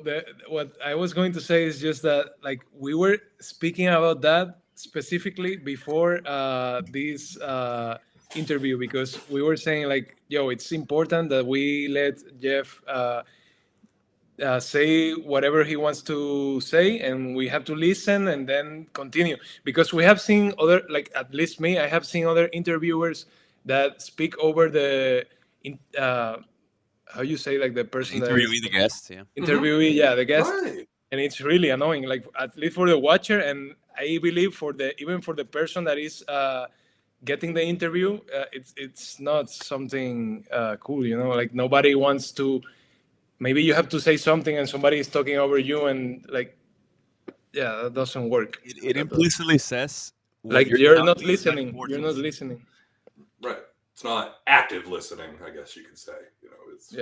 Speaker 3: what I was going to say is just that, like, we were speaking about that specifically before this interview, because we were saying like, yo, it's important that we let Jeff say whatever he wants to say, and we have to listen and then continue, because we have seen other, like at least me, I have seen other interviewers that speak over the how you say, like the person
Speaker 1: interviewee, the guest,
Speaker 3: interviewee, the guest,
Speaker 2: right.
Speaker 3: And it's really annoying, like at least for the watcher, and I believe even for the person that is getting the interview, it's not something cool, like nobody wants to. Maybe you have to say something and somebody is talking over you, and like, that doesn't work.
Speaker 1: It implicitly says
Speaker 3: like you're not listening. You're not listening.
Speaker 2: Right. It's not active listening, I guess you could say. It's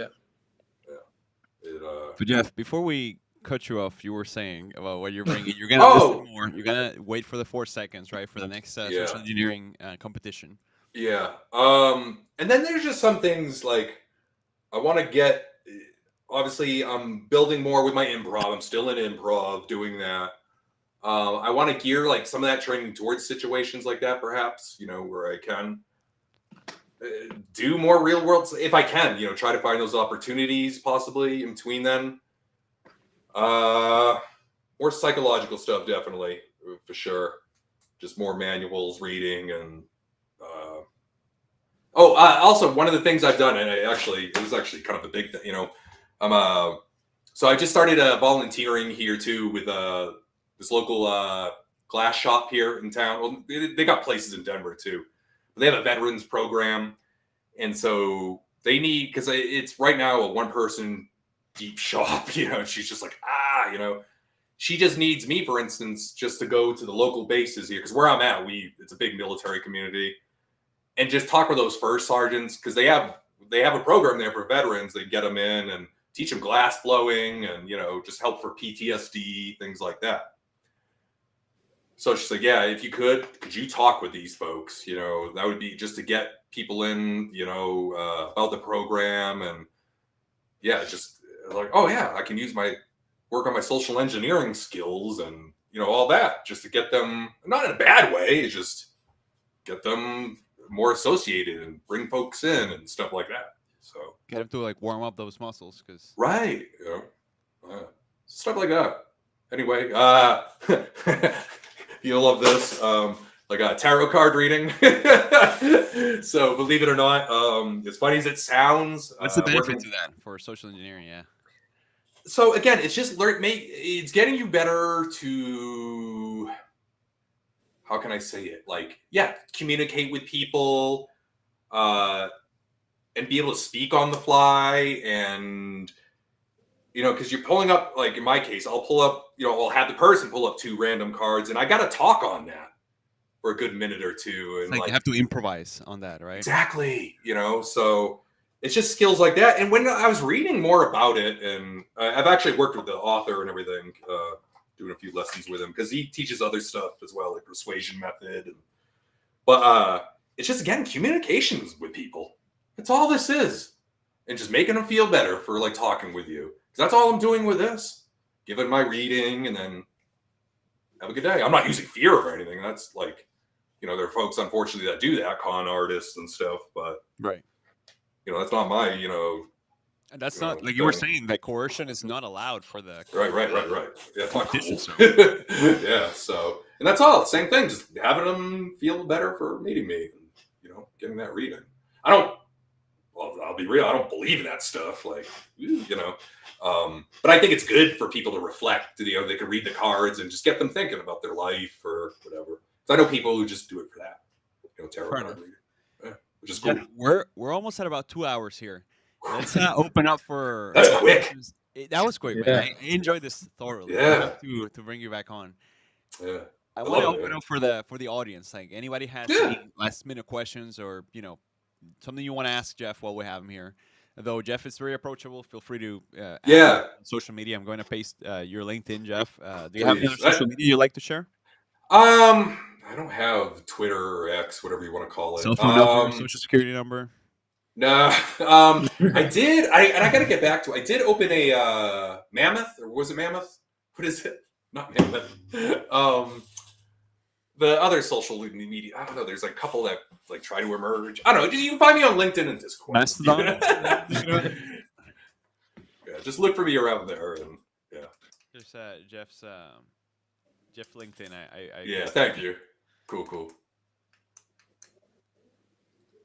Speaker 1: But Jeff, before we cut you off, you were saying about what you're bringing. You're gonna listen more. You're gonna wait for the 4 seconds, right, for the next social engineering competition.
Speaker 2: Yeah. And then there's just some things like I want to get. Obviously, I'm building more with my improv. I'm still in improv, doing that. I want to gear like some of that training towards situations like that, perhaps. Where I can do more real world if I can. Try to find those opportunities possibly in between them. More psychological stuff, definitely, for sure. Just more manuals, reading, and also one of the things I've done, and it was actually kind of a big thing. So I just started volunteering here too with this local glass shop here in town. Well, they got places in Denver too. But they have a veterans program, and so they need, because it's right now a one-person deep shop. And she's just like she just needs me, for instance, just to go to the local bases here, because where I'm at, it's a big military community, and just talk with those first sergeants, because they have a program there for veterans. They get them in and teach them glass blowing and, just help for PTSD, things like that. So she's like, yeah, if you could you talk with these folks? That would be just to get people in, about the program. And just like, oh yeah, I can work on my social engineering skills and, all that, just to get them, not in a bad way, just get them more associated and bring folks in and stuff like that. So
Speaker 1: get them to like warm up those muscles, because
Speaker 2: right, stuff like that. Anyway, you'll love this, like a tarot card reading. So believe it or not, as funny as it sounds,
Speaker 1: what's the benefit to that for social engineering? Yeah.
Speaker 2: So again, it's just it's getting you better to, how can I say it? Like, communicate with people, and be able to speak on the fly, and because you're pulling up, like in my case, I'll pull up, I'll have the person pull up 2 random cards, and I got to talk on that for a good minute or two,
Speaker 1: It's
Speaker 2: and
Speaker 1: like
Speaker 2: like
Speaker 1: you have to improvise on that, right?
Speaker 2: exactly, so it's just skills like that. And when I was reading more about it, and I've actually worked with the author and everything, doing a few lessons with him because he teaches other stuff as well, like persuasion method. But it's just again communications with people. That's all this is, and just making them feel better for like talking with you. Because that's all I'm doing with this. Giving my reading, and then have a good day. I'm not using fear or anything. That's like, there are folks unfortunately that do that, con artists and stuff. But
Speaker 1: Right.
Speaker 2: that's not my
Speaker 1: And that's not like you were saying that coercion is not allowed for the
Speaker 2: Right. Yeah, it's not
Speaker 1: competition.
Speaker 2: cool. Yeah, so and that's all. Same thing. Just having them feel better for meeting me, and getting that reading. I'll be real. I don't believe in that stuff. Like, but I think it's good for people to reflect. They can read the cards and just get them thinking about their life or whatever. So I know people who just do it for that. Tarot card reading, which is cool.
Speaker 1: Yeah, we're almost at about 2 hours here. Let's open up for.
Speaker 2: That's quick.
Speaker 1: That was quick,
Speaker 3: Yeah.
Speaker 1: man. I enjoyed this thoroughly.
Speaker 2: Yeah.
Speaker 1: To bring you back on.
Speaker 2: Yeah.
Speaker 1: I want to
Speaker 2: love it,
Speaker 1: open
Speaker 2: man.
Speaker 1: up for the audience. Like anybody has
Speaker 2: Yeah.
Speaker 1: any last minute questions or something you want to ask Jeff while we have him here. Though Jeff is very approachable, feel free to ask
Speaker 2: Yeah.
Speaker 1: him on social media. I'm going to paste your LinkedIn, Jeff. Do you have any other
Speaker 2: Please.
Speaker 1: social media you'd like to share?
Speaker 2: I don't have Twitter or X, whatever you want to call it.
Speaker 1: Cell phone number, social security number.
Speaker 2: No, I did. And I got to get back to. I did open a Mammoth, or was it Mammoth? What is it? Not Mammoth. The other social media. I don't know. There's like a couple that like try to emerge. I don't know. You can find me on LinkedIn and Discord.
Speaker 1: Mastodon.
Speaker 2: Yeah, just look for me around there, and yeah.
Speaker 1: There's Jeff's Jeff LinkedIn. I
Speaker 2: Yeah,
Speaker 1: guess.
Speaker 2: thank you. Cool.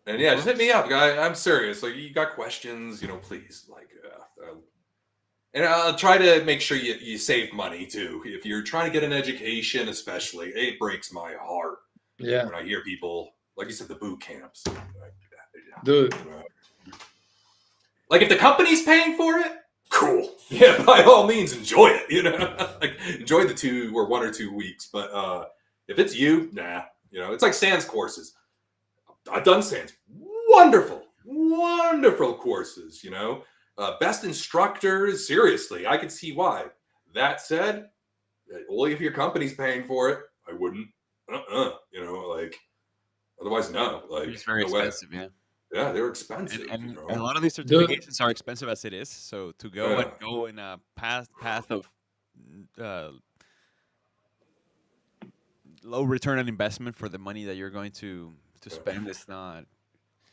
Speaker 2: And yeah, just hit me up, guy. I'm serious. Like, you got questions, please. Like, and I'll try to make sure you save money too. If you're trying to get an education, especially, it breaks my heart.
Speaker 3: Yeah.
Speaker 2: When I hear people, like you said, the boot camps.
Speaker 3: Dude.
Speaker 2: Like, if the company's paying for it, cool. Yeah, by all means, enjoy it. Like, enjoy the 1 or 2 weeks. But if it's you, nah. It's like SANS courses. I've done SANS. Wonderful courses. Best instructors. Seriously, I can see why. That said, only if your company's paying for it, I wouldn't. Like, otherwise, no. Like,
Speaker 1: It's very expensive, yeah.
Speaker 2: Yeah, they're expensive.
Speaker 1: And a lot of these certifications are expensive as it is. So to go in a path of low return on investment for the money that you're going to spend is not.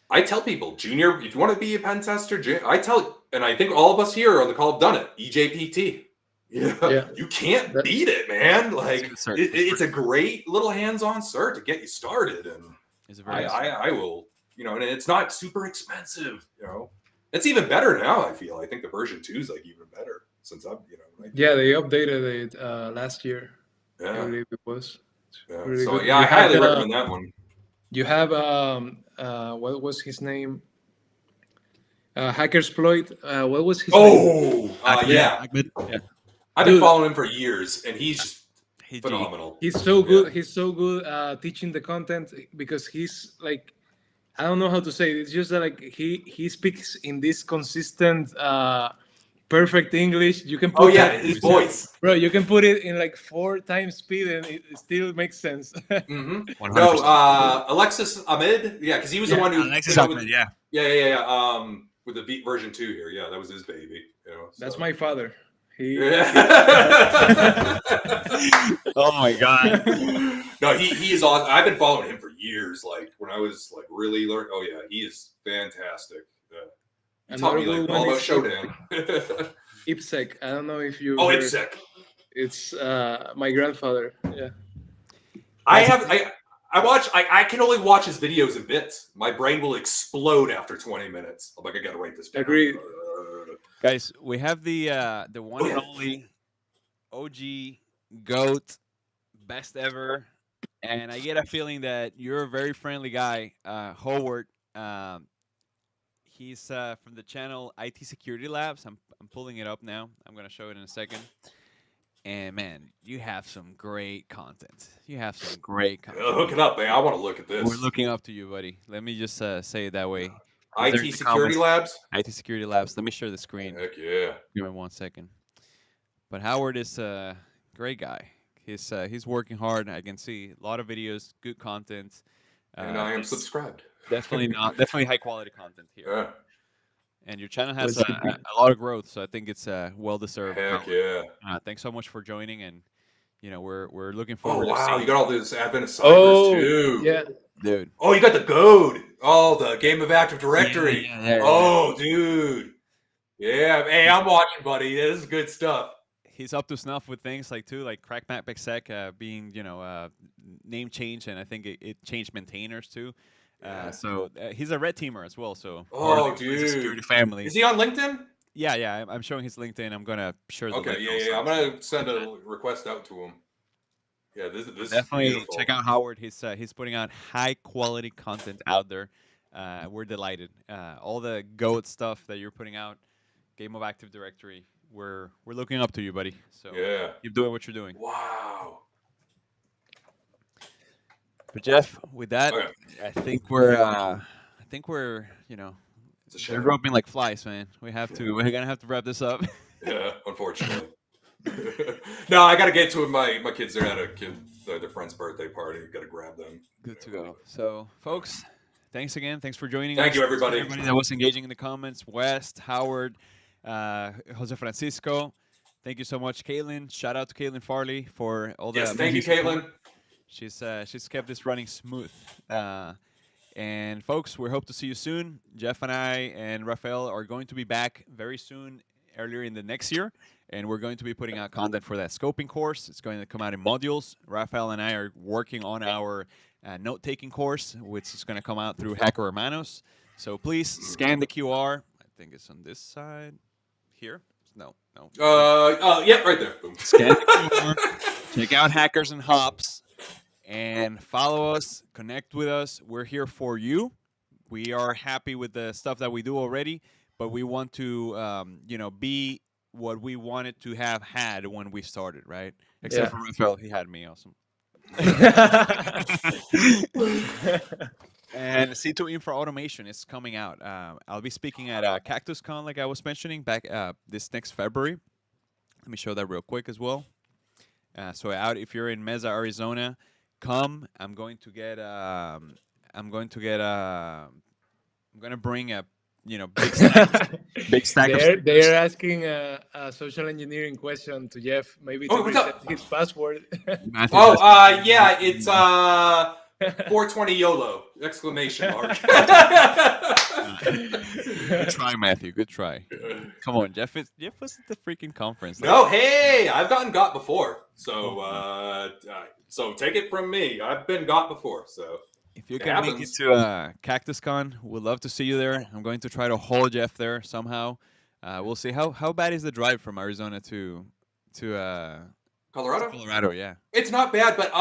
Speaker 2: I tell people, Junior, if you want to be a pen tester, and I think all of us here on the call have done it. EJPT. Yeah. You can't beat it, man. Like, it's a great little hands-on cert to get you started, and I will. And it's not super expensive. It's even better now. I feel. I think the version 2 is like even better since I've.
Speaker 3: Yeah, they updated it last year.
Speaker 2: Yeah,
Speaker 3: I believe it was.
Speaker 2: Yeah.
Speaker 3: Really
Speaker 2: So
Speaker 3: good.
Speaker 2: yeah, I highly recommend that one.
Speaker 3: You have what was his name? Hackersploit. What was his name?
Speaker 2: Yeah. I've been following him for years, and he's just phenomenal.
Speaker 3: He's so good. He's so good teaching the content because he's like, I don't know how to say it. It's just that like he speaks in this consistent, perfect English. You can put
Speaker 2: his voice,
Speaker 3: bro. You can put it in like 4 times speed, and it still makes sense.
Speaker 2: Mm-hmm. No, Alexis Ahmed, because he was the one who.
Speaker 1: Alexis Ahmed,
Speaker 2: yeah. With the version 2 here, that was his baby.
Speaker 3: That's my father.
Speaker 1: Oh my god.
Speaker 2: No, he is on. I've been following him for years. Like when I was like really learning. Oh yeah, he is fantastic. He taught me like all about Showdown.
Speaker 3: IPSEC. I don't know if you.
Speaker 2: Oh, IPSEC.
Speaker 3: It's my grandfather. Yeah.
Speaker 2: I watch. I can only watch his videos in bits. My brain will explode after 20 minutes. I'm like, I gotta write this down.
Speaker 3: Agreed.
Speaker 1: Guys, we have the one and only OG GOAT, best ever, and I get a feeling that you're a very friendly guy, Howard. He's from the channel IT Security Labs. I'm pulling it up now. I'm gonna show it in a second. And man, you have some great content. You have some great
Speaker 2: Hook
Speaker 1: content.
Speaker 2: it up, man. I want to look at
Speaker 1: We're
Speaker 2: this.
Speaker 1: looking up to you, buddy. Let me just say it that way. Is there in
Speaker 2: IT
Speaker 1: the
Speaker 2: Security
Speaker 1: comments?
Speaker 2: Labs.
Speaker 1: IT Security Labs. Let me share the screen.
Speaker 2: Heck yeah.
Speaker 1: Give me 1 second. But Howard is a great guy. He's working hard. I can see a lot of videos, good content.
Speaker 2: And I am
Speaker 1: It's
Speaker 2: subscribed.
Speaker 1: definitely high quality content here.
Speaker 2: Yeah.
Speaker 1: And your channel has
Speaker 3: Let's keep it.
Speaker 1: a lot of growth, so I think it's well deserved.
Speaker 2: Heck
Speaker 1: Howard.
Speaker 2: yeah.
Speaker 1: Thanks so much for joining, and we're looking
Speaker 2: Oh
Speaker 1: forward to
Speaker 2: wow,
Speaker 1: seeing
Speaker 2: you got all this Advent of Cybers
Speaker 3: Oh,
Speaker 2: too.
Speaker 3: yeah.
Speaker 1: dude.
Speaker 2: Oh, you got the Goad. Oh, the Game of Active Directory.
Speaker 1: Yeah.
Speaker 2: Oh, dude. Yeah. Hey, I'm watching, buddy. This is good stuff.
Speaker 1: He's up to snuff with things like crack map exec being name change, and I think it changed maintainers too.
Speaker 2: Yeah.
Speaker 1: So he's a red teamer as well. So
Speaker 2: Oh,
Speaker 1: part of the security
Speaker 2: dude.
Speaker 1: family.
Speaker 2: Is he on LinkedIn?
Speaker 1: Yeah. I'm showing his LinkedIn. I'm gonna share the
Speaker 2: Okay,
Speaker 1: link
Speaker 2: yeah.
Speaker 1: also.
Speaker 2: I'm gonna send a request out to him. Yeah, this is
Speaker 1: Definitely
Speaker 2: beautiful.
Speaker 1: check out Howard. He's putting out high quality content out there. We're delighted. All the goat stuff that you're putting out, Game of Active Directory. We're looking up to you, buddy. So
Speaker 2: Yeah.
Speaker 1: keep doing what you're doing.
Speaker 2: Wow.
Speaker 1: But Jeff, with that,
Speaker 2: Okay.
Speaker 1: I think we're
Speaker 2: It's a
Speaker 1: they're
Speaker 2: shame.
Speaker 1: dropping like flies, man. We're gonna have to wrap this up.
Speaker 2: Yeah, unfortunately. No, I gotta get to it. My kids are at their friend's birthday party. Gotta grab them.
Speaker 1: Good to go. So, folks, thanks again. Thanks for joining us.
Speaker 2: Thank you, everybody.
Speaker 1: Everybody that was engaging in the comments. West, Howard, Jose Francisco. Thank you so much, Caitlin. Shout out to Caitlin Farley for all the
Speaker 2: Yes, thank you,
Speaker 1: amazing support.
Speaker 2: Caitlin.
Speaker 1: She's kept this running smooth. And folks, we hope to see you soon. Jeff and I and Rafael are going to be back very soon, earlier in the next year, and we're going to be putting out content for that scoping course. It's going to come out in modules. Rafael and I are working on our note-taking course, which is going to come out through A.K.A Hermanos. So please scan the QR. I think it's on this side here. No.
Speaker 2: Yep, right there. Boom.
Speaker 1: Scan the QR. Check out Hackers and Hops. And follow us, connect with us. We're here for you. We are happy with the stuff that we do already, but we want to, be what we wanted to have had when we started, right? Except for Rafael, he had me awesome. And C2 Infra Automation is coming out. I'll be speaking at CactusCon, like I was mentioning, back this next February. Let me show that real quick as well. So out if you're in Mesa, Arizona. Come, I'm going to bring a big stack of stickers.
Speaker 3: They're asking a social engineering question to Jeff, maybe to
Speaker 2: what's up?
Speaker 3: reset his password.
Speaker 1: Matthew,
Speaker 2: Yeah, it's 420 YOLO! Exclamation mark.
Speaker 1: good try, Matthew. Good try. Come on, Jeff was at the freaking conference.
Speaker 2: No, hey, I've gotten got before, so take it from me. I've been got before, so.
Speaker 1: If you
Speaker 2: It
Speaker 1: can make it
Speaker 2: happens.
Speaker 1: to CactusCon, we'd love to see you there. I'm going to try to hold Jeff there somehow. We'll see. How bad is the drive from Arizona to
Speaker 2: Colorado?
Speaker 1: Colorado? Yeah.
Speaker 2: It's not bad, but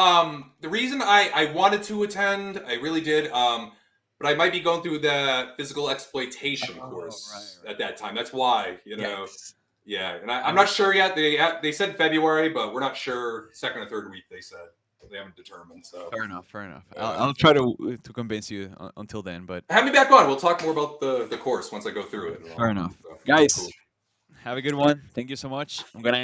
Speaker 2: the reason I wanted to attend, I really did, but I might be going through the physical exploitation course
Speaker 1: right.
Speaker 2: at that time. That's why,
Speaker 1: Yikes.
Speaker 2: Yeah, and I'm not sure yet. They said February, but we're not sure. Second or third week, they said. They haven't determined. So
Speaker 1: Fair enough.
Speaker 2: Yeah.
Speaker 1: I'll try to convince you until then. But
Speaker 2: have me back on. We'll talk more about the course once I go through it.
Speaker 1: fair enough,
Speaker 2: So,
Speaker 1: guys.
Speaker 2: cool.
Speaker 1: Have a good one. Thank you so much. I'm gonna